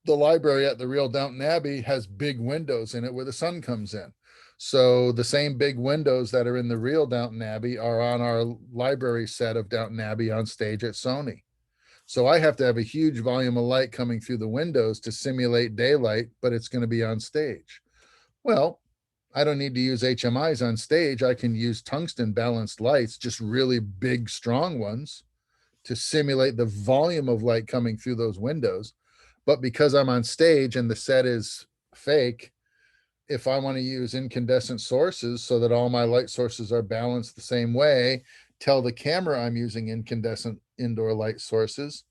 the library at the real Downton Abbey has big windows in it where the sun comes in. So the same big windows that are in the real Downton Abbey are on our library set of Downton Abbey on stage at Sony. So I have to have a huge volume of light coming through the windows to simulate daylight, but it's going to be on stage. Well, I don't need to use HMIs on stage. I can use tungsten balanced lights, just really big, strong ones, to simulate the volume of light coming through those windows. But because I'm on stage and the set is fake, if I want to use incandescent sources so that all my light sources are balanced the same way, tell the camera I'm using incandescent indoor light sources,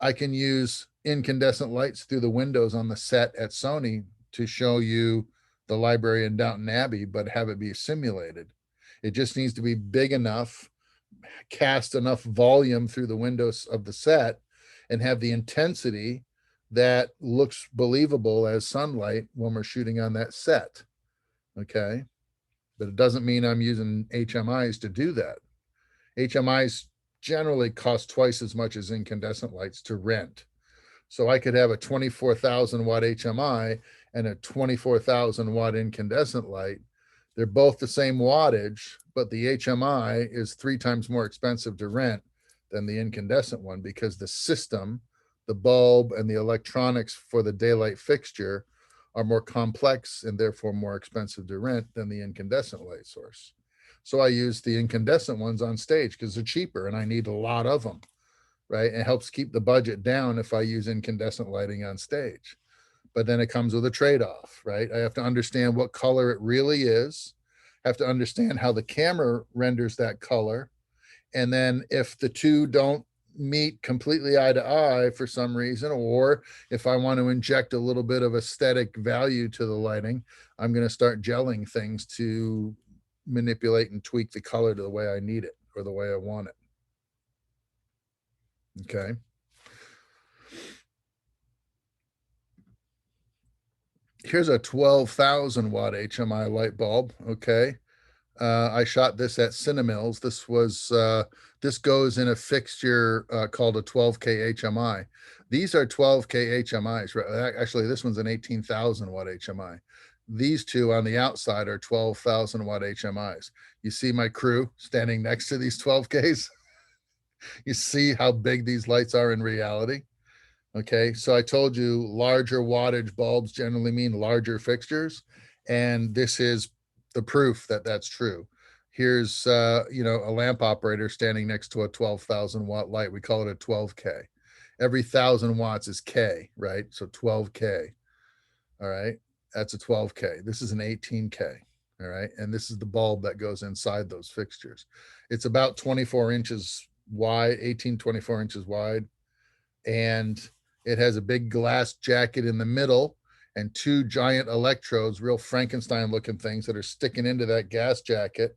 I can use incandescent lights through the windows on the set at Sony to show you the library in Downton Abbey, but have it be simulated. It just needs to be big enough, cast enough volume through the windows of the set, and have the intensity that looks believable as sunlight when we're shooting on that set. Okay. But it doesn't mean I'm using HMIs to do that. HMIs generally cost twice as much as incandescent lights to rent. So I could have a 24,000 watt HMI and a 24,000 watt incandescent light. They're both the same wattage, but the HMI is 3 times more expensive to rent than the incandescent one, because the system, the bulb, and the electronics for the daylight fixture are more complex and therefore more expensive to rent than the incandescent light source. So I use the incandescent ones on stage because they're cheaper and I need a lot of them, right? It helps keep the budget down if I use incandescent lighting on stage. But then it comes with a trade-off, right? I have to understand what color it really is. I have to understand how the camera renders that color. And then if the two don't meet completely eye to eye for some reason, or if I want to inject a little bit of aesthetic value to the lighting, I'm going to start gelling things to manipulate and tweak the color to the way I need it or the way I want it. Okay. Here's a 12,000 watt HMI light bulb. Okay. I shot this at Cinemills. This goes in a fixture called a 12K HMI. These are 12K HMIs. Right? Actually, this one's an 18,000 watt HMI. These two on the outside are 12,000 watt HMIs. You see my crew standing next to these 12Ks? You see how big these lights are in reality? Okay, so I told you larger wattage bulbs generally mean larger fixtures, and this is the proof that that's true. Here's a lamp operator standing next to a 12,000 watt light. We call it a 12K. Every 1,000 watts is K, right? So 12K. All right, that's a 12K. This is an 18K. All right, and this is the bulb that goes inside those fixtures. It's about 24 inches wide, 24 inches wide, and it has a big glass jacket in the middle and 2 giant electrodes, real Frankenstein looking things that are sticking into that gas jacket.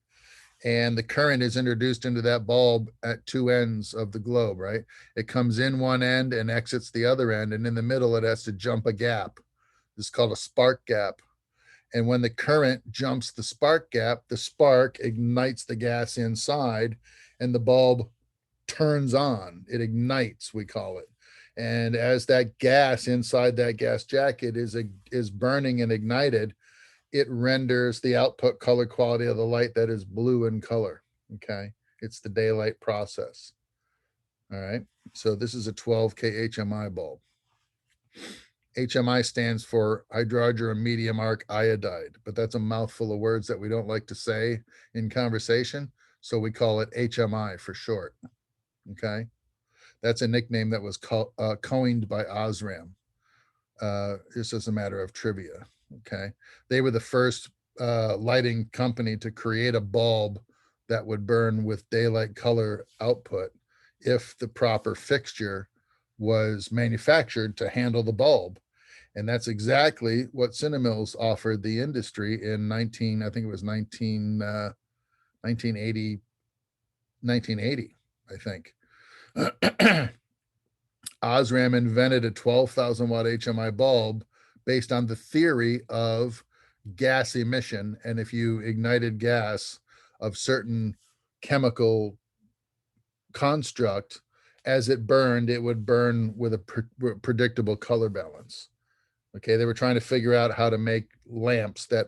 And the current is introduced into that bulb at 2 ends of the globe, right? It comes in one end and exits the other end. And in the middle, it has to jump a gap. This is called a spark gap. And when the current jumps the spark gap, the spark ignites the gas inside and the bulb turns on. It ignites, we call it. And as that gas inside that gas jacket is burning and ignited, it renders the output color quality of the light that is blue in color. Okay. It's the daylight process. All right. So this is a 12K HMI bulb. HMI stands for hydrogen medium arc iodide, but that's a mouthful of words that we don't like to say in conversation. So we call it HMI for short. Okay. That's a nickname that was coined by Osram. This is a matter of trivia. Okay. They were the first lighting company to create a bulb that would burn with daylight color output if the proper fixture was manufactured to handle the bulb. And that's exactly what Cinemills offered the industry in 1980, I think. Osram invented a 12,000 watt HMI bulb based on the theory of gas emission. And if you ignited gas of certain chemical construct, as it burned, it would burn with a predictable color balance. Okay, they were trying to figure out how to make lamps that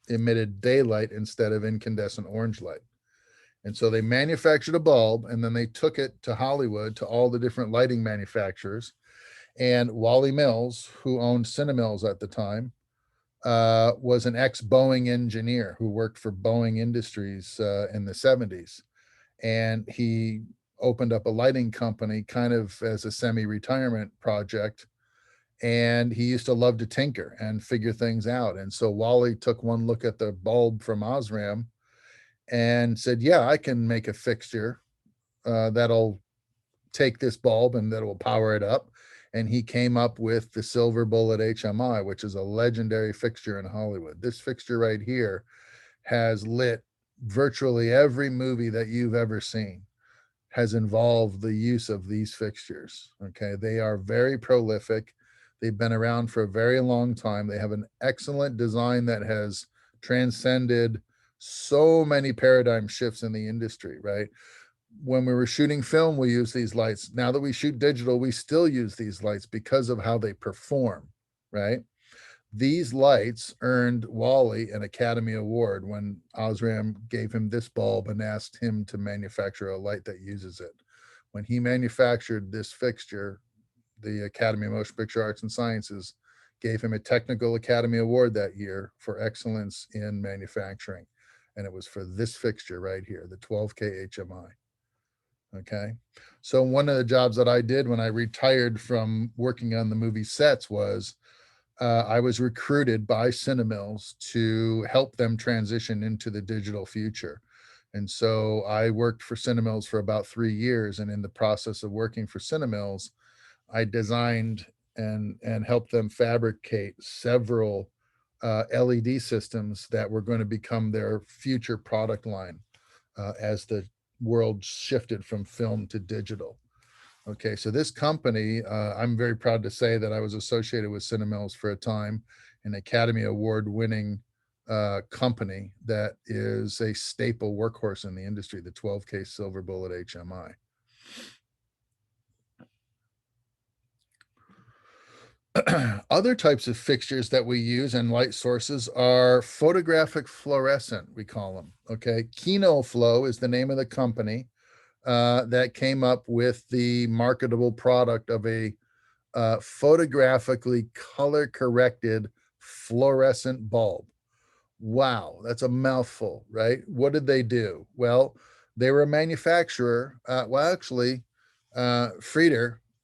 emitted daylight instead of incandescent orange light. And so they manufactured a bulb, and then they took it to Hollywood to all the different lighting manufacturers. And Wally Mills, who owned Cinemills at the time, was an ex-Boeing engineer who worked for Boeing Industries in the 70s. And he opened up a lighting company kind of as a semi-retirement project. And he used to love to tinker and figure things out. And so Wally took one look at the bulb from Osram and said, yeah, I can make a fixture that'll take this bulb and that will power it up. And he came up with the Silver Bullet HMI, which is a legendary fixture in Hollywood. This fixture right here has lit virtually every movie that you've ever seen, has involved the use of these fixtures. Okay, they are very prolific. They've been around for a very long time. They have an excellent design that has transcended so many paradigm shifts in the industry, right? When we were shooting film, we use these lights. Now that we shoot digital, we still use these lights because of how they perform, right? These lights earned Wally an Academy Award when Osram gave him this bulb and asked him to manufacture a light that uses it. When he manufactured this fixture, the Academy of Motion Picture Arts and Sciences gave him a Technical Academy Award that year for excellence in manufacturing. And it was for this fixture right here, the 12K HMI. Okay. So one of the jobs that I did when I retired from working on the movie sets was I was recruited by Cinemills to help them transition into the digital future. And so I worked for Cinemills for about 3 years. And in the process of working for Cinemills, I designed and helped them fabricate several LED systems that were going to become their future product line as the world shifted from film to digital. Okay, so this company, I'm very proud to say that I was associated with Cinemills for a time, an Academy Award winning company that is a staple workhorse in the industry, the 12K Silver Bullet HMI. Other types of fixtures that we use and light sources are photographic fluorescent, we call them. Okay, KinoFlow is the name of the company that came up with the marketable product of a photographically color corrected fluorescent bulb. Wow, that's a mouthful, right? What did they do? Well, they were a manufacturer. Frieder,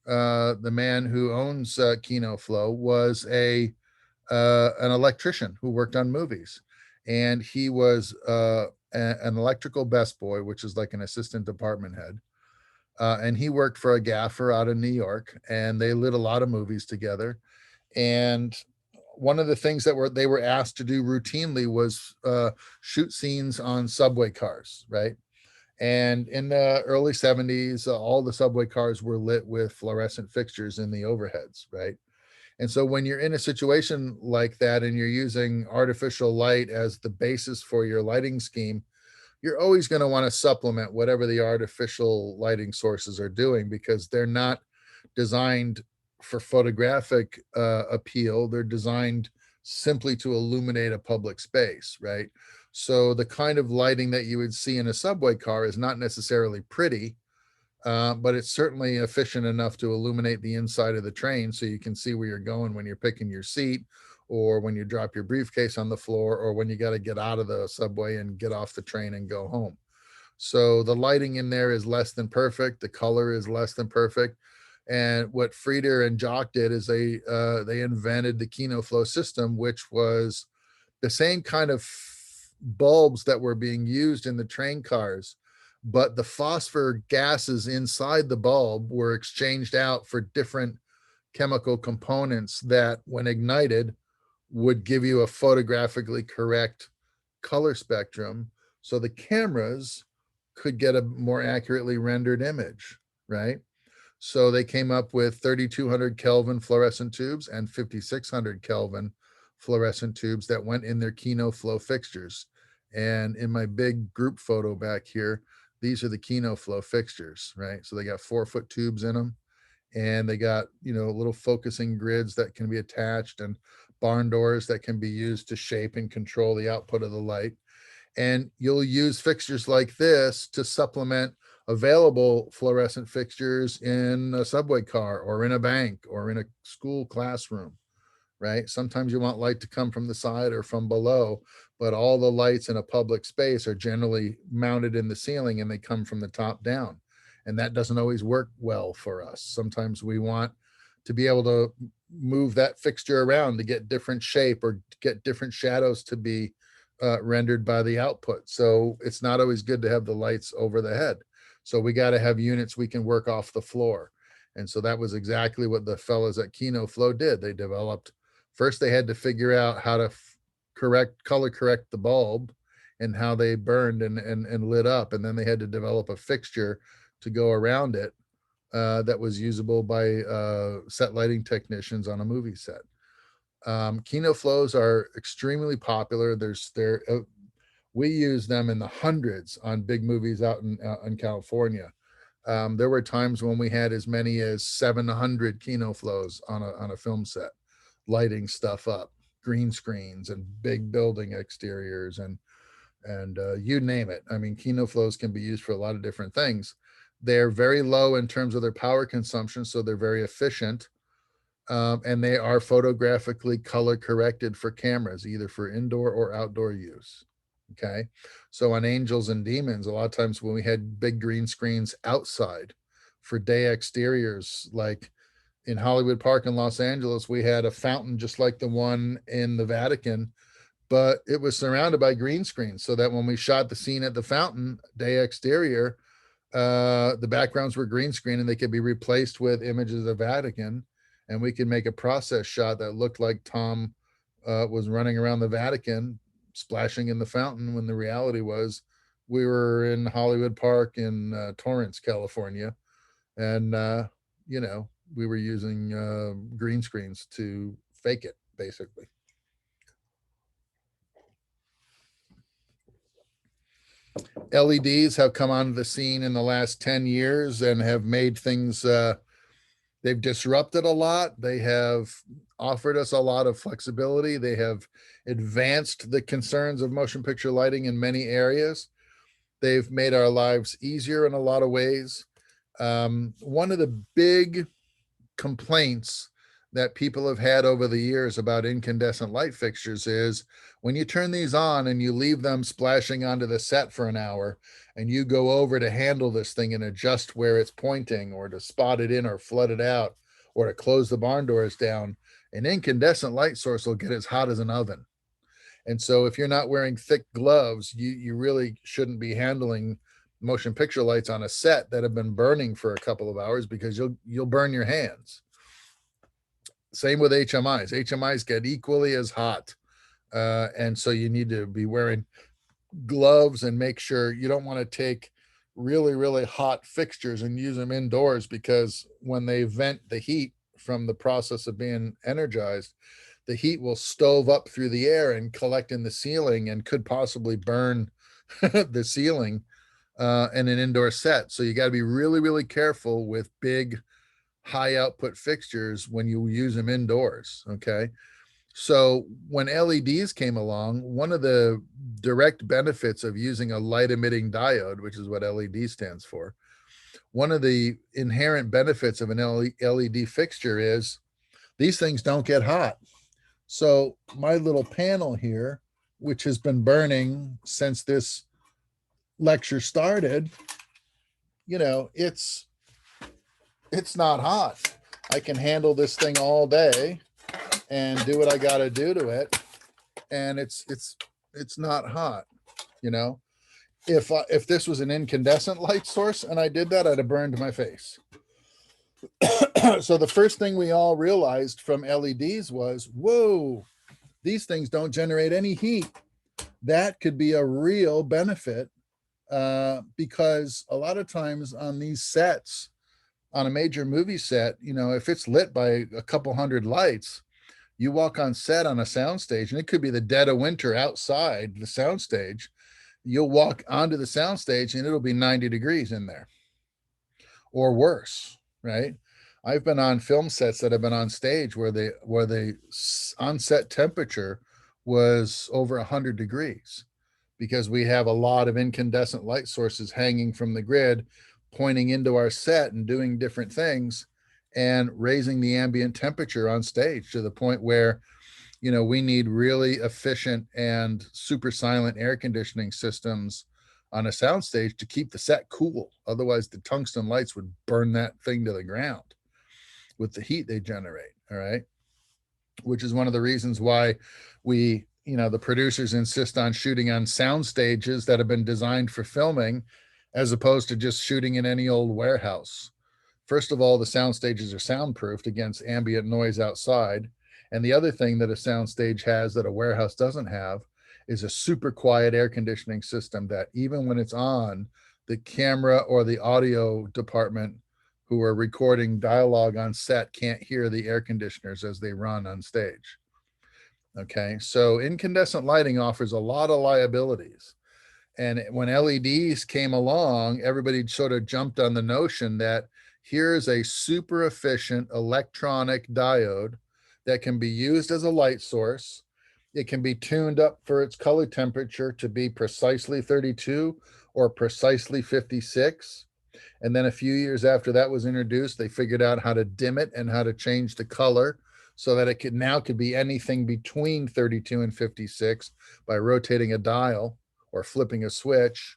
the man who owns KinoFlow, was an electrician who worked on movies, and he was an electrical best boy, which is like an assistant department head, and he worked for a gaffer out of New York, and they lit a lot of movies together. And one of the things that they were asked to do routinely was shoot scenes on subway cars, right? And in the early 70s, all the subway cars were lit with fluorescent fixtures in the overheads, right? And so when you're in a situation like that and you're using artificial light as the basis for your lighting scheme, you're always going to want to supplement whatever the artificial lighting sources are doing, because they're not designed for photographic appeal. They're designed simply to illuminate a public space, right? So the kind of lighting that you would see in a subway car is not necessarily pretty, but it's certainly efficient enough to illuminate the inside of the train so you can see where you're going when you're picking your seat, or when you drop your briefcase on the floor, or when you got to get out of the subway and get off the train and go home. So the lighting in there is less than perfect. The color is less than perfect. And what Frieder and Jock did is they invented the KinoFlow system, which was the same kind of bulbs that were being used in the train cars, but the phosphor gases inside the bulb were exchanged out for different chemical components that, when ignited, would give you a photographically correct color spectrum, so the cameras could get a more accurately rendered image, right? So they came up with 3200 Kelvin fluorescent tubes and 5600 Kelvin fluorescent tubes that went in their KinoFlow fixtures. And in my big group photo back here, these are the KinoFlow fixtures, right? So they got 4-foot tubes in them, and they got, little focusing grids that can be attached, and barn doors that can be used to shape and control the output of the light. And you'll use fixtures like this to supplement available fluorescent fixtures in a subway car or in a bank or in a school classroom, right? Sometimes you want light to come from the side or from below, but all the lights in a public space are generally mounted in the ceiling and they come from the top down. And that doesn't always work well for us. Sometimes we want to be able to move that fixture around to get different shape or get different shadows to be rendered by the output. So it's not always good to have the lights over the head. So we got to have units we can work off the floor. And so that was exactly what the fellas at Kino Flow did. They developed, first they had to figure out how to color correct the bulb and how they burned and lit up. And then they had to develop a fixture to go around it that was usable by set lighting technicians on a movie set. Kino Flows are extremely popular. We use them in the hundreds on big movies out in California. There were times when we had as many as 700 Kino Flows on a film set, lighting stuff up, green screens and big building exteriors and you name it. I mean, Kino Flows can be used for a lot of different things. They're very low in terms of their power consumption, so they're very efficient. And they are photographically color corrected for cameras, either for indoor or outdoor use. Okay. So on Angels and Demons, a lot of times when we had big green screens outside for day exteriors, like in Hollywood Park in Los Angeles, we had a fountain just like the one in the Vatican, but it was surrounded by green screens so that when we shot the scene at the fountain, day exterior, the backgrounds were green screen and they could be replaced with images of the Vatican. And we could make a process shot that looked like Tom was running around the Vatican, splashing in the fountain, when the reality was we were in Hollywood Park in Torrance, California. And, we were using green screens to fake it, basically. LEDs have come onto the scene in the last 10 years and have made things, they've disrupted a lot. They have offered us a lot of flexibility. They have advanced the concerns of motion picture lighting in many areas. They've made our lives easier in a lot of ways. One of the big complaints that people have had over the years about incandescent light fixtures is when you turn these on and you leave them splashing onto the set for an hour and you go over to handle this thing and adjust where it's pointing or to spot it in or flood it out or to close the barn doors down, an incandescent light source will get as hot as an oven. And so if you're not wearing thick gloves, you really shouldn't be handling motion picture lights on a set that have been burning for a couple of hours because you'll burn your hands. Same with HMIs. HMIs get equally as hot. And so you need to be wearing gloves and make sure you don't want to take really, really hot fixtures and use them indoors, because when they vent the heat from the process of being energized, the heat will stove up through the air and collect in the ceiling and could possibly burn the ceiling in an indoor set. So you got to be really, really careful with big, high output fixtures when you use them indoors. Okay. So when LEDs came along, one of the direct benefits of using a light emitting diode, which is what LED stands for, one of the inherent benefits of an LED fixture is these things don't get hot. So my little panel here, which has been burning since this lecture started, it's not hot. I can handle this thing all day and do what I got to do to it, and it's not hot. If this was an incandescent light source and I did that, I'd have burned my face. So the first thing we all realized from LEDs was, whoa, these things don't generate any heat. That could be a real benefit, because a lot of times on these sets, on a major movie set, if it's lit by a couple hundred lights, you walk on set on a soundstage, and it could be the dead of winter outside the soundstage. You'll walk onto the soundstage and it'll be 90 degrees in there or worse, right? I've been on film sets that have been on stage where the on-set temperature was over 100 degrees because we have a lot of incandescent light sources hanging from the grid, pointing into our set and doing different things and raising the ambient temperature on stage to the point where, we need really efficient and super silent air conditioning systems on a soundstage to keep the set cool. Otherwise, the tungsten lights would burn that thing to the ground with the heat they generate. All right. Which is one of the reasons why we, the producers insist on shooting on sound stages that have been designed for filming, as opposed to just shooting in any old warehouse. First of all, the sound stages are soundproofed against ambient noise outside. And the other thing that a sound stage has that a warehouse doesn't have is a super quiet air conditioning system that even when it's on, the camera or the audio department who are recording dialogue on set can't hear the air conditioners as they run on stage. Okay, so incandescent lighting offers a lot of liabilities. And when LEDs came along, everybody sort of jumped on the notion that here's a super efficient electronic diode that can be used as a light source. It can be tuned up for its color temperature to be precisely 32 or precisely 56. And then a few years after that was introduced, they figured out how to dim it and how to change the color so that it could be anything between 32 and 56 by rotating a dial or flipping a switch.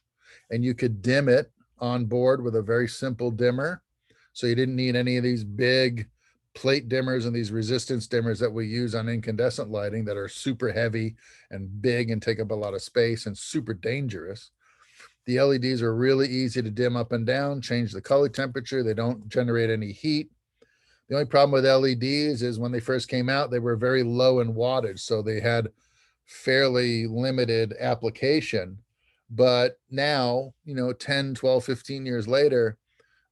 And you could dim it on board with a very simple dimmer. So you didn't need any of these big plate dimmers and these resistance dimmers that we use on incandescent lighting that are super heavy and big and take up a lot of space and super dangerous. The LEDs are really easy to dim up and down, change the color temperature. They don't generate any heat. The only problem with LEDs is when they first came out, they were very low in wattage. So they had fairly limited application. But now, 10, 12, 15 years later,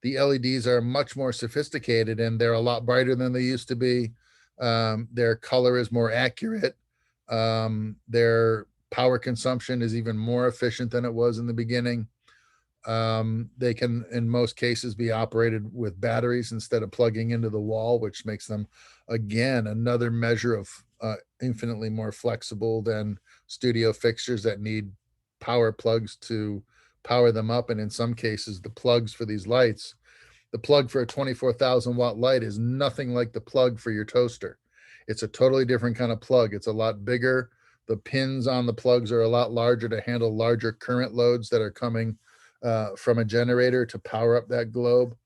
the LEDs are much more sophisticated and they're a lot brighter than they used to be. Their color is more accurate. Their power consumption is even more efficient than it was in the beginning. They can, in most cases, be operated with batteries instead of plugging into the wall, which makes them, again, another measure of infinitely more flexible than studio fixtures that need power plugs to power them up. And in some cases, the plugs for these lights, the plug for a 24,000 watt light is nothing like the plug for your toaster. It's a totally different kind of plug. It's a lot bigger. The pins on the plugs are a lot larger to handle larger current loads that are coming from a generator to power up that globe.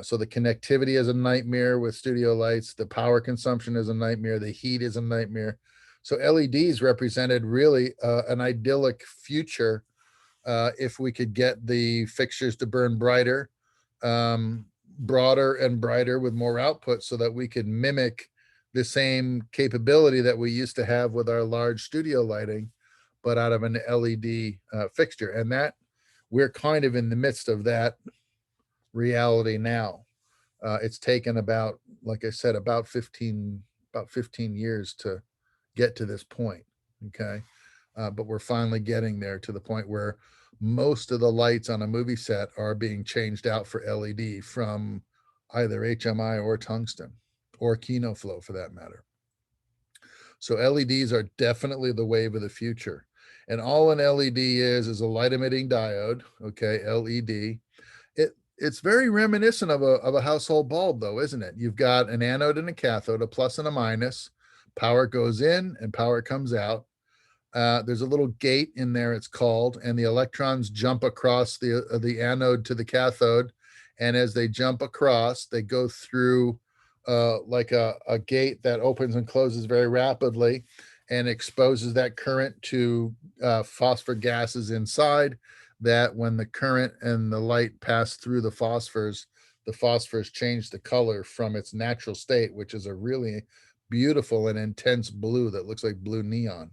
So the connectivity is a nightmare with studio lights. The power consumption is a nightmare. The heat is a nightmare. So LEDs represented really an idyllic future if we could get the fixtures to burn brighter, broader and brighter with more output so that we could mimic the same capability that we used to have with our large studio lighting, but out of an LED fixture. And that we're kind of in the midst of that reality now. It's taken about, like I said, about 15 years to get to this point. Okay. But we're finally getting there to the point where most of the lights on a movie set are being changed out for LED from either HMI or tungsten or Kino Flow for that matter. So LEDs are definitely the wave of the future. And all an LED is a light emitting diode, okay, LED. It's very reminiscent of a household bulb though, isn't it? You've got an anode and a cathode, a plus and a minus. Power goes in and power comes out. There's a little gate in there, it's called, and the electrons jump across the anode to the cathode. And as they jump across, they go through like a gate that opens and closes very rapidly and exposes that current to phosphor gases inside, that when the current and the light pass through the phosphors change the color from its natural state, which is a really beautiful and intense blue that looks like blue neon.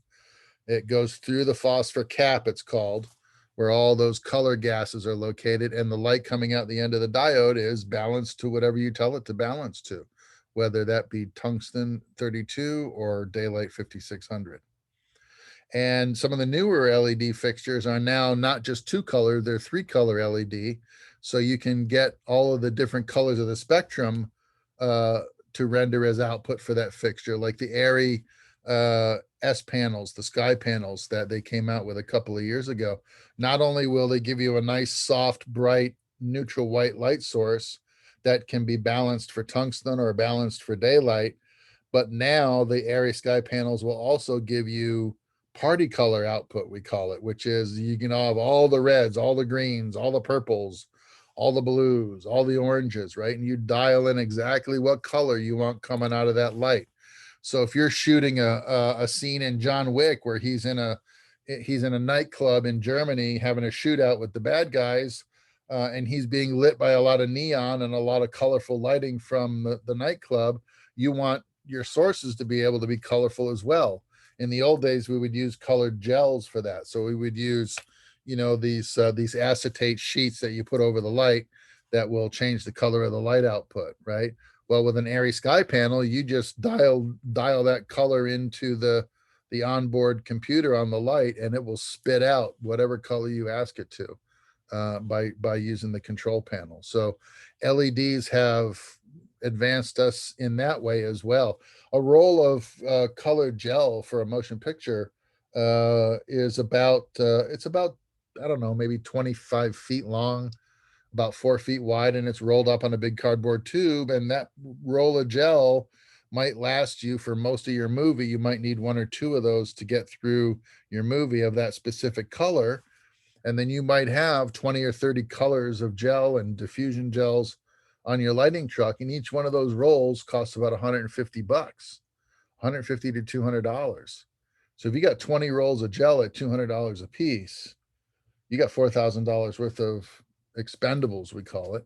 It goes through the phosphor cap, it's called, where all those color gases are located, and the light coming out the end of the diode is balanced to whatever you tell it to balance to, whether that be tungsten 32 or daylight 5600. And some of the newer LED fixtures are now not just 2-color, they're 3-color LED. So you can get all of the different colors of the spectrum to render as output for that fixture, like the Airy S panels, the sky panels that they came out with a couple of years ago. Not only will they give you a nice, soft, bright, neutral white light source that can be balanced for tungsten or balanced for daylight, but now the Airy sky panels will also give you party color output, we call it, which is you can have all the reds, all the greens, all the purples, all the blues, all the oranges, right? And you dial in exactly what color you want coming out of that light. So if you're shooting a scene in John Wick where he's in a nightclub in Germany having a shootout with the bad guys, and he's being lit by a lot of neon and a lot of colorful lighting from the nightclub, you want your sources to be able to be colorful as well. In the old days, we would use colored gels for that. So we would use, these acetate sheets that you put over the light that will change the color of the light output, right? Well, with an Airy Sky panel, you just dial that color into the onboard computer on the light, and it will spit out whatever color you ask it to by using the control panel. So LEDs have advanced us in that way as well. A roll of colored gel for a motion picture is about I don't know, maybe 25 feet long, about 4 feet wide, and it's rolled up on a big cardboard tube. And that roll of gel might last you for most of your movie. You might need 1 or 2 of those to get through your movie of that specific color. And then you might have 20 or 30 colors of gel and diffusion gels on your lighting truck. And each one of those rolls costs about $150, $150 to $200. So if you got 20 rolls of gel at $200 a piece, you got $4,000 worth of expendables, we call it,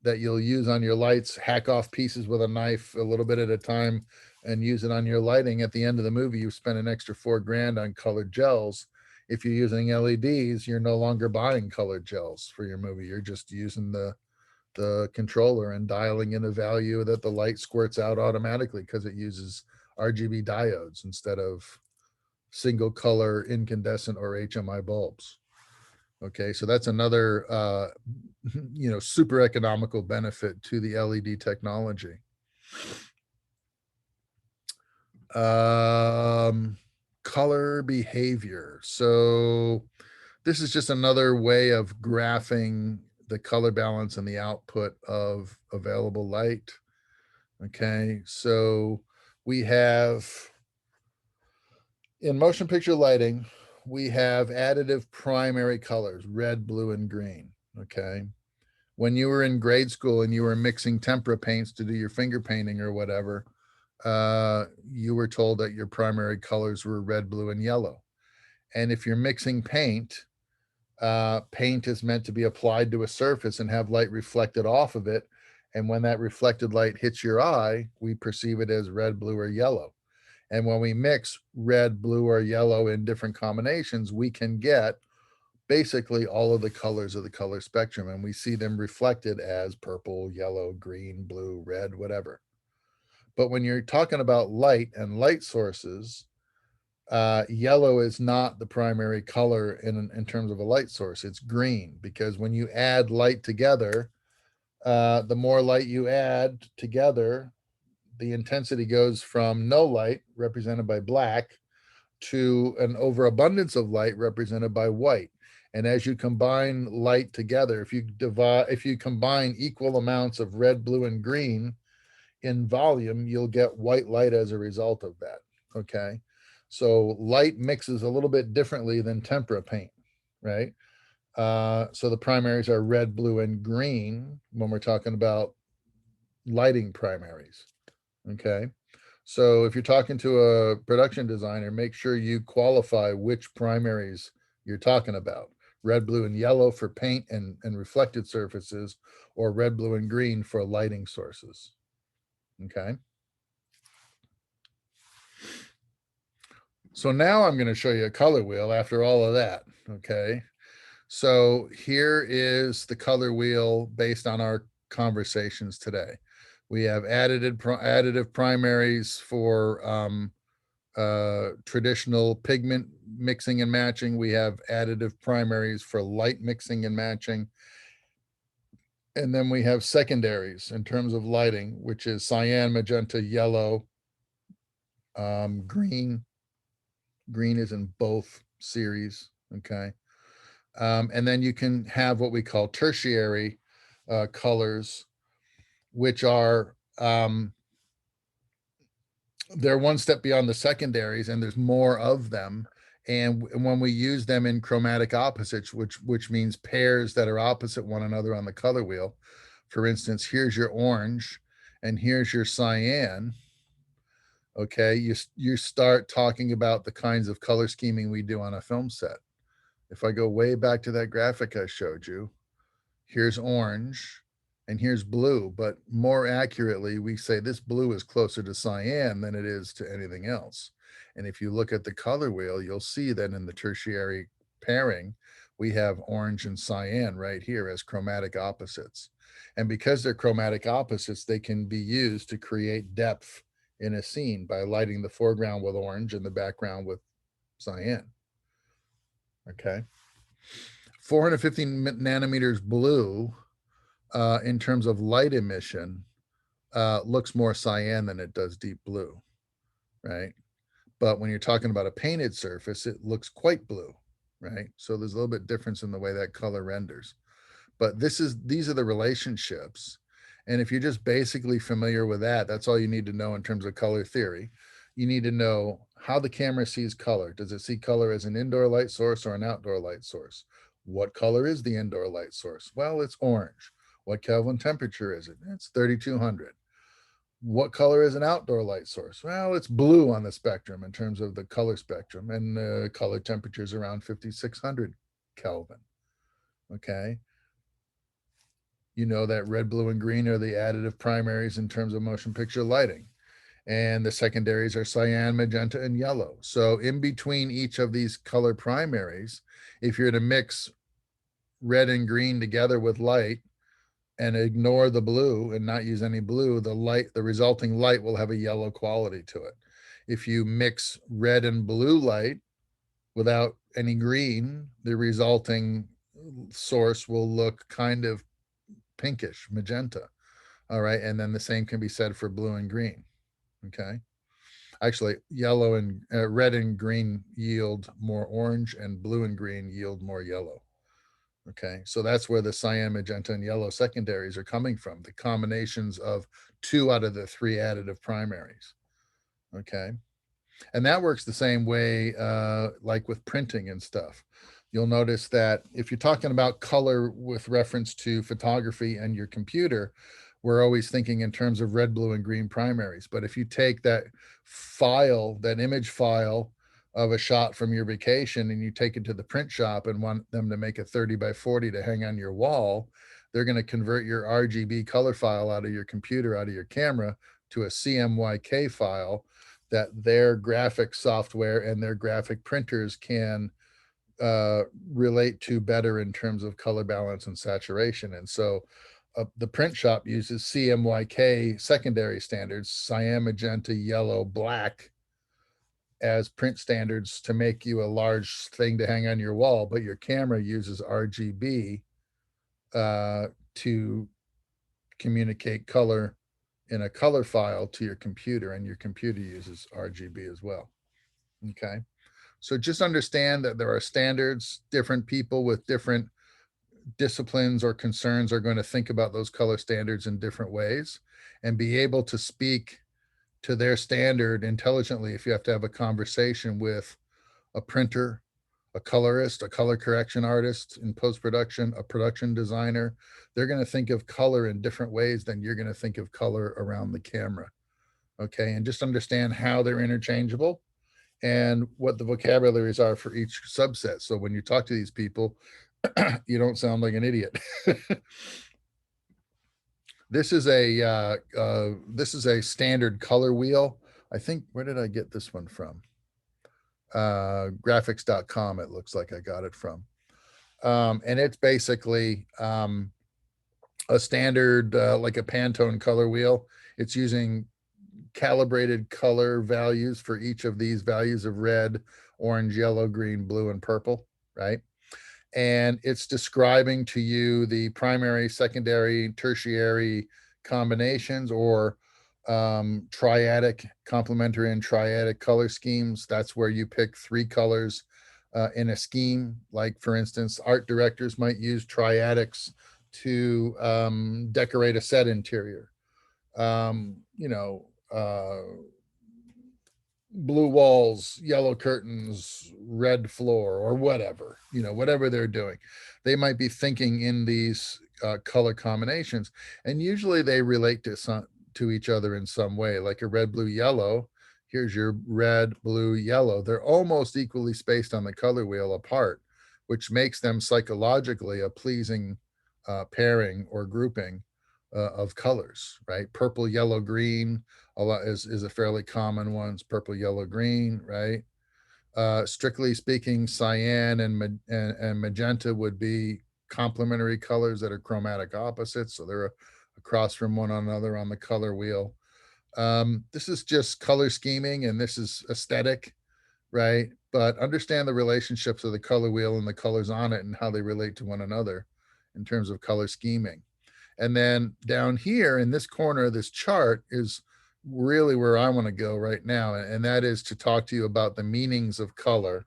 that you'll use on your lights, hack off pieces with a knife a little bit at a time and use it on your lighting. At the end of the movie, you spend an extra $4,000 on colored gels. If you're using LEDs, you're no longer buying colored gels for your movie. You're just using the controller and dialing in a value that the light squirts out automatically because it uses RGB diodes instead of single color incandescent or HMI bulbs. Okay, so that's another super economical benefit to the LED technology. Color behavior. So this is just another way of graphing the color balance and the output of available light. Okay, so we have, in motion picture lighting, we have additive primary colors, red, blue, and green. Okay, when you were in grade school and you were mixing tempera paints to do your finger painting or whatever, you were told that your primary colors were red, blue, and yellow. And if you're mixing paint, paint is meant to be applied to a surface and have light reflected off of it. And when that reflected light hits your eye, we perceive it as red, blue, or yellow. And when we mix red, blue, or yellow in different combinations, we can get basically all of the colors of the color spectrum, and we see them reflected as purple, yellow, green, blue, red, whatever. But when you're talking about light and light sources, yellow is not the primary color in terms of a light source. It's green, because when you add light together, the more light you add together, the intensity goes from no light, represented by black, to an overabundance of light represented by white. And as you combine light together, if you combine equal amounts of red, blue, and green in volume, you'll get white light as a result of that. Okay, so light mixes a little bit differently than tempera paint, right? So the primaries are red, blue, and green when we're talking about lighting primaries. Okay, so if you're talking to a production designer, make sure you qualify which primaries you're talking about. Red, blue, and yellow for paint and reflected surfaces, or red, blue, and green for lighting sources. Okay. So now I'm going to show you a color wheel after all of that. Okay. So here is the color wheel based on our conversations today. We have additive primaries for traditional pigment mixing and matching. We have additive primaries for light mixing and matching. And then we have secondaries in terms of lighting, which is cyan, magenta, yellow, green. Green is in both series. Okay. And then you can have what we call tertiary colors, which are they're one step beyond the secondaries, and there's more of them. And when we use them in chromatic opposites, which means pairs that are opposite one another on the color wheel, for instance, here's your orange and here's your cyan. Okay, you start talking about the kinds of color scheming we do on a film set. If I go way back to that graphic I showed you, here's orange and here's blue, but more accurately, we say this blue is closer to cyan than it is to anything else. And if you look at the color wheel, you'll see that in the tertiary pairing, we have orange and cyan right here as chromatic opposites. And because they're chromatic opposites, they can be used to create depth in a scene by lighting the foreground with orange and the background with cyan. Okay. 450 nanometers blue, in terms of light emission, looks more cyan than it does deep blue, right? But when you're talking about a painted surface, it looks quite blue, right? So there's a little bit difference in the way that color renders. But these are the relationships. And if you're just basically familiar with that, that's all you need to know in terms of color theory. You need to know how the camera sees color. Does it see color as an indoor light source or an outdoor light source? What color is the indoor light source? Well, it's orange. What Kelvin temperature is it? It's 3200. What color is an outdoor light source? Well, it's blue on the spectrum in terms of the color spectrum, and the color temperature is around 5600 Kelvin. Okay. You know that red, blue, and green are the additive primaries in terms of motion picture lighting. And the secondaries are cyan, magenta, and yellow. So in between each of these color primaries, if you're to mix red and green together with light and ignore the blue and not use any blue, the resulting light will have a yellow quality to it. If you mix red and blue light without any green, the resulting source will look kind of pinkish, magenta. All right. And then the same can be said for blue and green. Okay. Actually, yellow and red and green yield more orange, and blue and green yield more yellow. Okay. So that's where the cyan, magenta, and yellow secondaries are coming from, the combinations of 2 out of the 3 additive primaries. Okay. And that works the same way, like with printing and stuff. You'll notice that if you're talking about color with reference to photography and your computer, we're always thinking in terms of red, blue, and green primaries. But if you take that file, that image file of a shot from your vacation, and you take it to the print shop and want them to make a 30 by 40 to hang on your wall, they're going to convert your RGB color file out of your computer, out of your camera, to a CMYK file that their graphic software and their graphic printers can relate to better in terms of color balance and saturation. And so the print shop uses CMYK secondary standards, cyan, magenta, yellow, black, as print standards to make you a large thing to hang on your wall, but your camera uses RGB to communicate color in a color file to your computer, and your computer uses RGB as well. Okay. So just understand that there are standards. Different people with different disciplines or concerns are going to think about those color standards in different ways, and be able to speak to their standard intelligently. If you have to have a conversation with a printer, a colorist, a color correction artist in post-production, a production designer, they're going to think of color in different ways than you're going to think of color around the camera. Okay. And just understand how they're interchangeable and what the vocabularies are for each subset. So when you talk to these people, you don't sound like an idiot. This is a standard color wheel. I think, where did I get this one from? Graphics.com. It looks like I got it from. And it's basically a standard, like a Pantone color wheel. It's using calibrated color values for each of these values of red, orange, yellow, green, blue, and purple, right? And it's describing to you the primary, secondary, tertiary combinations, or triadic, complementary and triadic color schemes. That's where you pick 3 colors in a scheme. Like, for instance, art directors might use triadics to decorate a set interior. blue walls, yellow curtains, red floor, or whatever, whatever they're doing. They might be thinking in these color combinations, and usually they relate to each other in some way, like a red, blue, yellow. Here's your red, blue, yellow. They're almost equally spaced on the color wheel apart, which makes them psychologically a pleasing pairing or grouping of colors, right? Purple, yellow, green a lot is a fairly common one. It's purple, yellow, green, right? Strictly speaking, cyan and magenta would be complementary colors that are chromatic opposites, so they're across from one another on the color wheel. This is just color scheming, and this is aesthetic, right? But understand the relationships of the color wheel and the colors on it and how they relate to one another in terms of color scheming. And then down here in this corner of this chart is really where I want to go right now. And that is to talk to you about the meanings of color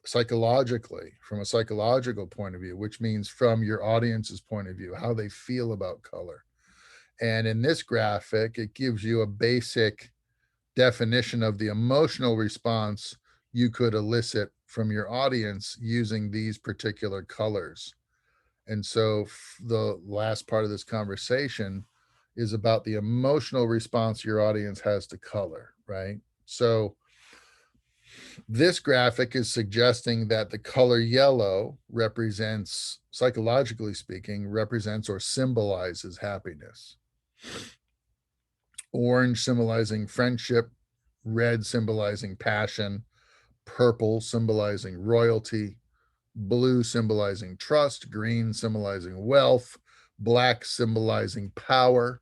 psychologically, from a psychological point of view, which means from your audience's point of view, how they feel about color. And in this graphic, it gives you a basic definition of the emotional response you could elicit from your audience using these particular colors. And so the last part of this conversation is about the emotional response your audience has to color, right? So this graphic is suggesting that the color yellow represents, psychologically speaking, represents or symbolizes happiness. Orange symbolizing friendship, red symbolizing passion, purple symbolizing royalty, blue symbolizing trust, green symbolizing wealth, black symbolizing power.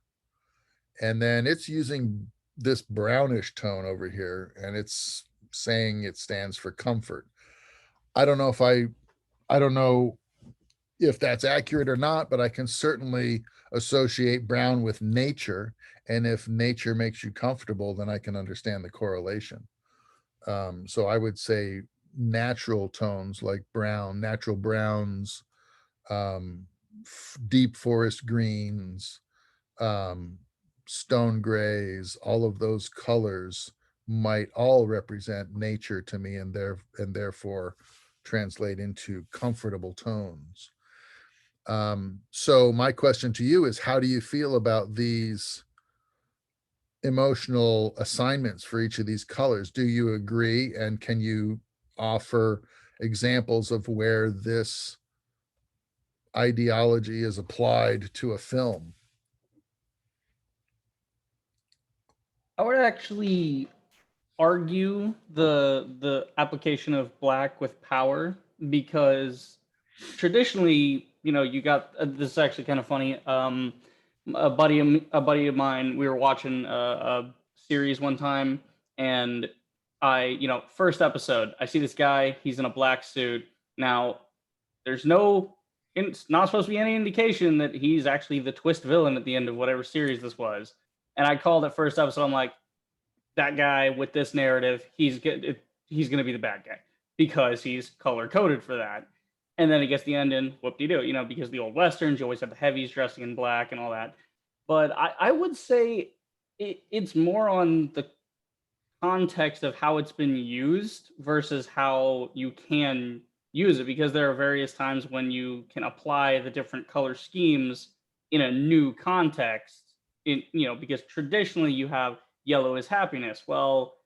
And then it's using this brownish tone over here, and it's saying it stands for comfort. I don't know if that's accurate or not, but I can certainly associate brown with nature. And if nature makes you comfortable, then I can understand the correlation. So I would say natural tones like brown, natural browns, deep forest greens, stone grays, all of those colors might all represent nature to me, and therefore translate into comfortable tones. So my question to you is, how do you feel about these emotional assignments for each of these colors? Do you agree? And can you offer examples of where this ideology is applied to a film? I would actually argue the application of black with power, because traditionally, you got this is actually kind of funny. A buddy of mine, we were watching a series one time, and first episode, I see this guy, he's in a black suit. Now, there's it's not supposed to be any indication that he's actually the twist villain at the end of whatever series this was. And I called it first episode. I'm like, that guy with this narrative, he's going to be the bad guy because he's color coded for that. And then it gets the end and whoop-de-doo, because the old Westerns, you always have the heavies dressing in black and all that. But I would say it's more on the context of how it's been used versus how you can use it, because there are various times when you can apply the different color schemes in a new context, because traditionally you have yellow is happiness. Well,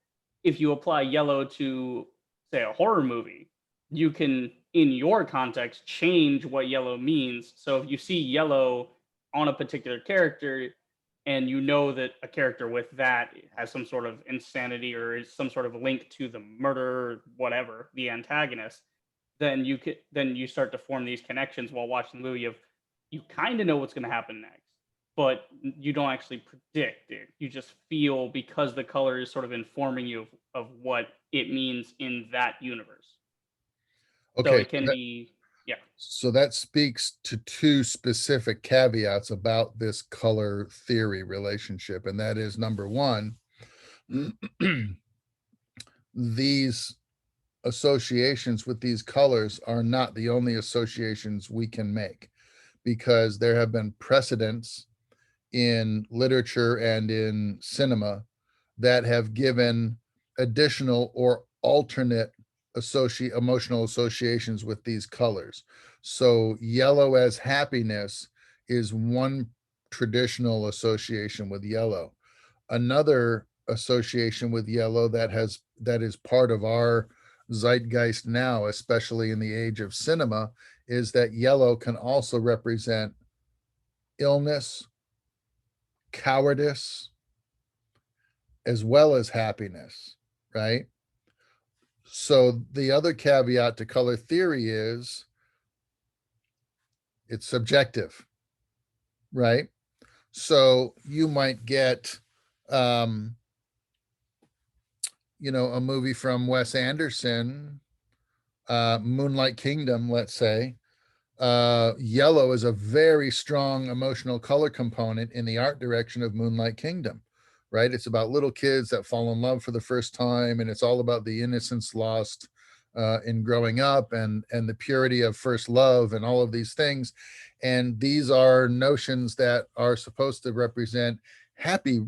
if you apply yellow to, say, a horror movie, you can, in your context, change what yellow means. So if you see yellow on a particular character, and you know that a character with that has some sort of insanity or is some sort of link to the murder, whatever, the antagonist, then you start to form these connections while watching the movie. You kind of know what's going to happen next, but you don't actually predict it. You just feel, because the color is sort of informing you of what it means in that universe. Okay. So it can be, yeah. So that speaks to two specific caveats about this color theory relationship. And that is, number one, these associations with these colors are not the only associations we can make, because there have been precedents in literature and in cinema that have given additional or alternate emotional associations with these colors. So yellow as happiness is one traditional association with yellow. Another association with yellow that is part of our zeitgeist now, especially in the age of cinema, is that yellow can also represent illness, cowardice, as well as happiness, right? So the other caveat to color theory is it's subjective, right? So you might get, a movie from Wes Anderson, Moonlight Kingdom, let's say. Yellow is a very strong emotional color component in the art direction of Moonlight Kingdom, right? It's about little kids that fall in love for the first time, and it's all about the innocence lost in growing up, and the purity of first love, and all of these things. And these are notions that are supposed to represent happy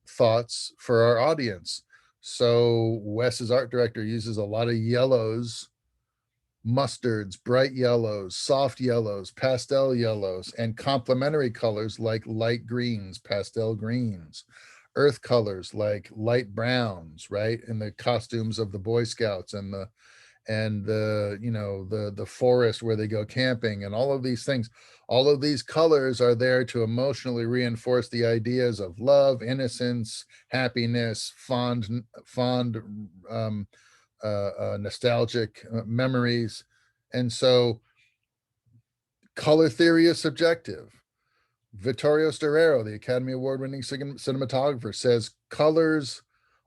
thoughts for our audience. So Wes's art director uses a lot of yellows, mustards, bright yellows, soft yellows, pastel yellows, and complementary colors like light greens, pastel greens, earth colors like light browns, right? In the costumes of the Boy Scouts and the forest where they go camping, and all of these things. All of these colors are there to emotionally reinforce the ideas of love, innocence, happiness, fond nostalgic memories. And so color theory is subjective. Vittorio Storaro, the Academy Award-winning cinematographer, says colors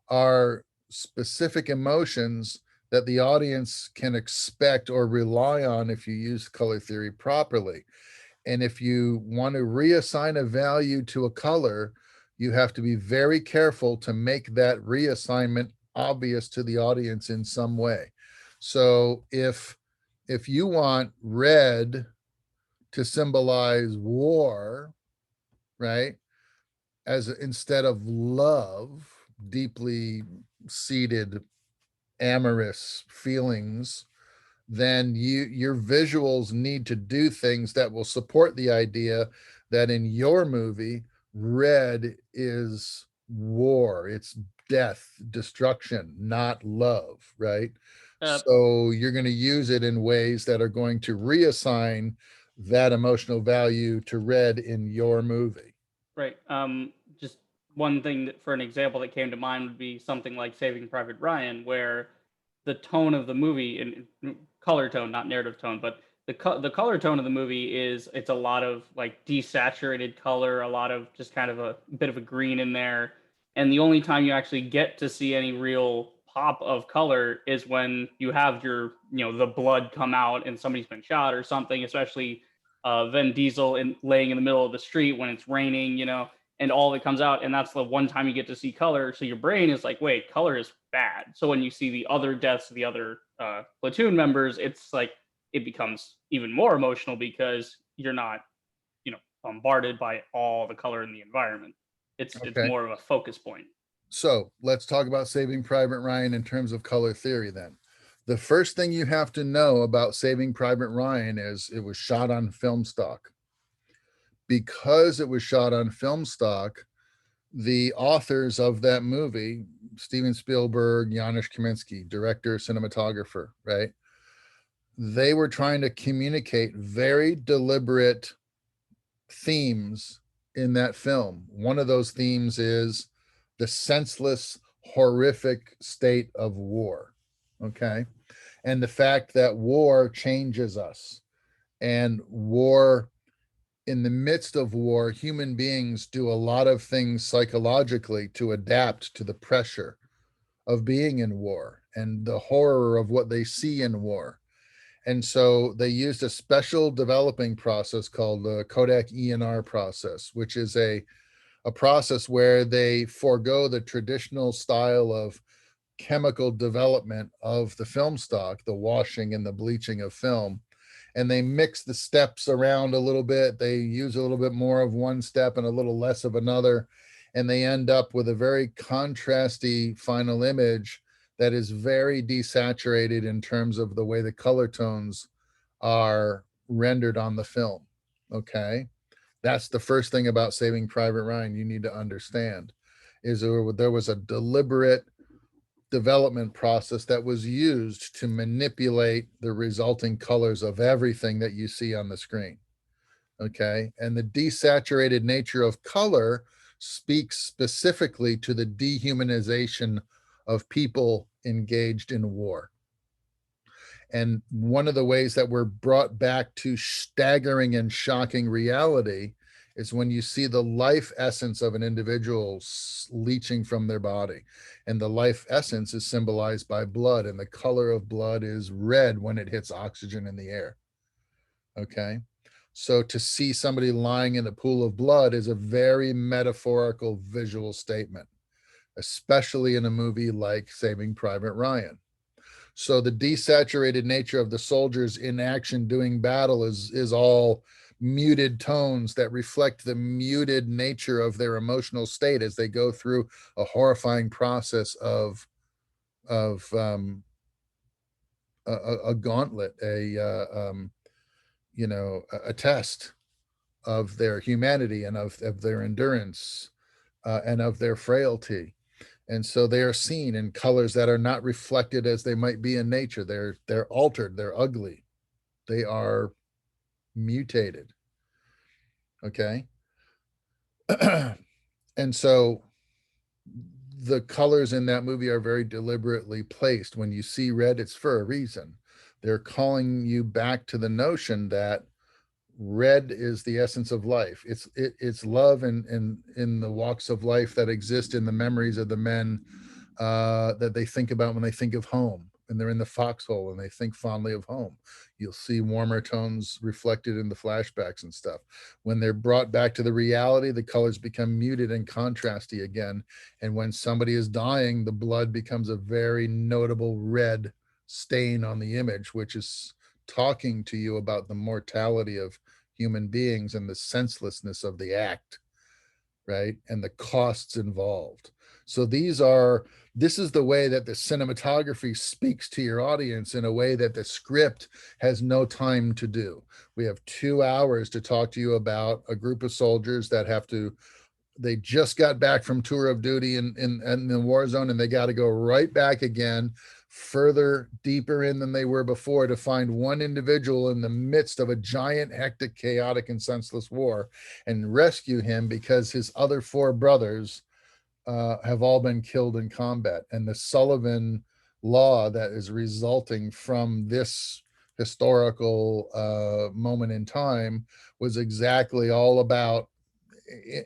are specific emotions that the audience can expect or rely on if you use color theory properly. And if you want to reassign a value to a color, you have to be very careful to make that reassignment obvious to the audience in some way. So if you want red to symbolize war, right, as instead of love, deeply seated amorous feelings, then your visuals need to do things that will support the idea that in your movie, red is war, it's death, destruction, not love, right? So you're going to use it in ways that are going to reassign that emotional value to red in your movie. Right. Just one thing for an example that came to mind would be something like Saving Private Ryan, where the tone of the movie, and color tone, not narrative tone, but the color tone of the movie it's a lot of like desaturated color, a lot of just kind of a bit of a green in there. And the only time you actually get to see any real pop of color is when you have the blood come out and somebody's been shot or something, especially Vin Diesel laying in the middle of the street when it's raining, and all that comes out. And that's the one time you get to see color. So your brain is like, wait, color is bad. So when you see the other deaths of the other platoon members, it's like it becomes even more emotional because you're not, bombarded by all the color in the environment. It's more of a focus point. So let's talk about Saving Private Ryan in terms of color theory then. The first thing you have to know about Saving Private Ryan is it was shot on film stock. Because it was shot on film stock, the authors of that movie, Steven Spielberg, Janusz Kaminski, director, cinematographer, right? They were trying to communicate very deliberate themes in that film. One of those themes is the senseless, horrific state of war, okay? And the fact that war changes us, and war, in the midst of war, human beings do a lot of things psychologically to adapt to the pressure of being in war and the horror of what they see in war. And so they used a special developing process called the Kodak E&R process, which is a process where they forego the traditional style of chemical development of the film stock, the washing and the bleaching of film, and they mix the steps around a little bit. They use a little bit more of one step and a little less of another. and they end up with a very contrasty final image that is very desaturated in terms of the way the color tones are rendered on the film. Okay, that's the first thing about Saving Private Ryan you need to understand, is there was a deliberate development process that was used to manipulate the resulting colors of everything that you see on the screen. Okay, and the desaturated nature of color speaks specifically to the dehumanization of people engaged in war. And one of the ways that we're brought back to staggering and shocking reality is when you see the life essence of an individual leaching from their body. And the life essence is symbolized by blood, and the color of blood is red when it hits oxygen in the air. Okay. So to see somebody lying in a pool of blood is a very metaphorical visual statement, especially in a movie like Saving Private Ryan. So the desaturated nature of the soldiers in action doing battle is all muted tones that reflect the muted nature of their emotional state as they go through a horrifying process of a gauntlet, a test of their humanity and of their endurance and of their frailty. And so they are seen in colors that are not reflected as they might be in nature. They're altered, they're ugly, they are mutated. Okay. And so the colors in that movie are very deliberately placed. When you see red, it's for a reason. They're calling you back to the notion that red is the essence of life. It's love and in the walks of life that exist in the memories of the men that they think about when they think of home, and they're in the foxhole and they think fondly of home. You'll see warmer tones reflected in the flashbacks and stuff. When they're brought back to the reality, the colors become muted and contrasty again. And when somebody is dying, the blood becomes a very notable red stain on the image, which is talking to you about the mortality of human beings and the senselessness of the act, right? And the costs involved. So this is the way that the cinematography speaks to your audience in a way that the script has no time to do. We have 2 hours to talk to you about a group of soldiers that they just got back from tour of duty in the war zone, and they got to go right back again, further deeper in than they were before, to find one individual in the midst of a giant, hectic, chaotic, and senseless war and rescue him because his other 4 brothers have all been killed in combat. And the Sullivan law that is resulting from this historical moment in time was exactly all about,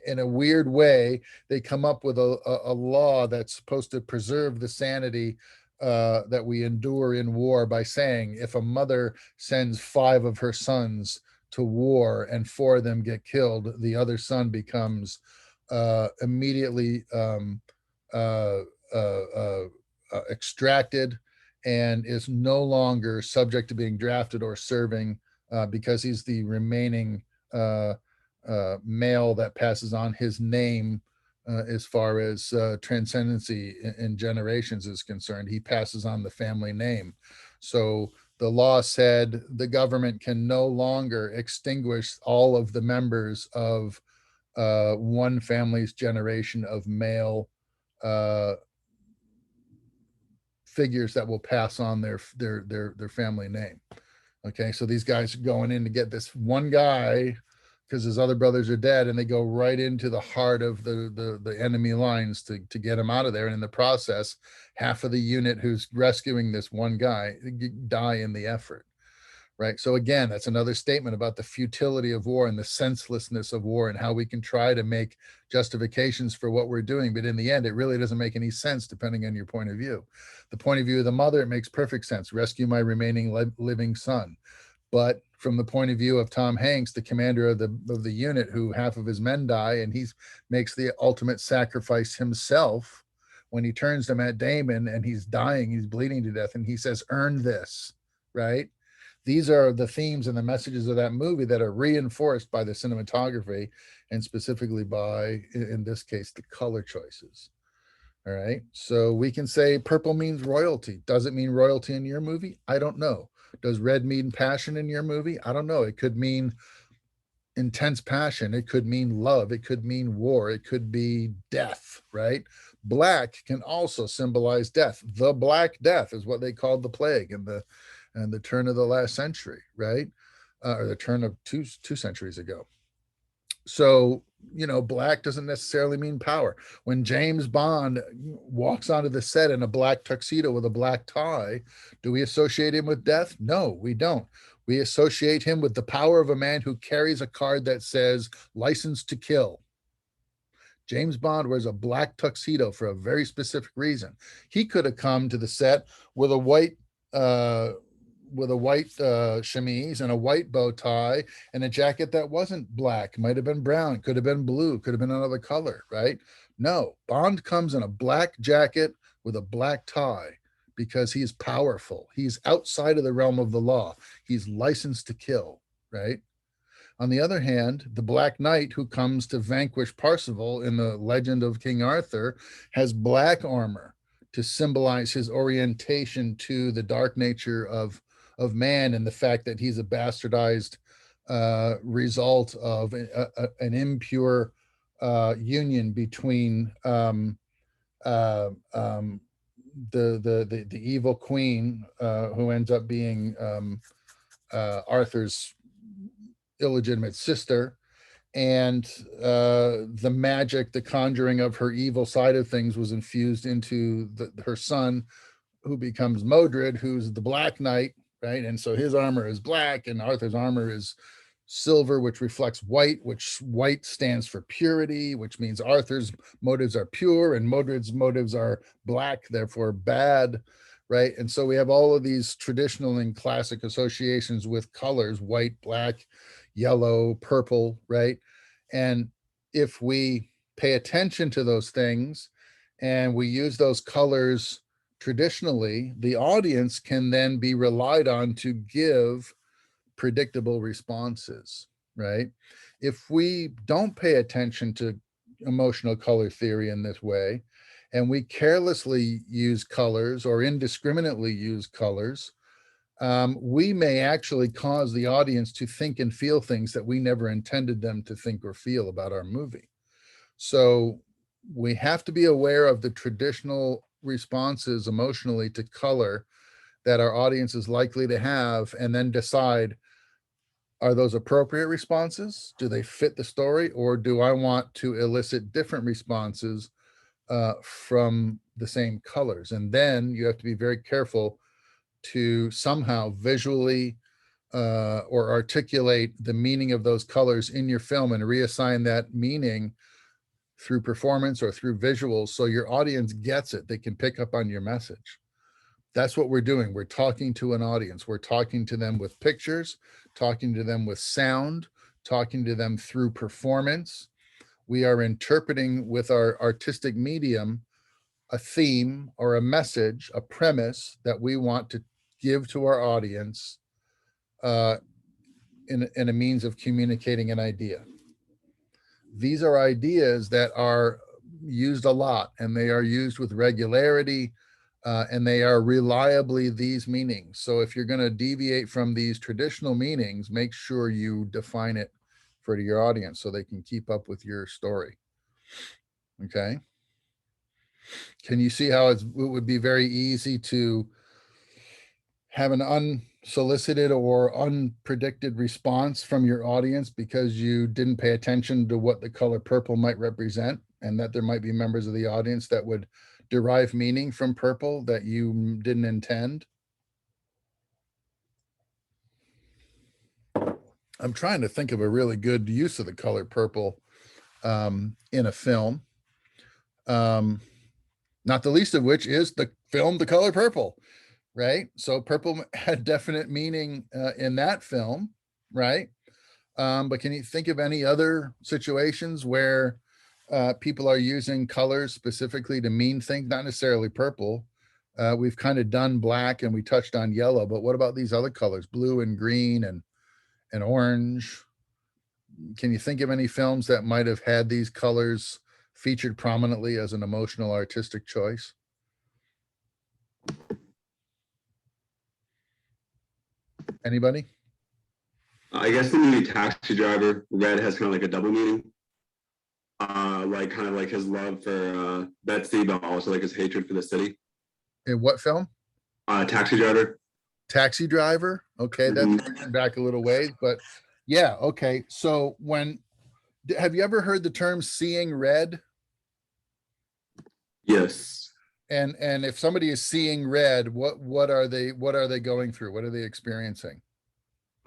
in a weird way, they come up with a law that's supposed to preserve the sanity that we endure in war by saying, if a mother sends 5 of her sons to war and 4 of them get killed, the other son becomes immediately extracted and is no longer subject to being drafted or serving because he's the remaining male that passes on his name as far as transcendency in generations is concerned. He passes on the family name. So the law said the government can no longer extinguish all of the members of one family's generation of male figures that will pass on their family name. Okay, so these guys are going in to get this one guy because his other brothers are dead, and they go right into the heart of the enemy lines to get him out of there. And in the process, half of the unit who's rescuing this one guy die in the effort. Right. So again, that's another statement about the futility of war and the senselessness of war and how we can try to make justifications for what we're doing. But in the end, it really doesn't make any sense depending on your point of view. The point of view of the mother, it makes perfect sense. Rescue my remaining living son. But from the point of view of Tom Hanks, the commander of the unit, who half of his men die, and he makes the ultimate sacrifice himself when he turns to Matt Damon and he's dying, he's bleeding to death, and he says, "Earn this," right? These are the themes and the messages of that movie that are reinforced by the cinematography, and specifically by, in this case, the color choices. All right. So we can say purple means royalty. Does it mean royalty in your movie? I don't know. Does red mean passion in your movie? I don't know. It could mean intense passion. It could mean love. It could mean war. It could be death, right? Black can also symbolize death. The Black Death is what they called the plague in the turn of the last century, right? Or the turn of two centuries ago. So, black doesn't necessarily mean power. When James Bond walks onto the set in a black tuxedo with a black tie, do we associate him with death? No, we don't. We associate him with the power of a man who carries a card that says license to kill. James Bond wears a black tuxedo for a very specific reason. He could have come to the set with a white chemise and a white bow tie and a jacket that wasn't black, might have been brown, could have been blue, could have been another color, right? No, Bond comes in a black jacket with a black tie because he's powerful. He's outside of the realm of the law. He's licensed to kill, right? On the other hand, the Black Knight who comes to vanquish Parsifal in the legend of King Arthur has black armor to symbolize his orientation to the dark nature of man, and the fact that he's a bastardized result of an impure union between the evil queen who ends up being Arthur's illegitimate sister, and the magic, the conjuring of her evil side of things was infused into her son, who becomes Modred, who's the Black Knight, right? And so his armor is black and Arthur's armor is silver, which reflects white, which white stands for purity, which means Arthur's motives are pure and Modred's motives are black, therefore bad, right? And so we have all of these traditional and classic associations with colors: white, black, yellow, purple, right? And if we pay attention to those things and we use those colors traditionally, the audience can then be relied on to give predictable responses, right? If we don't pay attention to emotional color theory in this way, and we carelessly use colors or indiscriminately use colors, we may actually cause the audience to think and feel things that we never intended them to think or feel about our movie. So we have to be aware of the traditional responses emotionally to color that our audience is likely to have, and then decide, are those appropriate responses? Do they fit the story? Or do I want to elicit different responses from the same colors? And then you have to be very careful to somehow visually or articulate the meaning of those colors in your film and reassign that meaning through performance or through visuals, so your audience gets it. They can pick up on your message. That's what we're doing. We're talking to an audience. We're talking to them with pictures, talking to them with sound, talking to them through performance. We are interpreting with our artistic medium a theme or a message, a premise that we want to give to our audience in a means of communicating an idea. These are ideas that are used a lot, and they are used with regularity, and they are reliably these meanings. So if you're going to deviate from these traditional meanings, make sure you define it for your audience so they can keep up with your story. Okay. Can you see how it would be very easy to have an unsolicited or unpredicted response from your audience because you didn't pay attention to what the color purple might represent, and that there might be members of the audience that would derive meaning from purple that you didn't intend? I'm trying to think of a really good use of the color purple in a film. Not the least of which is the film The Color Purple, right? So purple had definite meaning in that film, right? But can you think of any other situations where people are using colors specifically to mean things, not necessarily purple, We've kind of done black and we touched on yellow, but what about these other colors, blue and green and orange? Can you think of any films that might have had these colors featured prominently as an emotional artistic choice? Anybody? I guess the movie Taxi Driver, red has kind of like a double meaning. Like kind of like his love for Betsy, but also like his hatred for the city. In what film? Taxi Driver. Taxi Driver. Okay, that's going back a little ways, but yeah, okay. So have you ever heard the term seeing red? Yes. And if somebody is seeing red, what are they going through? What are they experiencing?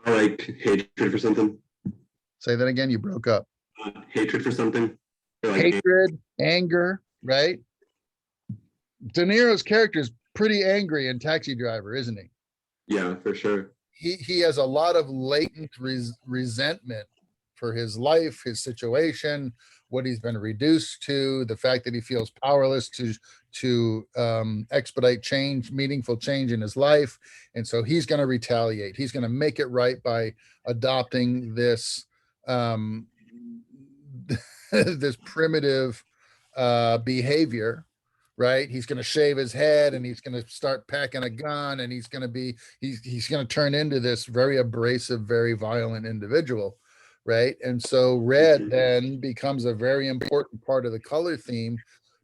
Like hatred for something. Say that again, you broke up. Hatred for something. Or like Hatred, anger, right? De Niro's character is pretty angry in Taxi Driver, isn't he? Yeah, for sure. He has a lot of latent resentment for his life, his situation, what he's been reduced to, the fact that he feels powerless to expedite change, meaningful change in his life. And so he's going to retaliate. He's going to make it right by adopting this this primitive behavior, right? He's going to shave his head and he's going to start packing a gun, and he's going to turn into this very abrasive, very violent individual, right? And so red then becomes a very important part of the color theme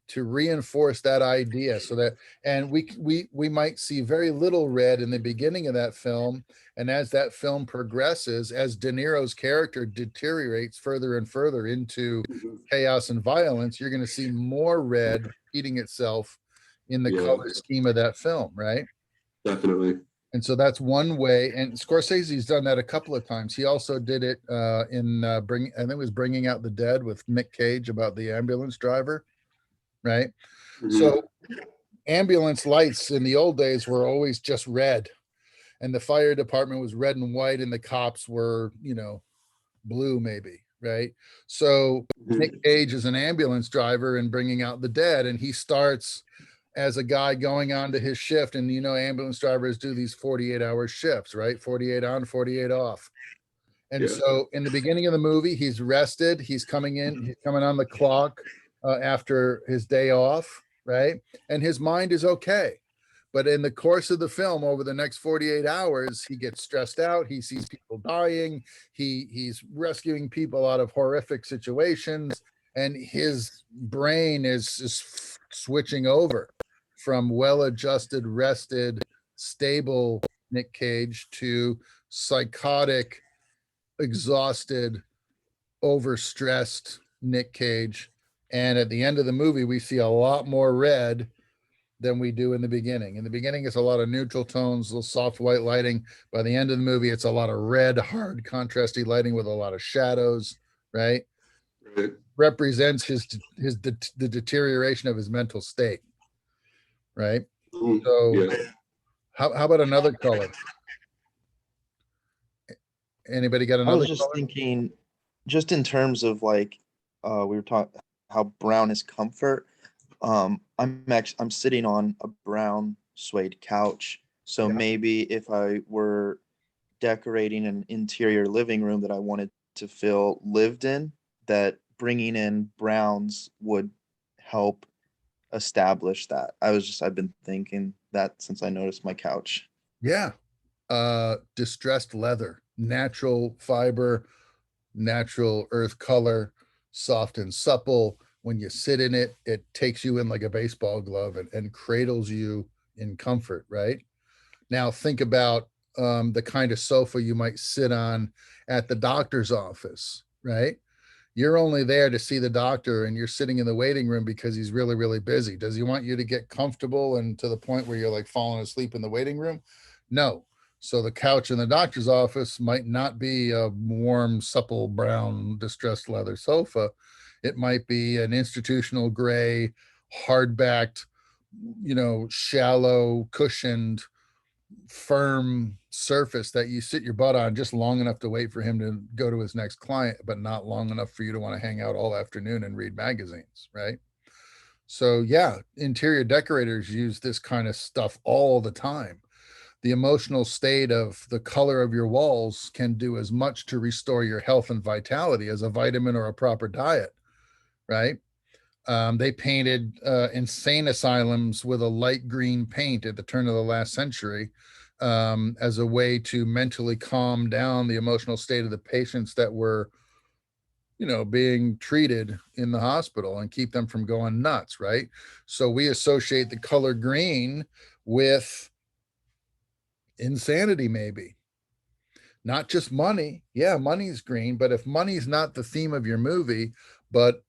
to reinforce that idea. So that, and we might see very little red in the beginning of that film, and as that film progresses, as De Niro's character deteriorates further and further into chaos and violence, you're going to see more red repeating itself in the color scheme of that film, right? Definitely. And so that's one way. And Scorsese's done that a couple of times. He also did it in I think it was Bringing Out the Dead with Nick Cage, about the ambulance driver, right? So ambulance lights in the old days were always just red, and the fire department was red and white, and the cops were, blue maybe, right? So Nick Cage is an ambulance driver in Bringing Out the Dead, and he starts as a guy going on to his shift. And ambulance drivers do these 48-hour shifts, right? 48 on, 48 off. And so in the beginning of the movie, he's rested, he's coming on the clock after his day off, right? And his mind is okay. But in the course of the film, over the next 48 hours, he gets stressed out. He sees people dying. He's rescuing people out of horrific situations. And his brain is switching over from well-adjusted, rested, stable Nick Cage to psychotic, exhausted, overstressed Nick Cage. And at the end of the movie, we see a lot more red than we do in the beginning. In the beginning, it's a lot of neutral tones, little soft white lighting. By the end of the movie, it's a lot of red, hard, contrasty lighting with a lot of shadows, right? Represents the deterioration of his mental state, right? So how about another color? Anybody got another I was just thinking, just in terms of like, we were talking how brown is comfort. I'm sitting on a brown suede couch. So maybe if I were decorating an interior living room that I wanted to feel lived in, that bringing in browns would help establish that. I've been thinking that since I noticed my couch. Yeah. Distressed leather, natural fiber, natural earth color, soft and supple. When you sit in it, it takes you in like a baseball glove and cradles you in comfort, right? Now think about the kind of sofa you might sit on at the doctor's office, right? You're only there to see the doctor, and you're sitting in the waiting room because he's really, really busy. Does he want you to get comfortable and to the point where you're like falling asleep in the waiting room? No. So the couch in the doctor's office might not be a warm, supple, brown, distressed leather sofa. It might be an institutional gray, hard-backed, shallow, cushioned, firm surface that you sit your butt on just long enough to wait for him to go to his next client, but not long enough for you to want to hang out all afternoon and read magazines, right? So yeah, interior decorators use this kind of stuff all the time. The emotional state of the color of your walls can do as much to restore your health and vitality as a vitamin or a proper diet, right? They painted insane asylums with a light green paint at the turn of the last century as a way to mentally calm down the emotional state of the patients that were, being treated in the hospital and keep them from going nuts, right? So we associate the color green with insanity, maybe. Not just money. Yeah, money's green, but if money's not the theme of your movie, but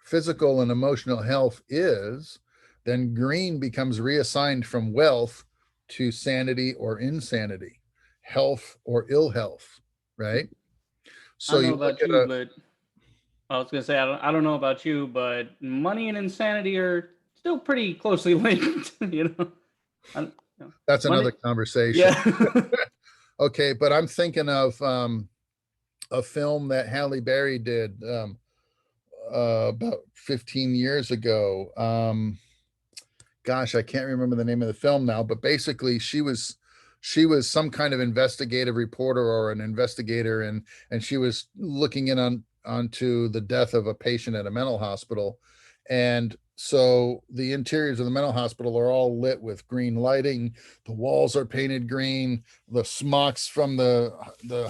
physical and emotional health is, then green becomes reassigned from wealth to sanity or insanity, health or ill health, right? I So don't know you look about at you, a, but I was gonna say I don't know about you, but money and insanity are still pretty closely linked. I, that's money. another conversation. Yeah. Okay, but I'm thinking of a film that Halle Berry did about 15 years ago. Gosh, I can't remember the name of the film now, but basically she was some kind of investigative reporter or an investigator, and she was looking in onto the death of a patient at a mental hospital. And so the interiors of the mental hospital are all lit with green lighting. The walls are painted green. The smocks from the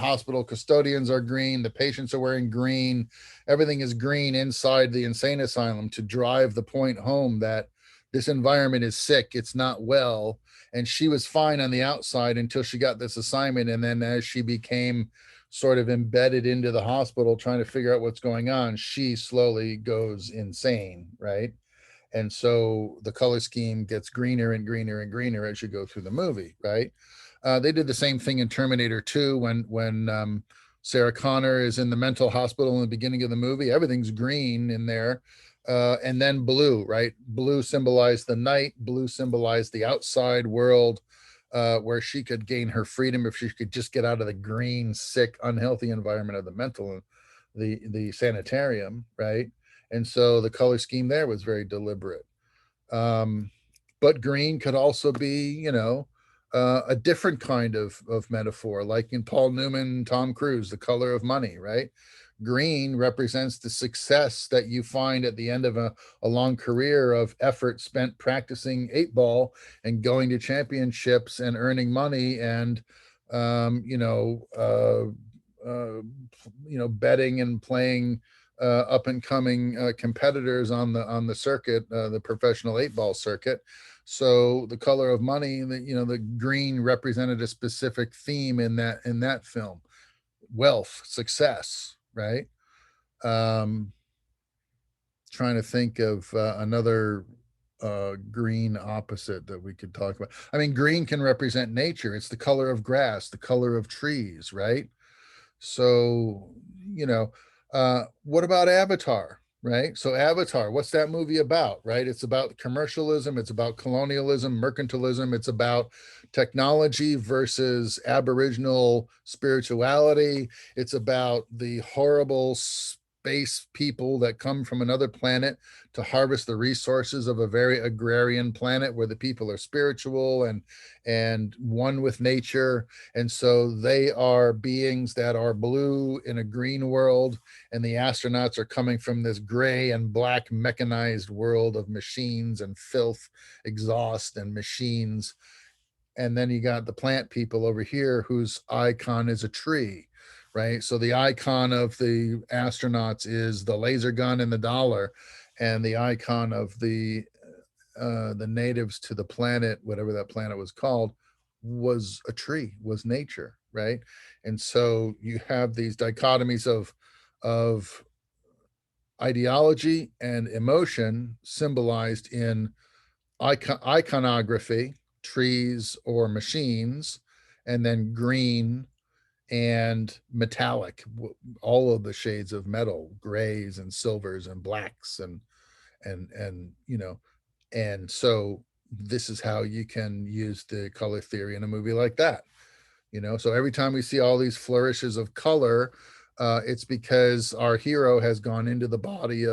hospital custodians are green. The patients are wearing green. Everything is green inside the insane asylum to drive the point home that this environment is sick, it's not well. And she was fine on the outside until she got this assignment. And then as she became sort of embedded into the hospital trying to figure out what's going on, she slowly goes insane, right? And so the color scheme gets greener and greener and greener as you go through the movie, right? They did the same thing in Terminator 2 when Sarah Connor is in the mental hospital in the beginning of the movie. Everything's green in there. And then blue, right? Blue symbolized the night. Blue symbolized the outside world, where she could gain her freedom if she could just get out of the green, sick, unhealthy environment of the mental, the sanitarium, right? And so the color scheme there was very deliberate. Um, but green could also be, a different kind of metaphor, like in Paul Newman, Tom Cruise, The Color of Money, right? Green represents the success that you find at the end of a long career of effort spent practicing 8 ball and going to championships and earning money and, um, you know, uh, betting and playing up and coming competitors on the circuit, the professional 8 ball circuit. So the color of money, the green represented a specific theme in that film: wealth, success, right? Um, Trying to think of another green opposite that we could talk about. I mean, green can represent nature. It's the color of grass, the color of trees, right? So, what about Avatar, right? So, Avatar, what's that movie about, right? It's about commercialism, it's about colonialism, mercantilism, it's about technology versus Aboriginal spirituality. It's about the horrible space people that come from another planet to harvest the resources of a very agrarian planet where the people are spiritual and one with nature. And so they are beings that are blue in a green world, and the astronauts are coming from this gray and black mechanized world of machines and filth, exhaust, and machines. And then you got the plant people over here whose icon is a tree, right? So the icon of the astronauts is the laser gun and the dollar, and the icon of the natives to the planet, whatever that planet was called, was a tree, was nature, right? And so you have these dichotomies of ideology and emotion symbolized in iconography, trees or machines, and then green and metallic, all of the shades of metal, grays and silvers and blacks and so this is how you can use the color theory in a movie like that. So every time we see all these flourishes of color, it's because our hero has gone into the body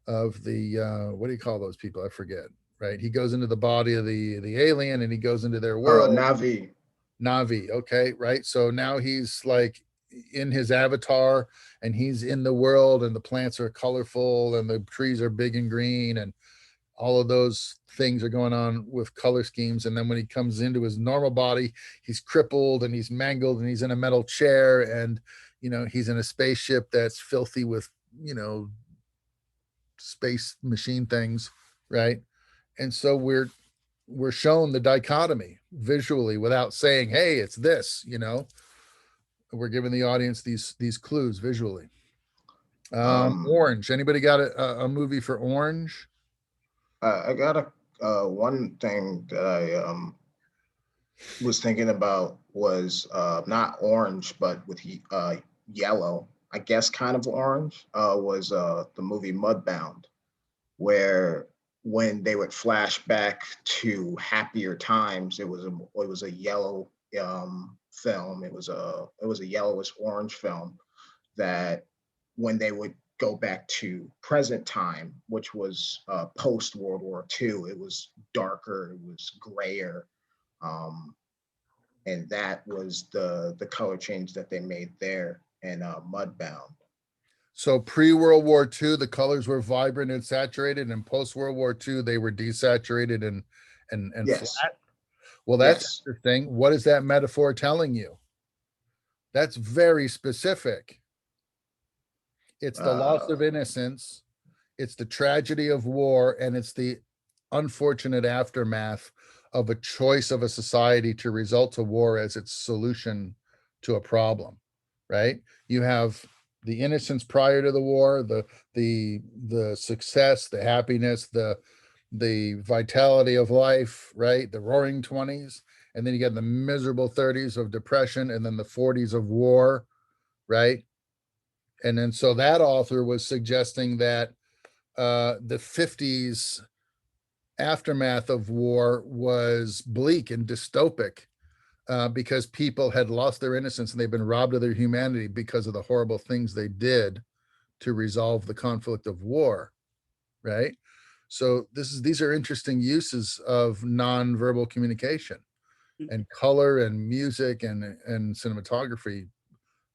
what do you call those people? I forget, right? He goes into the body of the alien and he goes into their world. Navi. Navi, okay, right? So now he's like in his avatar and he's in the world and the plants are colorful and the trees are big and green and all of those things are going on with color schemes. And then when he comes into his normal body, he's crippled and he's mangled and he's in a metal chair and, you know, he's in a spaceship that's filthy with, you know, space machine things, right? And so we're shown the dichotomy visually without saying, hey, it's this, you know. We're giving the audience these clues visually. Orange. Anybody got a movie for Orange? I got one thing that I was thinking about was not orange, but with yellow. I guess kind of orange. Was the movie Mudbound, where when they would flash back to happier times, it was a yellow film. It was a yellowish orange film that when they would go back to present time, which was post World War II, it was darker, it was grayer, and that was the color change that they made there in Mudbound. So pre-World War II, the colors were vibrant and saturated, and post-World War II, they were desaturated and Yes. flat. Well, that's Yes. interesting. What is that metaphor telling you? That's very specific. It's the loss of innocence, it's the tragedy of war, and it's the unfortunate aftermath of a choice of a society to result to war as its solution to a problem, right? You have the innocence prior to the war, the success, the happiness, the vitality of life, right? The roaring 20s, and then you get the miserable 30s of depression, and then the 40s of war, right? And then so that author was suggesting that the 50s aftermath of war was bleak and dystopic because people had lost their innocence and they've been robbed of their humanity because of the horrible things they did to resolve the conflict of war, right? So these are interesting uses of nonverbal communication and color and music and cinematography.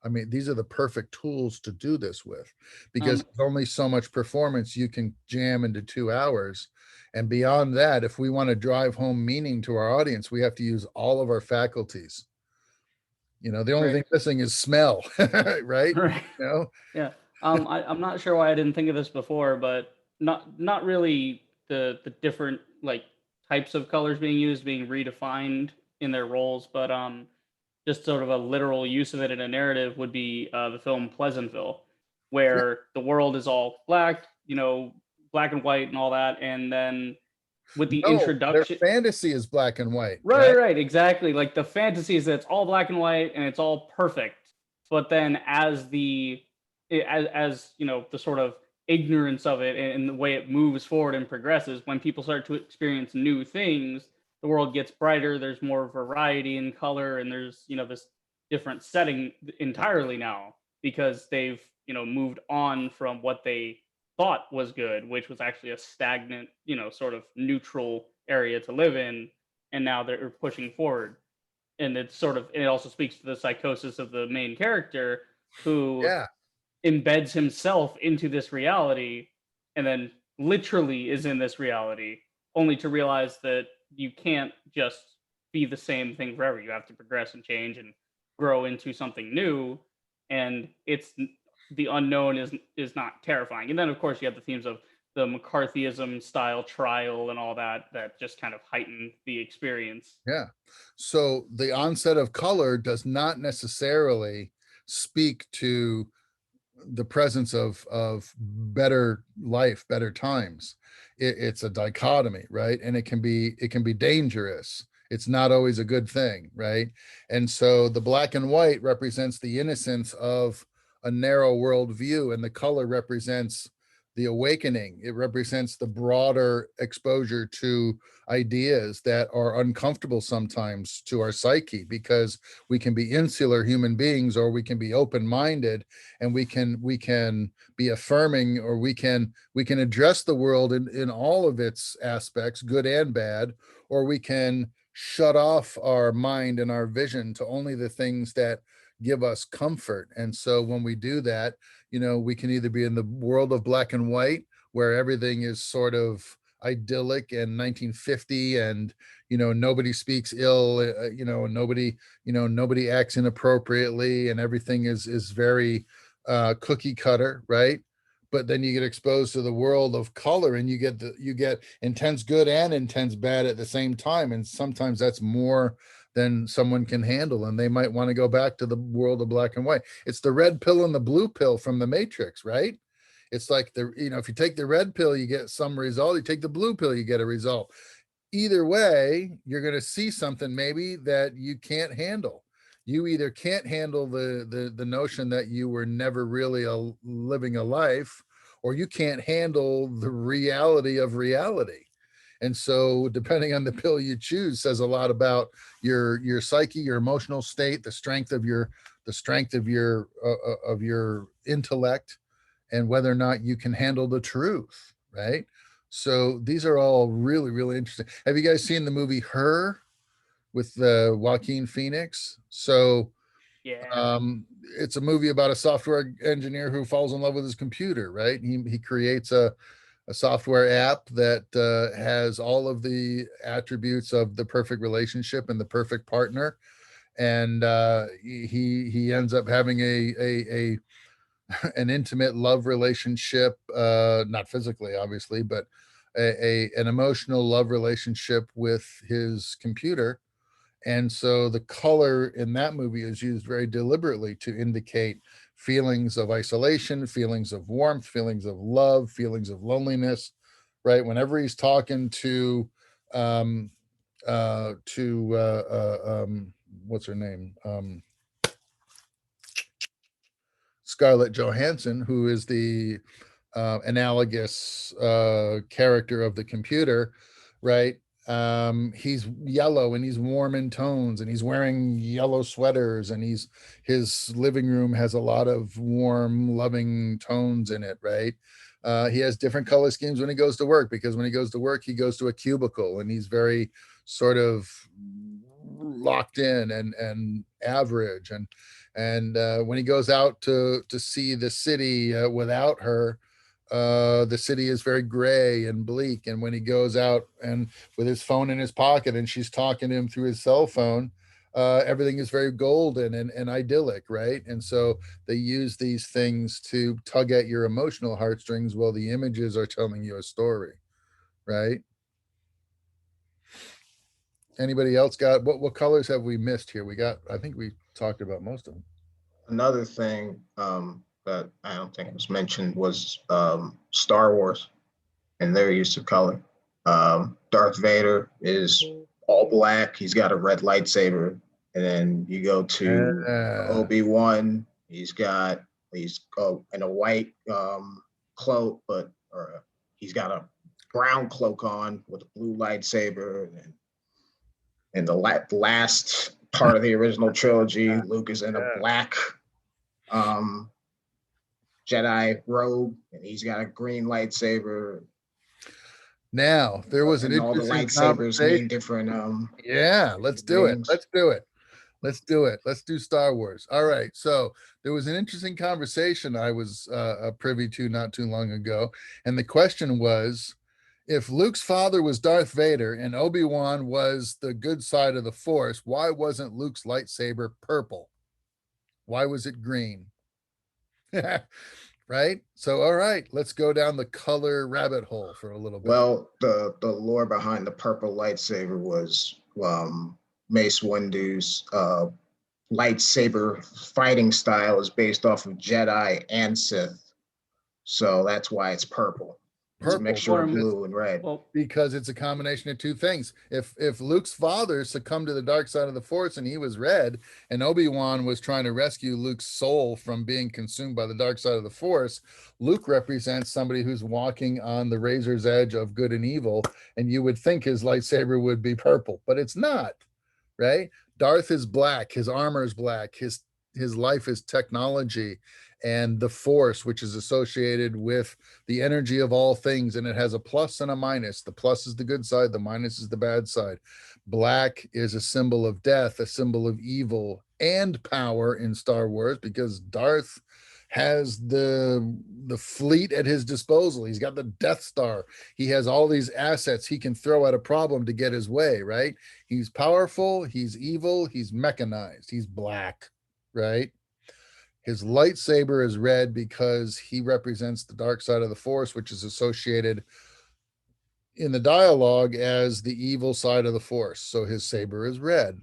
I mean, these are the perfect tools to do this with because there's only so much performance you can jam into 2 hours. And beyond that, if we want to drive home meaning to our audience, we have to use all of our faculties. You know, the only thing missing is smell, right? Right. You know? Yeah. I'm not sure why I didn't think of this before, but not really the different like types of colors being used, being redefined in their roles, but just sort of a literal use of it in a narrative would be the film Pleasantville, where the world is all black, you know, black and white and all that, and then with the No, introduction, their fantasy is black and white. right, exactly. Like the fantasy is that it's all black and white and it's all perfect, but then as you know, the sort of ignorance of it and the way it moves forward and progresses, when people start to experience new things, the world gets brighter, there's more variety in color, and there's, you know, this different setting entirely now because they've, you know, moved on from what they thought was good, which was actually a stagnant, you know, sort of neutral area to live in, and now they're pushing forward. And it's sort of, and it also speaks to the psychosis of the main character who embeds himself into this reality and then literally is in this reality, only to realize that you can't just be the same thing forever. You have to progress and change and grow into something new. And it's the unknown is not terrifying. And then of course you have the themes of the McCarthyism style trial and all that just kind of heighten the experience. Yeah. So the onset of color does not necessarily speak to the presence of better life, better times. It's a dichotomy, right? And it can be dangerous. It's not always a good thing, right? And so the black and white represents the innocence of a narrow worldview, and the color represents the awakening. It represents the broader exposure to ideas that are uncomfortable sometimes to our psyche, because we can be insular human beings, or we can be open-minded, and we can be affirming, or we can address the world in all of its aspects, good and bad, or we can shut off our mind and our vision to only the things that give us comfort. And so when we do that, we can either be in the world of black and white, where everything is sort of idyllic and 1950, and nobody speaks ill, nobody acts inappropriately, and everything is very cookie cutter, right? But then you get exposed to the world of color, and you get intense good and intense bad at the same time, and sometimes that's more than someone can handle, and they might want to go back to the world of black and white. It's the red pill and the blue pill from the Matrix, right? It's like if you take the red pill, you get some result. You take the blue pill, you get a result. Either way, you're going to see something maybe that you can't handle. You either can't handle the notion that you were never really living a life, or you can't handle the reality of reality. And so depending on the pill you choose says a lot about your psyche, your emotional state, the strength of your intellect, and whether or not you can handle the truth, right? So these are all really, really interesting. Have you guys seen the movie Her with Joaquin Phoenix? So Yeah. it's a movie about a software engineer who falls in love with his computer, right? He creates a software app that has all of the attributes of the perfect relationship and the perfect partner. And he ends up having a an intimate love relationship, not physically, obviously, but an emotional love relationship with his computer. And so the color in that movie is used very deliberately to indicate feelings of isolation, feelings of warmth, feelings of love, feelings of loneliness, right? Whenever he's talking to what's her name? Scarlett Johansson, who is the analogous character of the computer, right? He's yellow and he's warm in tones, and he's wearing yellow sweaters, and his living room has a lot of warm, loving tones in it, right? He has different color schemes when he goes to work, because when he goes to work, he goes to a cubicle, and he's very sort of locked in and average, and when he goes out to see the city without her, the city is very gray and bleak. And when he goes out and with his phone in his pocket and she's talking to him through his cell phone, everything is very golden and idyllic, right? And so they use these things to tug at your emotional heartstrings while the images are telling you a story, right? Anybody else got what colors have we missed here? I think we talked about most of them. Another thing that I don't think was mentioned was Star Wars and their use of color. Darth Vader is all black. He's got a red lightsaber. And then you go to Obi-Wan. He's in a white cloak, he's got a brown cloak on with a blue lightsaber. And the last part of the original trilogy, Luke is in a black Jedi robe, and he's got a green lightsaber. Now there was an all the interesting lightsabers mean different. Let's do it. Let's do Star Wars. All right. So there was an interesting conversation I was privy to not too long ago, and the question was, if Luke's father was Darth Vader and Obi-Wan was the good side of the Force, why wasn't Luke's lightsaber purple? Why was it green? Right? So, all right, let's go down the color rabbit hole for a little bit. Well, the lore behind the purple lightsaber was Mace Windu's lightsaber fighting style is based off of Jedi and Sith. So that's why it's purple. It's a purple. mixture of Or- blue and red. Well, Because it's a combination of two things. If Luke's father succumbed to the dark side of the Force and he was red, and Obi-Wan was trying to rescue Luke's soul from being consumed by the dark side of the Force, Luke represents somebody who's walking on the razor's edge of good and evil, and you would think his lightsaber would be purple, but it's not, right? Darth is black, his armor is black, his life is technology and the Force, which is associated with the energy of all things, and it has a plus and a minus. The plus is the good side, the minus is the bad side. Black is a symbol of death, a symbol of evil and power in Star Wars, because Darth has the fleet at his disposal. He's got the Death Star. He has all these assets he can throw at a problem to get his way, right? He's powerful, he's evil, he's mechanized, he's black, right? His lightsaber is red because he represents the dark side of the Force, which is associated in the dialogue as the evil side of the Force. So his saber is red.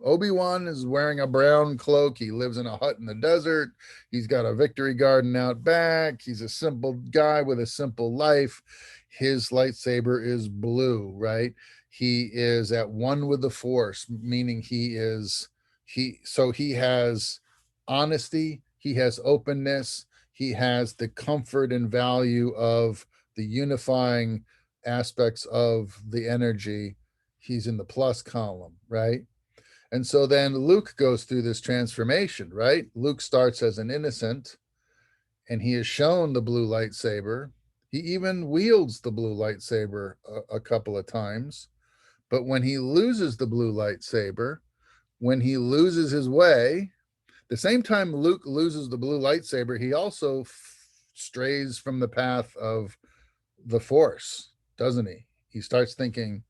Obi-Wan is wearing a brown cloak. He lives in a hut in the desert. He's got a victory garden out back. He's a simple guy with a simple life. His lightsaber is blue, right? He is at one with the Force, meaning he has honesty, he has openness, he has the comfort and value of the unifying aspects of the energy. He's in the plus column, right? And so then Luke goes through this transformation, right? Luke starts as an innocent, and he is shown the blue lightsaber. He even wields the blue lightsaber a couple of times. But when he loses the blue lightsaber, when he loses his way, the same time Luke loses the blue lightsaber, he also strays from the path of the Force, doesn't he? He starts thinking,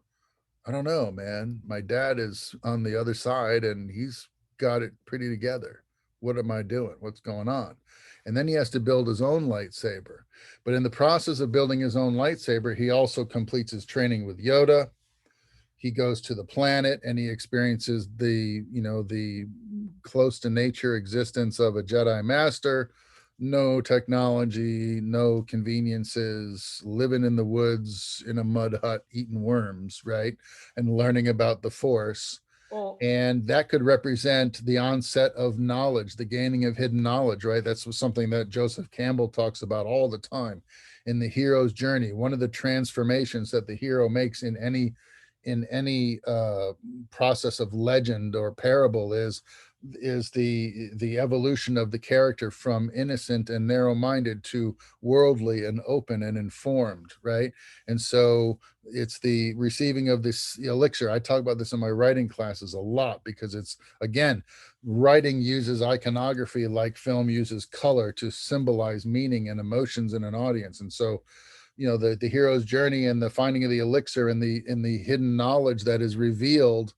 I don't know, man. My dad is on the other side and he's got it pretty together. What am I doing? What's going on? And then he has to build his own lightsaber. But in the process of building his own lightsaber, he also completes his training with Yoda. He goes to the planet and he experiences the close to nature existence of a Jedi master. No technology, no conveniences, living in the woods in a mud hut, eating worms, right? And learning about the Force. well, And that could represent the onset of knowledge, the gaining of hidden knowledge, right? That's something that Joseph Campbell talks about all the time in the hero's journey. One of the transformations that the hero makes in any process of legend or parable is the evolution of the character from innocent and narrow-minded to worldly and open and informed, right? And so it's the receiving of this elixir. I talk about this in my writing classes a lot because it's, again, writing uses iconography like film uses color to symbolize meaning and emotions in an audience. And so the hero's journey and the finding of the elixir and the hidden knowledge that is revealed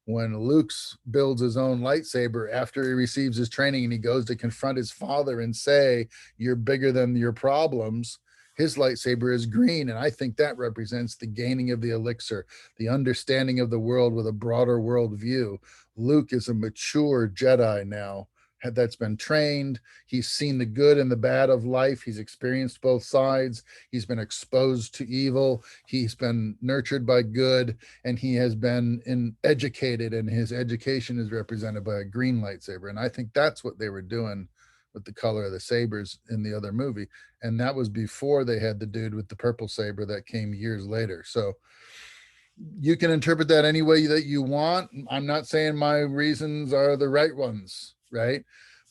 when Luke builds his own lightsaber after he receives his training and he goes to confront his father and say, you're bigger than your problems. His lightsaber is green. And I think that represents the gaining of the elixir, the understanding of the world with a broader world view. Luke is a mature Jedi now that's been trained. He's seen the good and the bad of life. He's experienced both sides. He's been exposed to evil. He's been nurtured by good, and he has been educated, and his education is represented by a green lightsaber. And I think that's what they were doing with the color of the sabers in the other movie. And that was before they had the dude with the purple saber that came years later. So you can interpret that any way that you want. I'm not saying my reasons are the right ones, right?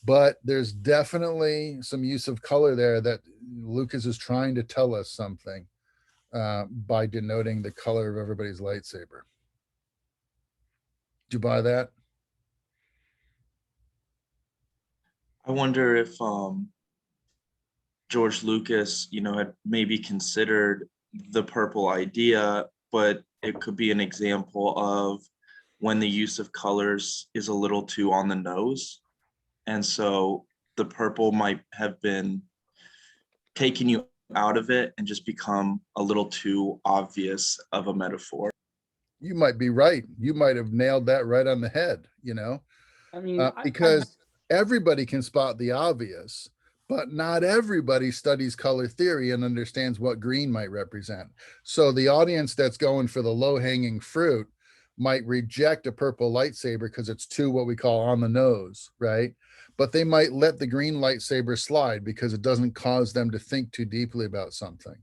But there's definitely some use of color there that Lucas is trying to tell us something by denoting the color of everybody's lightsaber. Did you buy that? I wonder if George Lucas, had maybe considered the purple idea, but it could be an example of when the use of colors is a little too on the nose. And so the purple might have been taking you out of it and just become a little too obvious of a metaphor. You might be right. You might have nailed that right on the head, I mean, because everybody can spot the obvious, but not everybody studies color theory and understands what green might represent. So the audience that's going for the low-hanging fruit might reject a purple lightsaber because it's too what we call on the nose, right? But they might let the green lightsaber slide because it doesn't cause them to think too deeply about something.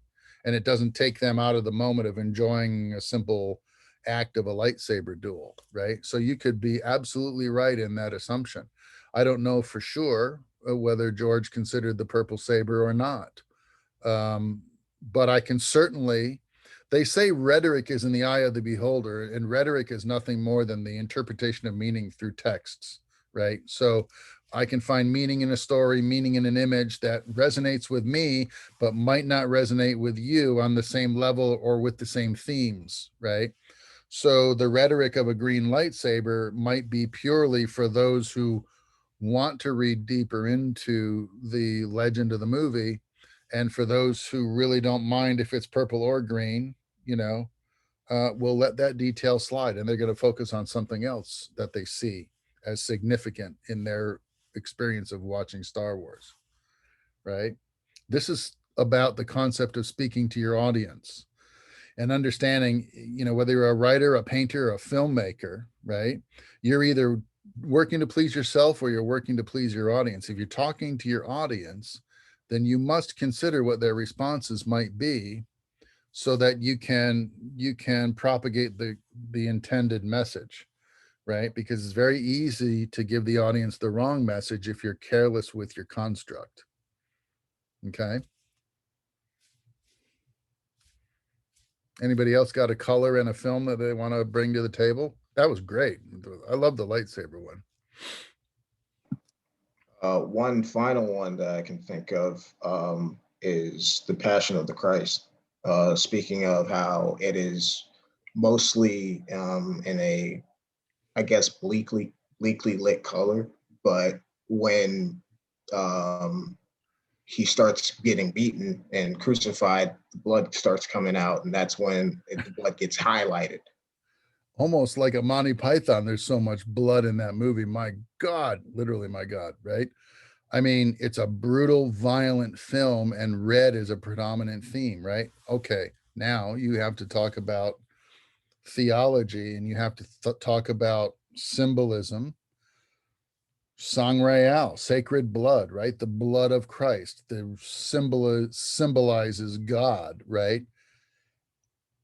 And it doesn't take them out of the moment of enjoying a simple act of a lightsaber duel, right? So you could be absolutely right in that assumption. I don't know for sure whether George considered the purple saber or not. But I can certainly, they say rhetoric is in the eye of the beholder, and rhetoric is nothing more than the interpretation of meaning through texts, right? So I can find meaning in a story, meaning in an image that resonates with me, but might not resonate with you on the same level or with the same themes, right? So the rhetoric of a green lightsaber might be purely for those who want to read deeper into the legend of the movie. And for those who really don't mind if it's purple or green, we'll let that detail slide, and they're going to focus on something else that they see as significant in their experience of watching Star Wars, right? This is about the concept of speaking to your audience and understanding, whether you're a writer, a painter, a filmmaker, right? You're either working to please yourself or you're working to please your audience. If you're talking to your audience, then you must consider what their responses might be so that you can propagate the intended message, right? Because it's very easy to give the audience the wrong message if you're careless with your construct. Okay. Anybody else got a color and a film that they want to bring to the table? That was great. I love the lightsaber one. One final one that I can think of is The Passion of the Christ. Speaking of how it is mostly in a, I guess, bleakly lit color, but when he starts getting beaten and crucified, the blood starts coming out, and that's when the blood gets highlighted. Almost like a Monty Python. There's so much blood in that movie. My God, literally, my God, right? I mean, it's a brutal, violent film, and red is a predominant theme, right? Okay, now you have to talk about theology, and you have to talk about symbolism. Sang Royal, sacred blood, right? The blood of Christ, the symbolizes God, right?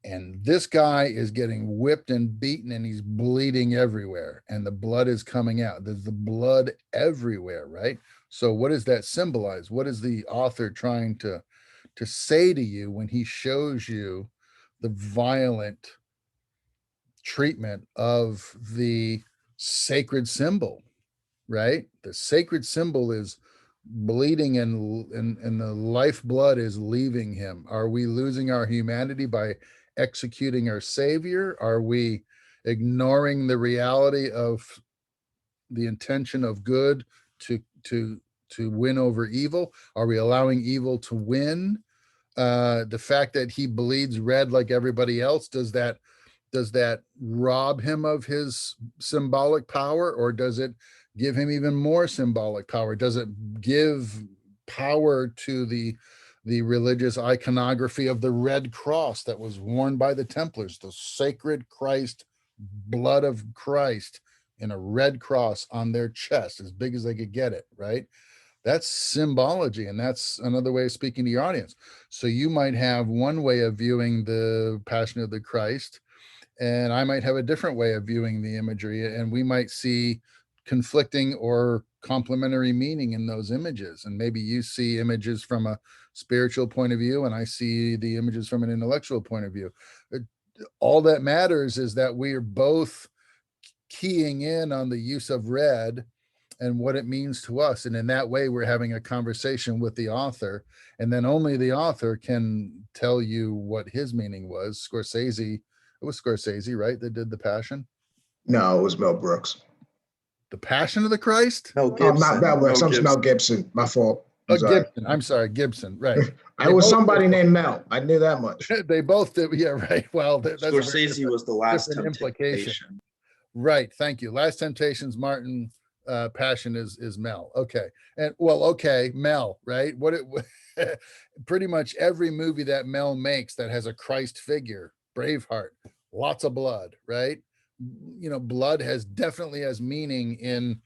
And this guy is getting whipped and beaten, and he's bleeding everywhere, and the blood is coming out. There's the blood everywhere, right? So what does that symbolize? What is the author trying to say to you when he shows you the violent treatment of the sacred symbol, right? The sacred symbol is bleeding, and the lifeblood is leaving him. Are we losing our humanity by executing our savior? Are we ignoring the reality of the intention of good to win over evil? Are we allowing evil to win? The fact that he bleeds red like everybody else, does that rob him of his symbolic power, or does it give him even more symbolic power? Does it give power to the religious iconography of the red cross that was worn by the Templars, the sacred Christ, blood of Christ in a red cross on their chest, as big as they could get it, right? That's symbology, and that's another way of speaking to your audience. So you might have one way of viewing the Passion of the Christ, and I might have a different way of viewing the imagery, and we might see conflicting or complementary meaning in those images. And maybe you see images from a spiritual point of view, and I see the images from an intellectual point of view. All that matters is that we are both keying in on the use of red and what it means to us. And in that way, we're having a conversation with the author, and then only the author can tell you what his meaning was. It was Scorsese, right, that did The Passion? No, it was Mel Brooks. The Passion of the Christ? Mel Oh, Gibson. not Mel Brooks. Mel Mel Gibson. My fault. Gibson. I'm sorry, Gibson. Right. I was somebody named Mel. I knew that much. They both did. Yeah, right. Well, that's a very Scorsese different- was the last different implication. temptation. Right. Thank you. Last Temptations, Martin passion is Mel. Okay. And well, okay, Mel, right? What it pretty much every movie that Mel makes that has a Christ figure, Braveheart, lots of blood, right? You know, blood definitely has meaning in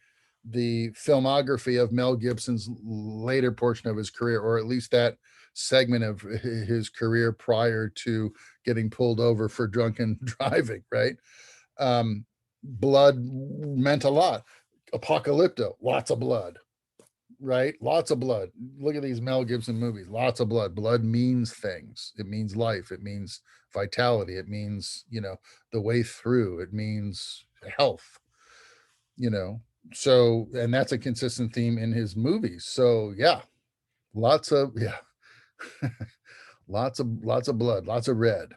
the filmography of Mel Gibson's later portion of his career, or at least that segment of his career prior to getting pulled over for drunken driving, right? Blood meant a lot. Apocalypto, lots of blood, right? Lots of blood. Look at these Mel Gibson movies, lots of blood. Blood means things. It means life. It means vitality. It means, you know, the way through. It means health, you know. So, and that's a consistent theme in his movies. So yeah, lots of, yeah. lots of blood, lots of red.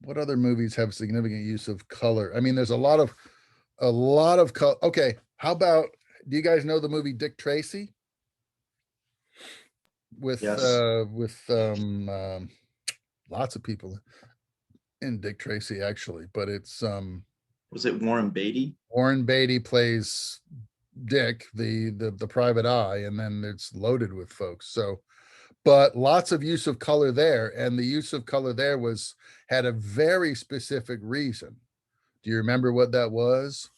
What other movies have significant use of color? I mean, there's a lot of color. Okay, how about, do you guys know the movie Dick Tracy? With Yes. Lots of people in Dick Tracy actually, but it's Was it Warren Beatty? Warren Beatty plays Dick, the private eye, and then it's loaded with folks. So, but lots of use of color there, and the use of color there had a very specific reason. Do you remember what that was?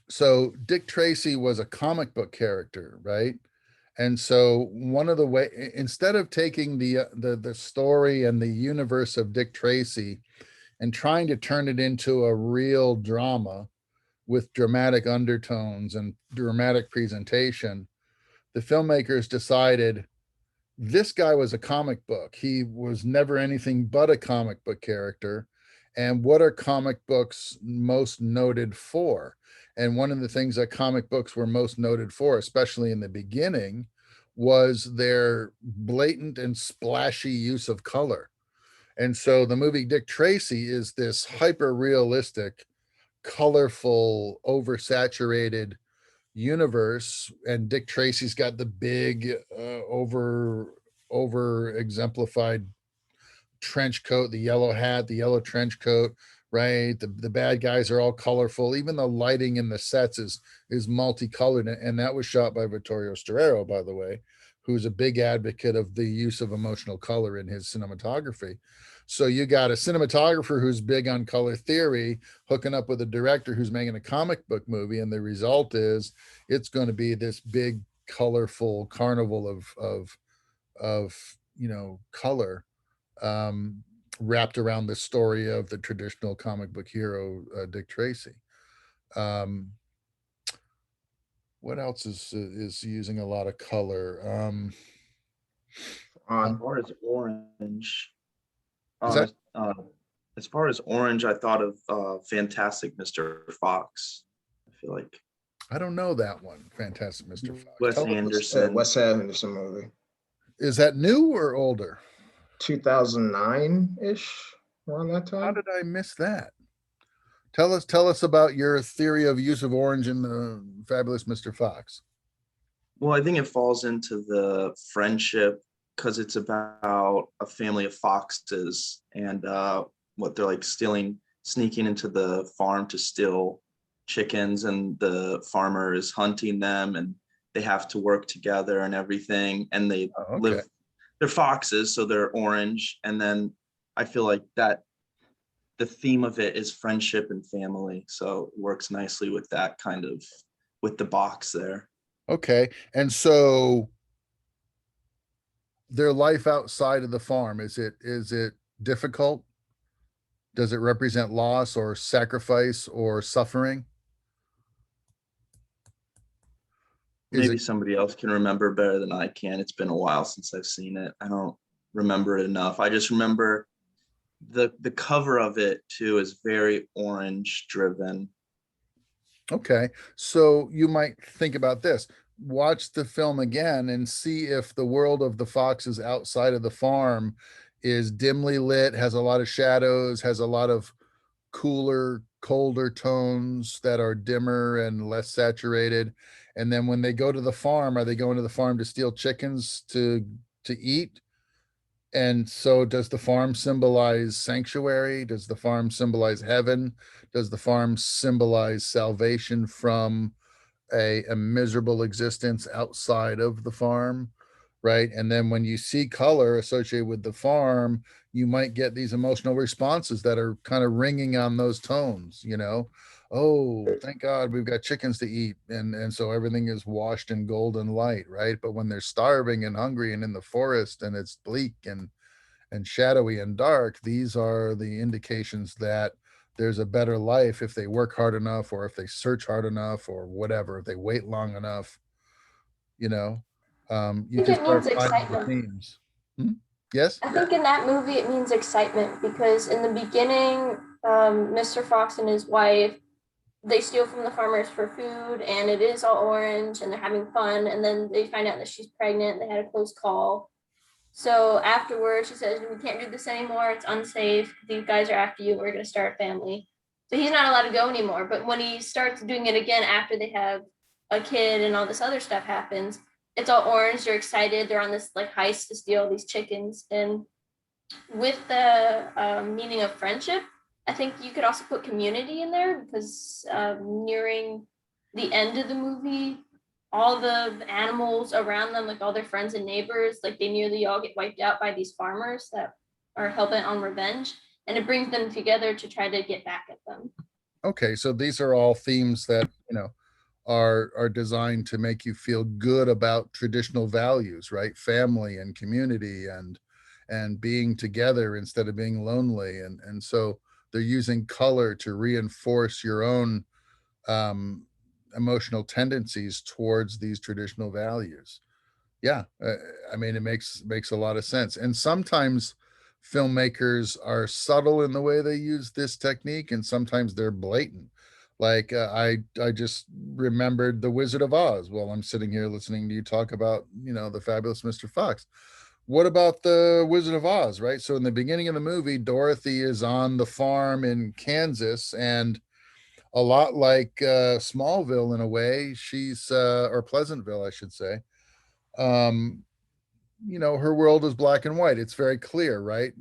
So Dick Tracy was a comic book character, right? And so one of the way, instead of taking the story and the universe of Dick Tracy and trying to turn it into a real drama with dramatic undertones and dramatic presentation, the filmmakers decided this guy was a comic book. He was never anything but a comic book character. And what are comic books most noted for? And one of the things that comic books were most noted for, especially in the beginning, was their blatant and splashy use of color. And so the movie Dick Tracy is this hyper realistic, colorful, oversaturated universe, and Dick Tracy's got the big over exemplified trench coat, the yellow hat, the yellow trench coat, right? The bad guys are all colorful. Even the lighting in the sets is multicolored, and that was shot by Vittorio Storaro, by the way, who's a big advocate of the use of emotional color in his cinematography. So you got a cinematographer who's big on color theory hooking up with a director who's making a comic book movie, and the result is it's going to be this big colorful carnival of you know, color wrapped around the story of the traditional comic book hero Dick Tracy. What else is using a lot of color? As far as orange, Is that- as far as orange, I thought of Fantastic Mr. Fox. I feel like I don't know that one. Fantastic Mr. Fox. Wes Tell us- Anderson. Wes Anderson movie, Is that new or older? 2009-ish, around that How time. did I miss that? Tell us about your theory of use of orange in the Fabulous Mr. Fox. Well, I think it falls into the friendship because it's about a family of foxes and what they're like sneaking into the farm to steal chickens, and the farmer is hunting them, and they have to work together and everything, and they live. They're foxes, so they're orange, and then I feel like that the theme of it is friendship and family, so it works nicely with that kind of with the box there. Okay. And so their life outside of the farm, is it difficult? Does it represent loss or sacrifice or suffering? Maybe somebody else can remember better than I can. It's been a while since I've seen it. I don't remember it enough. I just remember the cover of it too is very orange driven. Okay. So you might think about this. Watch the film again and see if the world of the foxes outside of the farm is dimly lit, has a lot of shadows, has a lot of cooler, colder tones that are dimmer and less saturated. And then when they go to the farm, are they going to the farm to steal chickens to eat? And so does the farm symbolize sanctuary? Does the farm symbolize heaven? Does the farm symbolize salvation from a miserable existence outside of the farm? Right. And then when you see color associated with the farm, you might get these emotional responses that are kind of ringing on those tones, you know. Oh, thank God we've got chickens to eat. And so everything is washed in golden light, right? But when they're starving and hungry and in the forest and it's bleak and shadowy and dark, these are the indications that there's a better life if they work hard enough, or if they search hard enough, or whatever, if they wait long enough, you know. You I can think it start means finding the excitement. themes. Hmm? Yes. I think in that movie it means excitement because in the beginning, Mr. Fox and his wife, they steal from the farmers for food and it is all orange and they're having fun, and then they find out that she's pregnant. They had a close call. So afterwards, she says, "We can't do this anymore. It's unsafe. These guys are after you. We're going to start a family." So he's not allowed to go anymore. But when he starts doing it again after they have a kid and all this other stuff happens, it's all orange. They're excited. They're on this like heist to steal these chickens. And with the meaning of friendship, I think you could also put community in there because nearing the end of the movie, all the animals around them, like all their friends and neighbors, like they nearly all get wiped out by these farmers that are hell-bent on revenge. And it brings them together to try to get back at them. Okay, so these are all themes that, you know, are designed to make you feel good about traditional values, right? Family and community and being together instead of being lonely. And so they're using color to reinforce your own um, emotional tendencies towards these traditional values. Yeah, I mean, it makes a lot of sense. And sometimes filmmakers are subtle in the way they use this technique, and sometimes they're blatant. Like I just remembered The Wizard of Oz while I'm sitting here listening to you talk about, you know, the fabulous Mr. Fox. What about The Wizard of Oz, right? So in the beginning of the movie, Dorothy is on the farm in Kansas, and a lot like Smallville in a way, she's or Pleasantville, I should say. Um, you know, her world is black and white. It's very clear, right?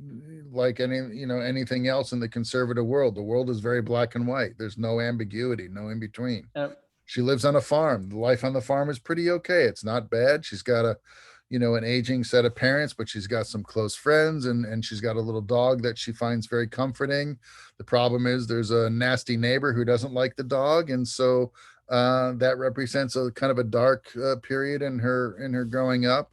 Like any, you know, anything else in the conservative world, the world is very black and white. There's no ambiguity, no in between. Yep. She lives on a farm. The life on the farm is pretty okay. It's not bad. She's got a, you know, an aging set of parents, but she's got some close friends, and she's got a little dog that she finds very comforting. The problem is there's a nasty neighbor who doesn't like the dog, and so that represents a kind of a dark period in her growing up.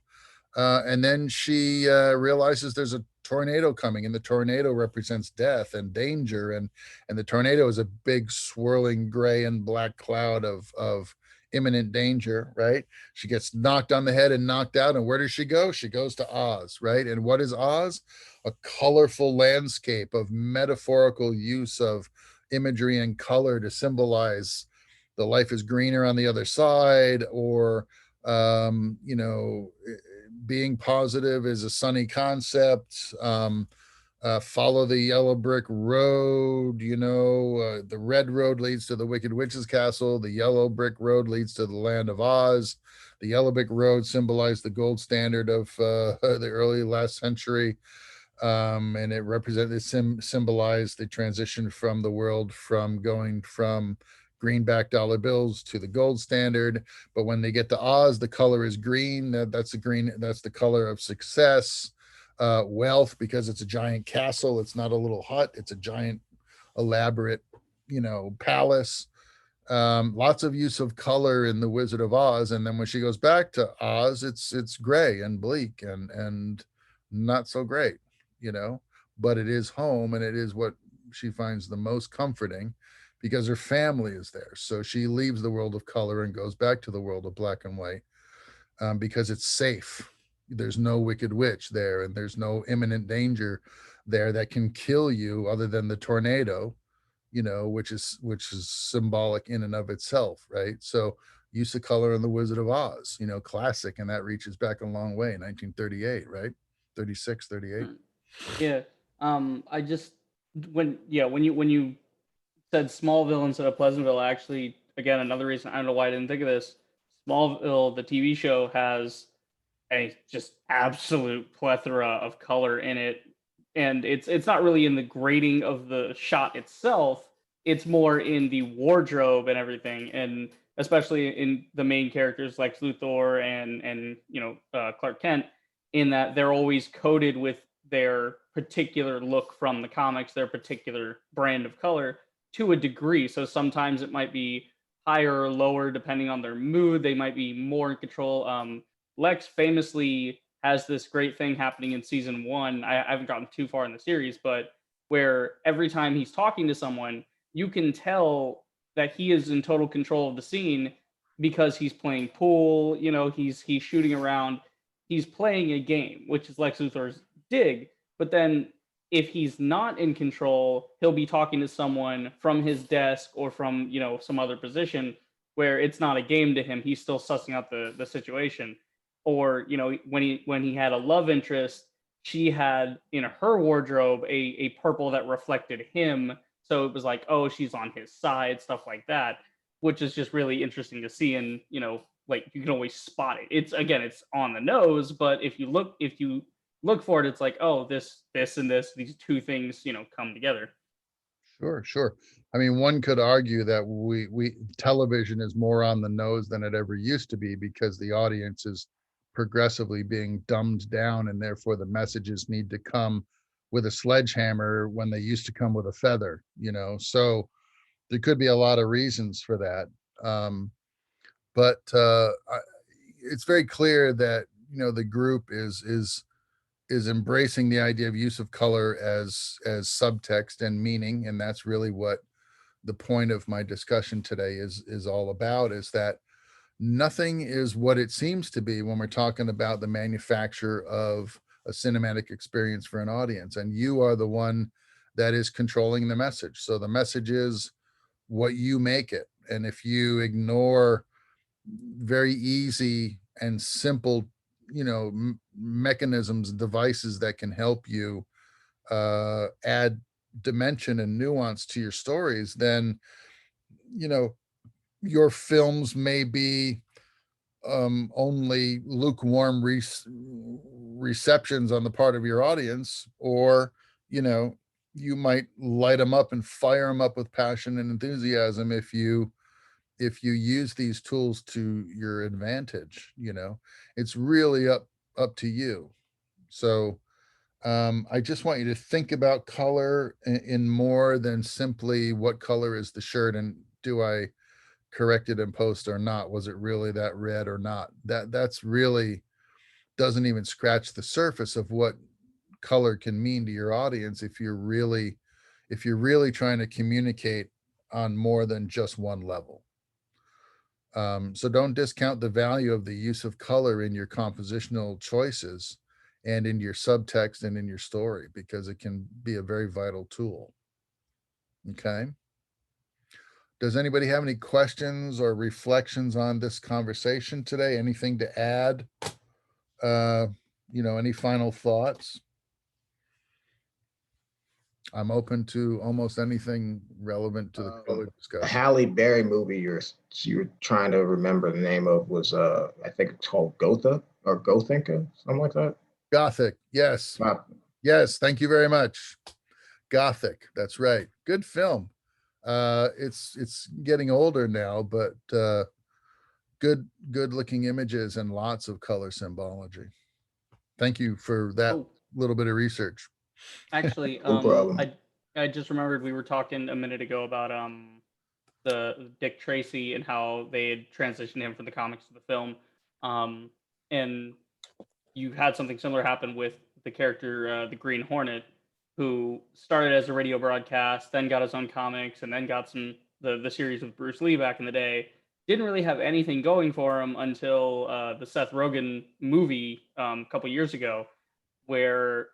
And then she realizes there's a tornado coming, and the tornado represents death and danger, and the tornado is a big swirling gray and black cloud of imminent danger, right? She gets knocked on the head and knocked out, and where does she go? She goes to Oz, right? And what is Oz? A colorful landscape of metaphorical use of imagery and color to symbolize the life is greener on the other side, or you know, being positive is a sunny concept. Follow the yellow brick road. You know, the red road leads to the Wicked Witch's castle. The yellow brick road leads to the land of Oz. The yellow brick road symbolized the gold standard of the early last century. And it represented, symbolized the transition from the world from going from greenback dollar bills to the gold standard. But when they get to Oz, the color is green. That's the green. That's the color of success, wealth, because it's a giant castle. It's not a little hut. It's a giant, elaborate, you know, palace. Lots of use of color in the Wizard of Oz. And then when she goes back to Oz, it's gray and bleak and not so great, you know. But it is home, and it is what she finds the most comforting, because her family is there. So she leaves the world of color and goes back to the world of black and white, because it's safe. There's no wicked witch there, and there's no imminent danger there that can kill you other than the tornado, you know, which is symbolic in and of itself, right? So use of color in The Wizard of Oz, you know, classic, and that reaches back a long way, 1938, right? 36, 38. Yeah. I just when you said Smallville instead of Pleasantville, actually, again, another reason, I don't know why I didn't think of this. Smallville, the TV show, has a just absolute plethora of color in it. And it's not really in the grading of the shot itself, it's more in the wardrobe and everything, and especially in the main characters like Luthor and Clark Kent, in that they're always coded with their particular look from the comics, their particular brand of color to a degree. So sometimes it might be higher or lower depending on their mood. They might be more in control. Lex famously has this great thing happening in season 1. I haven't gotten too far in the series, but where every time he's talking to someone, you can tell that he is in total control of the scene because he's playing pool. He's shooting around. He's playing a game, which is Lex Luthor's dig. But then if he's not in control, he'll be talking to someone from his desk or from some other position where it's not a game to him. He's still sussing out the situation. Or when he had a love interest, she had in her wardrobe a purple that reflected him, so it was like, oh, she's on his side, stuff like that, which is just really interesting to see. And like, you can always spot it. It's on the nose, but if you look for it, it's like, oh, this and this, these two things come together. Sure. I mean, one could argue that we television is more on the nose than it ever used to be, because the audience is progressively being dumbed down, and therefore the messages need to come with a sledgehammer when they used to come with a feather. So there could be a lot of reasons for that. But it's very clear that the group is embracing the idea of use of color as subtext and meaning, and that's really what the point of my discussion today is all about, is that nothing is what it seems to be when we're talking about the manufacture of a cinematic experience for an audience, and you are the one that is controlling the message. So the message is what you make it, and if you ignore very easy and simple mechanisms, devices that can help you add dimension and nuance to your stories, then your films may be only lukewarm receptions on the part of your audience, or you might light them up and fire them up with passion and enthusiasm if you use these tools to your advantage. It's really up to you. So I just want you to think about color in more than simply what color is the shirt, and do I correct it in post or not? Was it really that red or not? That's really doesn't even scratch the surface of what color can mean to your audience if you're really trying to communicate on more than just one level. So don't discount the value of the use of color in your compositional choices and in your subtext and in your story, because it can be a very vital tool. Okay. Does anybody have any questions or reflections on this conversation today? Anything to add? Any final thoughts? I'm open to almost anything relevant to the color The discussion. Halle Berry movie you were trying to remember the name of was I think it's called Gotha or Gothinka, something like that. Gothic, yes. Yes, thank you very much. Gothic, that's right. Good film. It's getting older now, but good looking images and lots of color symbology. Thank you for that little bit of research. Actually, No problem. I just remembered we were talking a minute ago about the Dick Tracy and how they had transitioned him from the comics to the film. And you had something similar happen with the character, the Green Hornet, who started as a radio broadcast, then got his own comics, and then got the series with Bruce Lee back in the day. Didn't really have anything going for him until the Seth Rogen movie a couple years ago, where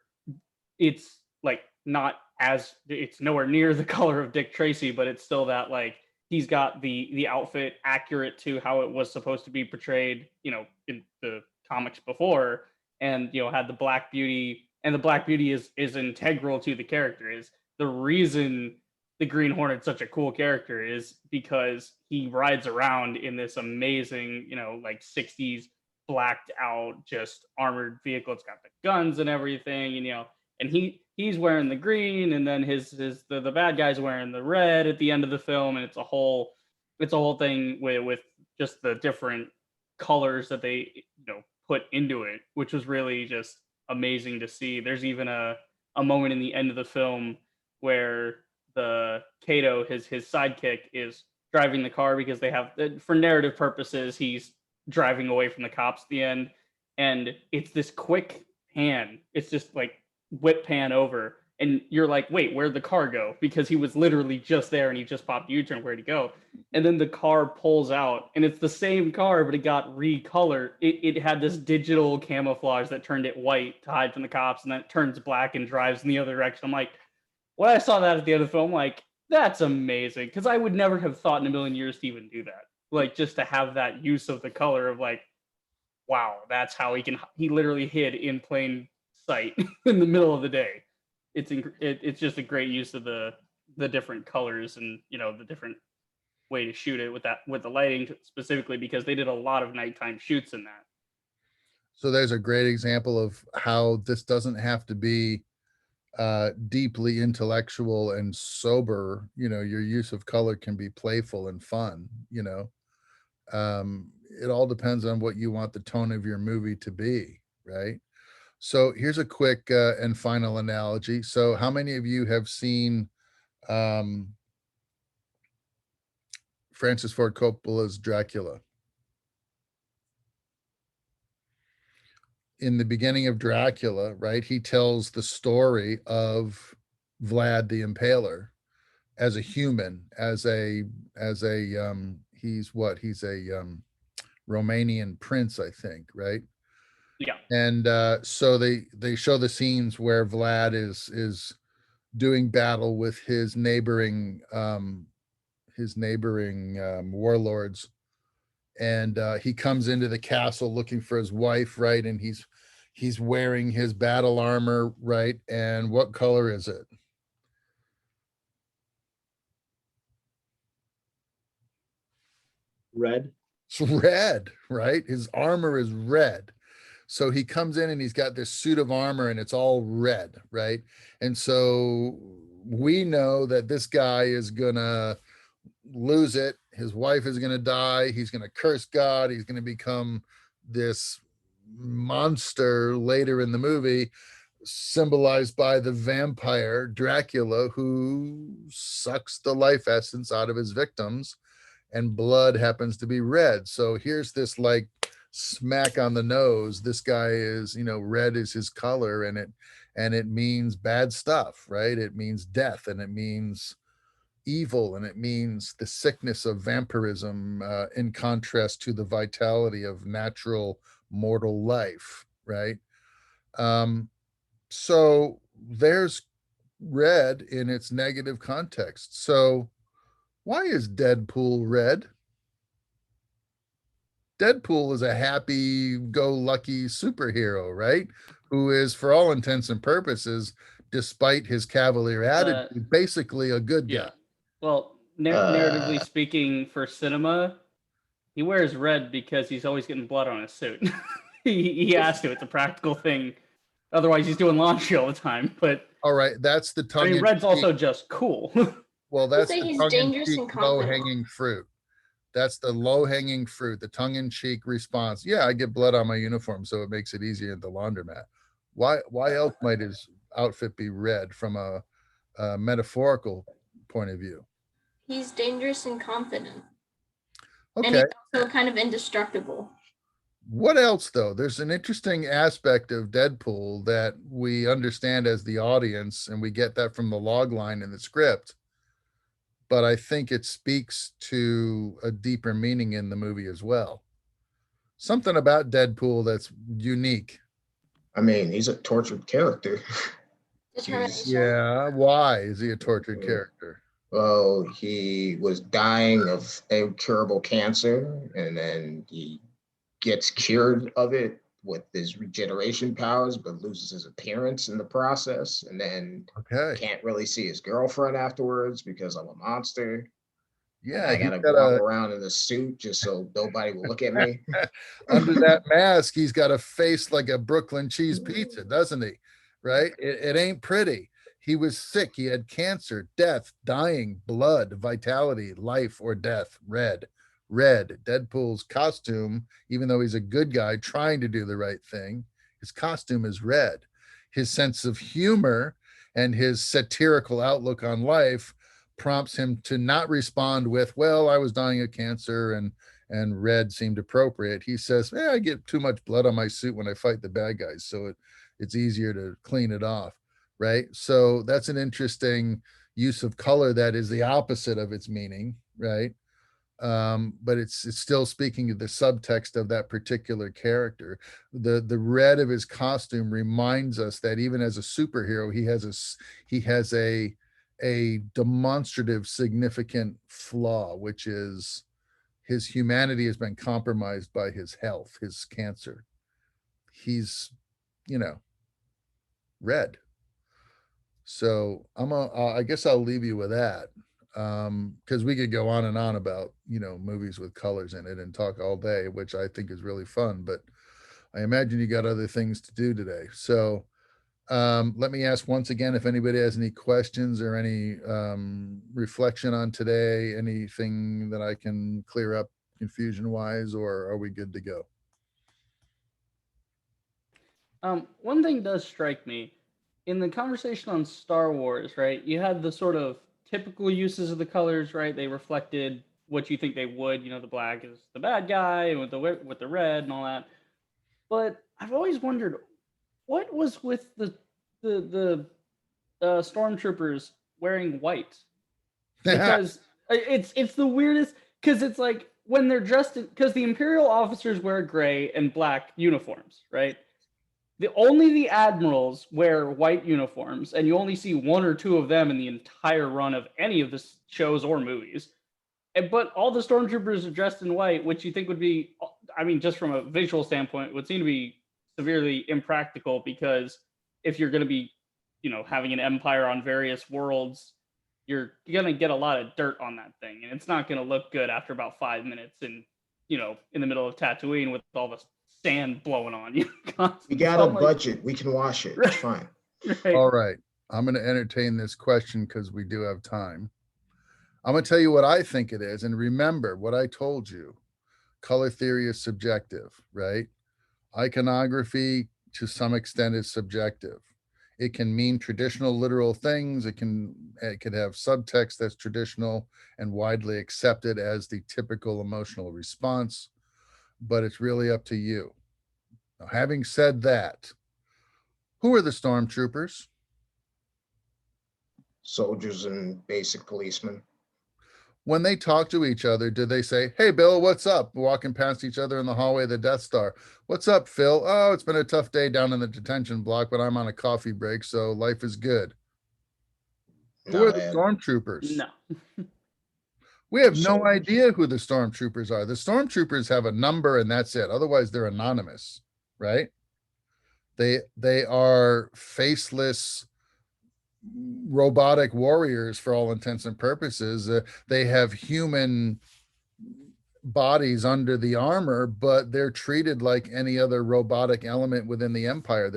it's like it's nowhere near the color of Dick Tracy, but it's still that, like, he's got the outfit accurate to how it was supposed to be portrayed, in the comics before, and had the Black Beauty, and the Black Beauty is integral to the character. Is the reason the Green Hornet's such a cool character is because he rides around in this amazing, like 60s blacked out, just armored vehicle. It's got the guns and everything, and and he's wearing the green, and then the bad guy's wearing the red at the end of the film, and it's a whole thing with just the different colors that they put into it, which was really just amazing to see. There's even a moment in the end of the film where the Kato, his sidekick, is driving the car because they have, for narrative purposes, he's driving away from the cops at the end, and it's this quick pan. It's just like whip pan over, and you're like, wait, where'd the car go? Because he was literally just there and he just popped U-turn. Where'd he go? And then the car pulls out, and it's the same car, but it got recolored. It had this digital camouflage that turned it white to hide from the cops, and then it turns black and drives in the other direction. I'm like, when I saw that at the end of the film, I'm like, that's amazing, because I would never have thought in a million years to even do that. Like, just to have that use of the color of like, wow, that's how he literally hid in plain sight in the middle of the day. It's just a great use of the different colors, and the different way to shoot it with the lighting specifically, because they did a lot of nighttime shoots in that. So there's a great example of how this doesn't have to be deeply intellectual and sober. Your use of color can be playful and fun. It all depends on what you want the tone of your movie to be, right? So here's a quick and final analogy. So how many of you have seen Francis Ford Coppola's Dracula? In the beginning of Dracula, right, he tells the story of Vlad the Impaler as a human, as a he's a Romanian prince, I think, right? Yeah. And so they show the scenes where Vlad is doing battle with his neighboring warlords, and he comes into the castle looking for his wife, right? And he's wearing his battle armor, right? And what color is it? Red. It's red, right? His armor is red. So he comes in and he's got this suit of armor and it's all red, right? And so we know that this guy is gonna lose it. His wife is gonna die. He's gonna curse God. He's gonna become this monster later in the movie, symbolized by the vampire Dracula, who sucks the life essence out of his victims, and blood happens to be red. So here's this like smack on the nose. This guy is, red is his color, and it means bad stuff, right? It means death, and it means evil, and it means the sickness of vampirism, in contrast to the vitality of natural mortal life, right? So there's red in its negative context. So why is Deadpool red? Deadpool is a happy-go-lucky superhero, right? Who is, for all intents and purposes, despite his cavalier attitude, basically a good guy. Well, narratively speaking, for cinema, he wears red because he's always getting blood on his suit. he has to. It's a practical thing. Otherwise, he's doing laundry all the time. But all right, that's the tongue. I mean, red's also just cool. Well, that's the tongue-in-cheek, low-hanging fruit. That's the low-hanging fruit, the tongue-in-cheek response. Yeah, I get blood on my uniform, so it makes it easier at the laundromat. Why else might his outfit be red from a metaphorical point of view? He's dangerous and confident. Okay. And he's also kind of indestructible. What else, though? There's an interesting aspect of Deadpool that we understand as the audience, and we get that from the log line in the script. But I think it speaks to a deeper meaning in the movie as well. Something about Deadpool that's unique. I mean, he's a tortured character. Yeah, why is he a tortured character? Well, he was dying of incurable cancer, and then he gets cured of it with his regeneration powers, but loses his appearance in the process, and then can't really see his girlfriend afterwards because of a monster. Yeah, I he's gotta got walk a around in a suit just so nobody will look at me. under that mask, he's got a face like a Brooklyn cheese pizza, doesn't he? Right? It ain't pretty. He was sick. He had cancer, death, dying, blood, vitality, life or death. Red. Red. Deadpool's costume, even though he's a good guy trying to do the right thing, his costume is red. His sense of humor and his satirical outlook on life prompts him to not respond with, well, I was dying of cancer and red seemed appropriate. He says, I get too much blood on my suit when I fight the bad guys, so it's easier to clean it off, right? So that's an interesting use of color that is the opposite of its meaning, right? But it's still speaking of the subtext of that particular character. The red of his costume reminds us that even as a superhero, he has a demonstrative significant flaw, which is his humanity has been compromised by his health, his cancer. He's, red. So I guess I'll leave you with that. Because we could go on and on about, movies with colors in it and talk all day, which I think is really fun, but I imagine you got other things to do today. So let me ask once again if anybody has any questions or any reflection on today, anything that I can clear up confusion wise, or are we good to go? One thing does strike me in the conversation on Star Wars, right? You had the sort of typical uses of the colors, right? They reflected what you think they would. The black is the bad guy, and with the red and all that. But I've always wondered what was with the stormtroopers wearing white, because it's the weirdest. Because it's like when they're dressed in, because the Imperial officers wear gray and black uniforms, right? Only the admirals wear white uniforms, and you only see one or two of them in the entire run of any of the shows or movies. But all the stormtroopers are dressed in white, which you think would be, I mean, just from a visual standpoint, would seem to be severely impractical, because if you're going to be, having an empire on various worlds, you're going to get a lot of dirt on that thing, and it's not going to look good after about 5 minutes in the middle of Tatooine with all the sand blowing on you. We got a budget. We can wash it. It's fine. Right. All right. I'm going to entertain this question because we do have time. I'm going to tell you what I think it is. And remember what I told you. Color theory is subjective, right? Iconography to some extent is subjective. It can mean traditional literal things. It could have subtext that's traditional and widely accepted as the typical emotional response, but it's really up to you. Now, having said that, who are the stormtroopers? Soldiers and basic policemen. When they talk to each other, do they say, hey, Bill, what's up? Walking past each other in the hallway of the Death Star. What's up, Phil? Oh, it's been a tough day down in the detention block, but I'm on a coffee break, so life is good. Who are the stormtroopers? No. We have no idea who the stormtroopers are. The stormtroopers have a number and that's it. Otherwise, they're anonymous, right? They are faceless robotic warriors for all intents and purposes. They have human bodies under the armor, but they're treated like any other robotic element within the Empire.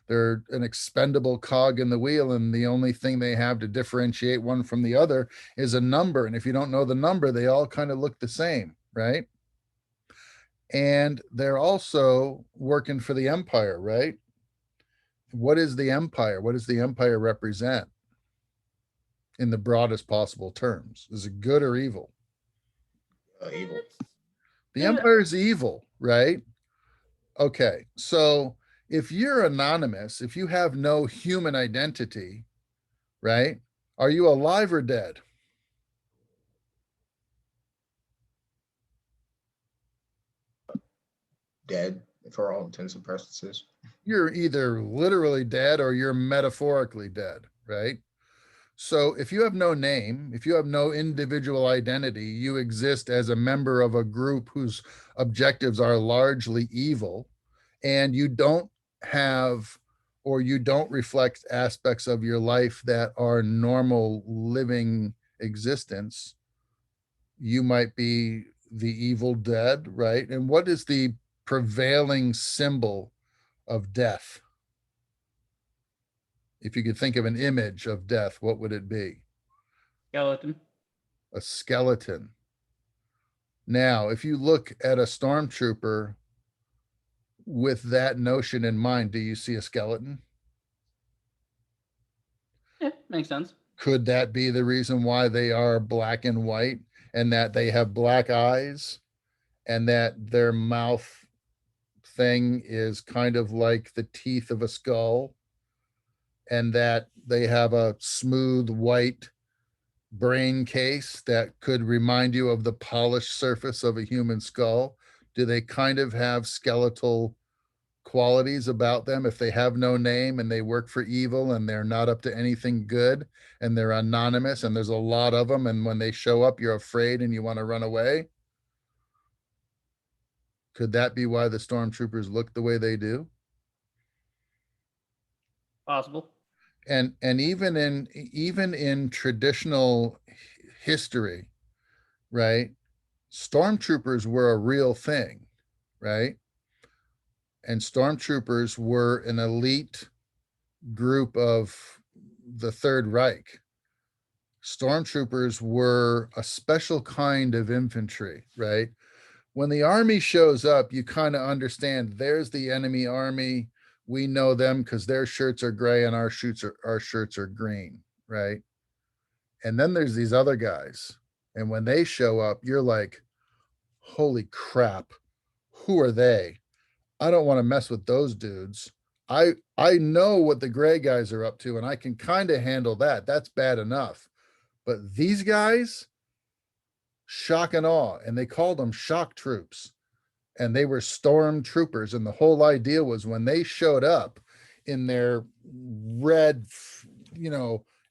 They're an expendable cog in the wheel, and the only thing they have to differentiate one from the other is a number. And if you don't know the number, they all kind of look the same, right? And they're also working for the Empire, right? What is the Empire? What does the Empire represent in the broadest possible terms? Is it good or evil? Evil. The Empire is evil, right? Okay, so if you're anonymous, if you have no human identity, right? Are you alive or dead? Dead, for all intents and purposes. You're either literally dead or you're metaphorically dead, right? So if you have no name, if you have no individual identity, you exist as a member of a group whose objectives are largely evil, and you don't have or you don't reflect aspects of your life that are normal living existence, You might be the evil dead, right? And what is the prevailing symbol of death? If you could think of an image of death, what would it be? Skeleton. A skeleton. Now, if you look at a stormtrooper with that notion in mind, do you see a skeleton? Yeah, makes sense. Could that be the reason why they are black and white, and that they have black eyes, and that their mouth thing is kind of like the teeth of a skull, and that they have a smooth white brain case that could remind you of the polished surface of a human skull? Do they kind of have skeletal qualities about them if they have no name and they work for evil and they're not up to anything good and they're anonymous and there's a lot of them, and when they show up you're afraid and you want to run away? Could that be why the stormtroopers look the way they do? Possible. And even in traditional history, right, stormtroopers were a real thing, right? And stormtroopers were an elite group of the Third Reich. Stormtroopers were a special kind of infantry, right? When the army shows up, you kind of understand there's the enemy army. We know them because their shirts are gray and our shirts are green, right? And then there's these other guys. And when they show up, you're like, holy crap, who are they? I don't want to mess with those dudes. I know what the gray guys are up to, and I can kind of handle that. That's bad enough. But these guys, shock and awe, and they called them shock troops, and they were storm troopers. And the whole idea was when they showed up in their red,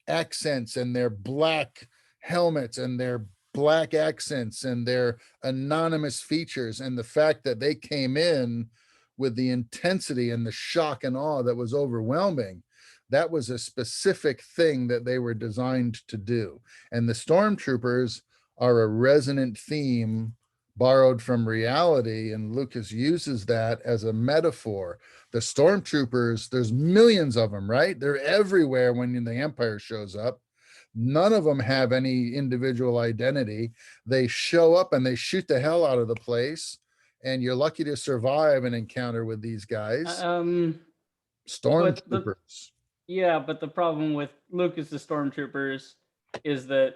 accents and their black helmets and their black accents and their anonymous features, and the fact that they came in with the intensity and the shock and awe that was overwhelming, that was a specific thing that they were designed to do. And the stormtroopers are a resonant theme borrowed from reality, and Lucas uses that as a metaphor. The stormtroopers, there's millions of them, right? They're everywhere when the Empire shows up. None of them have any individual identity. They show up and they shoot the hell out of the place, and you're lucky to survive an encounter with these guys. Stormtroopers. Yeah, but the problem with Lucas's stormtroopers is that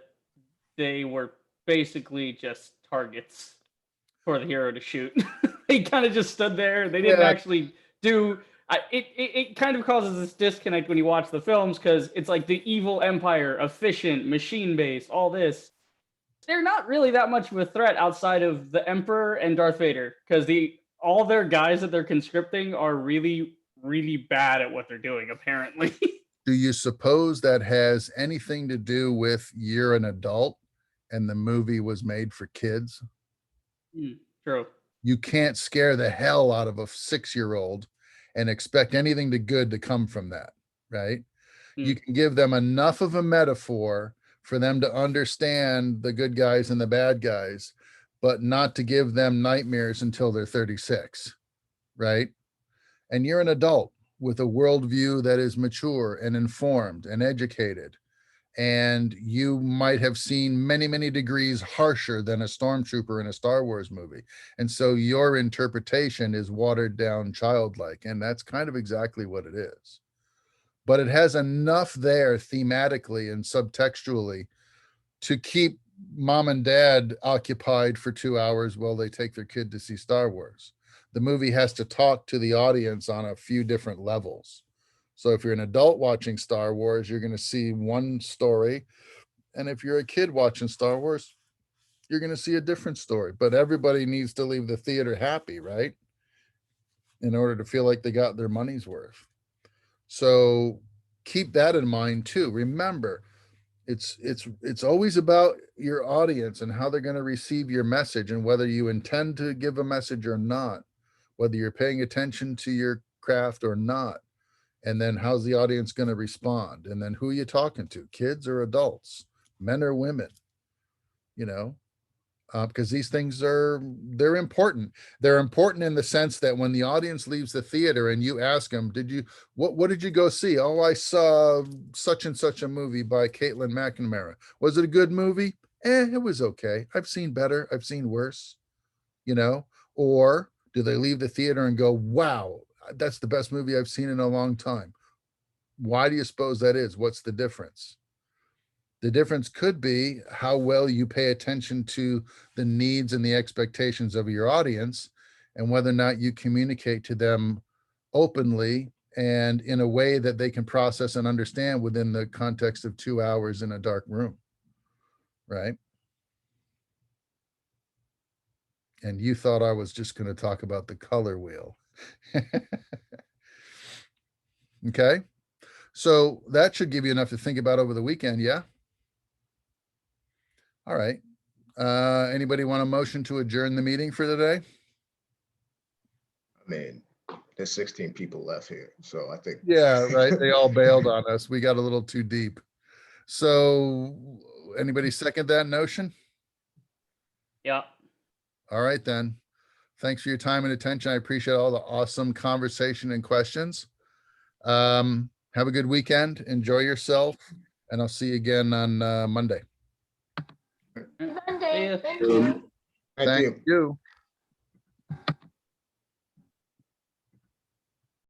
they were basically just targets for the hero to shoot. They kind of just stood there. They didn't actually do. It kind of causes this disconnect when you watch the films, because it's like the evil empire, efficient, machine-based, all this. They're not really that much of a threat outside of the Emperor and Darth Vader, because all their guys that they're conscripting are really, really bad at what they're doing, apparently. Do you suppose that has anything to do with you're an adult and the movie was made for kids? True. You can't scare the hell out of a 6-year-old and expect anything good to come from that, right? You can give them enough of a metaphor for them to understand the good guys and the bad guys, but not to give them nightmares until they're 36, right? And you're an adult with a worldview that is mature and informed and educated. And you might have seen many, many degrees harsher than a stormtrooper in a Star Wars movie. And so your interpretation is watered down, childlike. And that's kind of exactly what it is. But it has enough there thematically and subtextually to keep mom and dad occupied for 2 hours while they take their kid to see Star Wars. The movie has to talk to the audience on a few different levels. So if you're an adult watching Star Wars, you're going to see one story. And if you're a kid watching Star Wars, you're going to see a different story. But everybody needs to leave the theater happy, right? In order to feel like they got their money's worth. So keep that in mind too. Remember, it's always about your audience and how they're going to receive your message, and whether you intend to give a message or not, whether you're paying attention to your craft or not. And then how's the audience going to respond? And then who are you talking to? Kids or adults? Men or women? because these things they're important. They're important in the sense that when the audience leaves the theater and you ask them, what did you go see? Oh, I saw such and such a movie by Caitlin McNamara. Was it a good movie? It was okay. I've seen better. I've seen worse, or do they leave the theater and go, wow, that's the best movie I've seen in a long time? Why do you suppose that is? What's the difference? The difference could be how well you pay attention to the needs and the expectations of your audience, and whether or not you communicate to them openly and in a way that they can process and understand within the context of 2 hours in a dark room, right? And you thought I was just going to talk about the color wheel. Okay. So that should give you enough to think about over the weekend. Yeah. All right. Anybody want a motion to adjourn the meeting for the day? I mean, there's 16 people left here, so I think. Yeah, right. They all bailed on us. We got a little too deep. So anybody second that notion? Yeah. All right, then. Thanks for your time and attention. I appreciate all the awesome conversation and questions. Have a good weekend. Enjoy yourself. And I'll see you again on Monday. Monday. Yeah. Thank you. Thank you. You.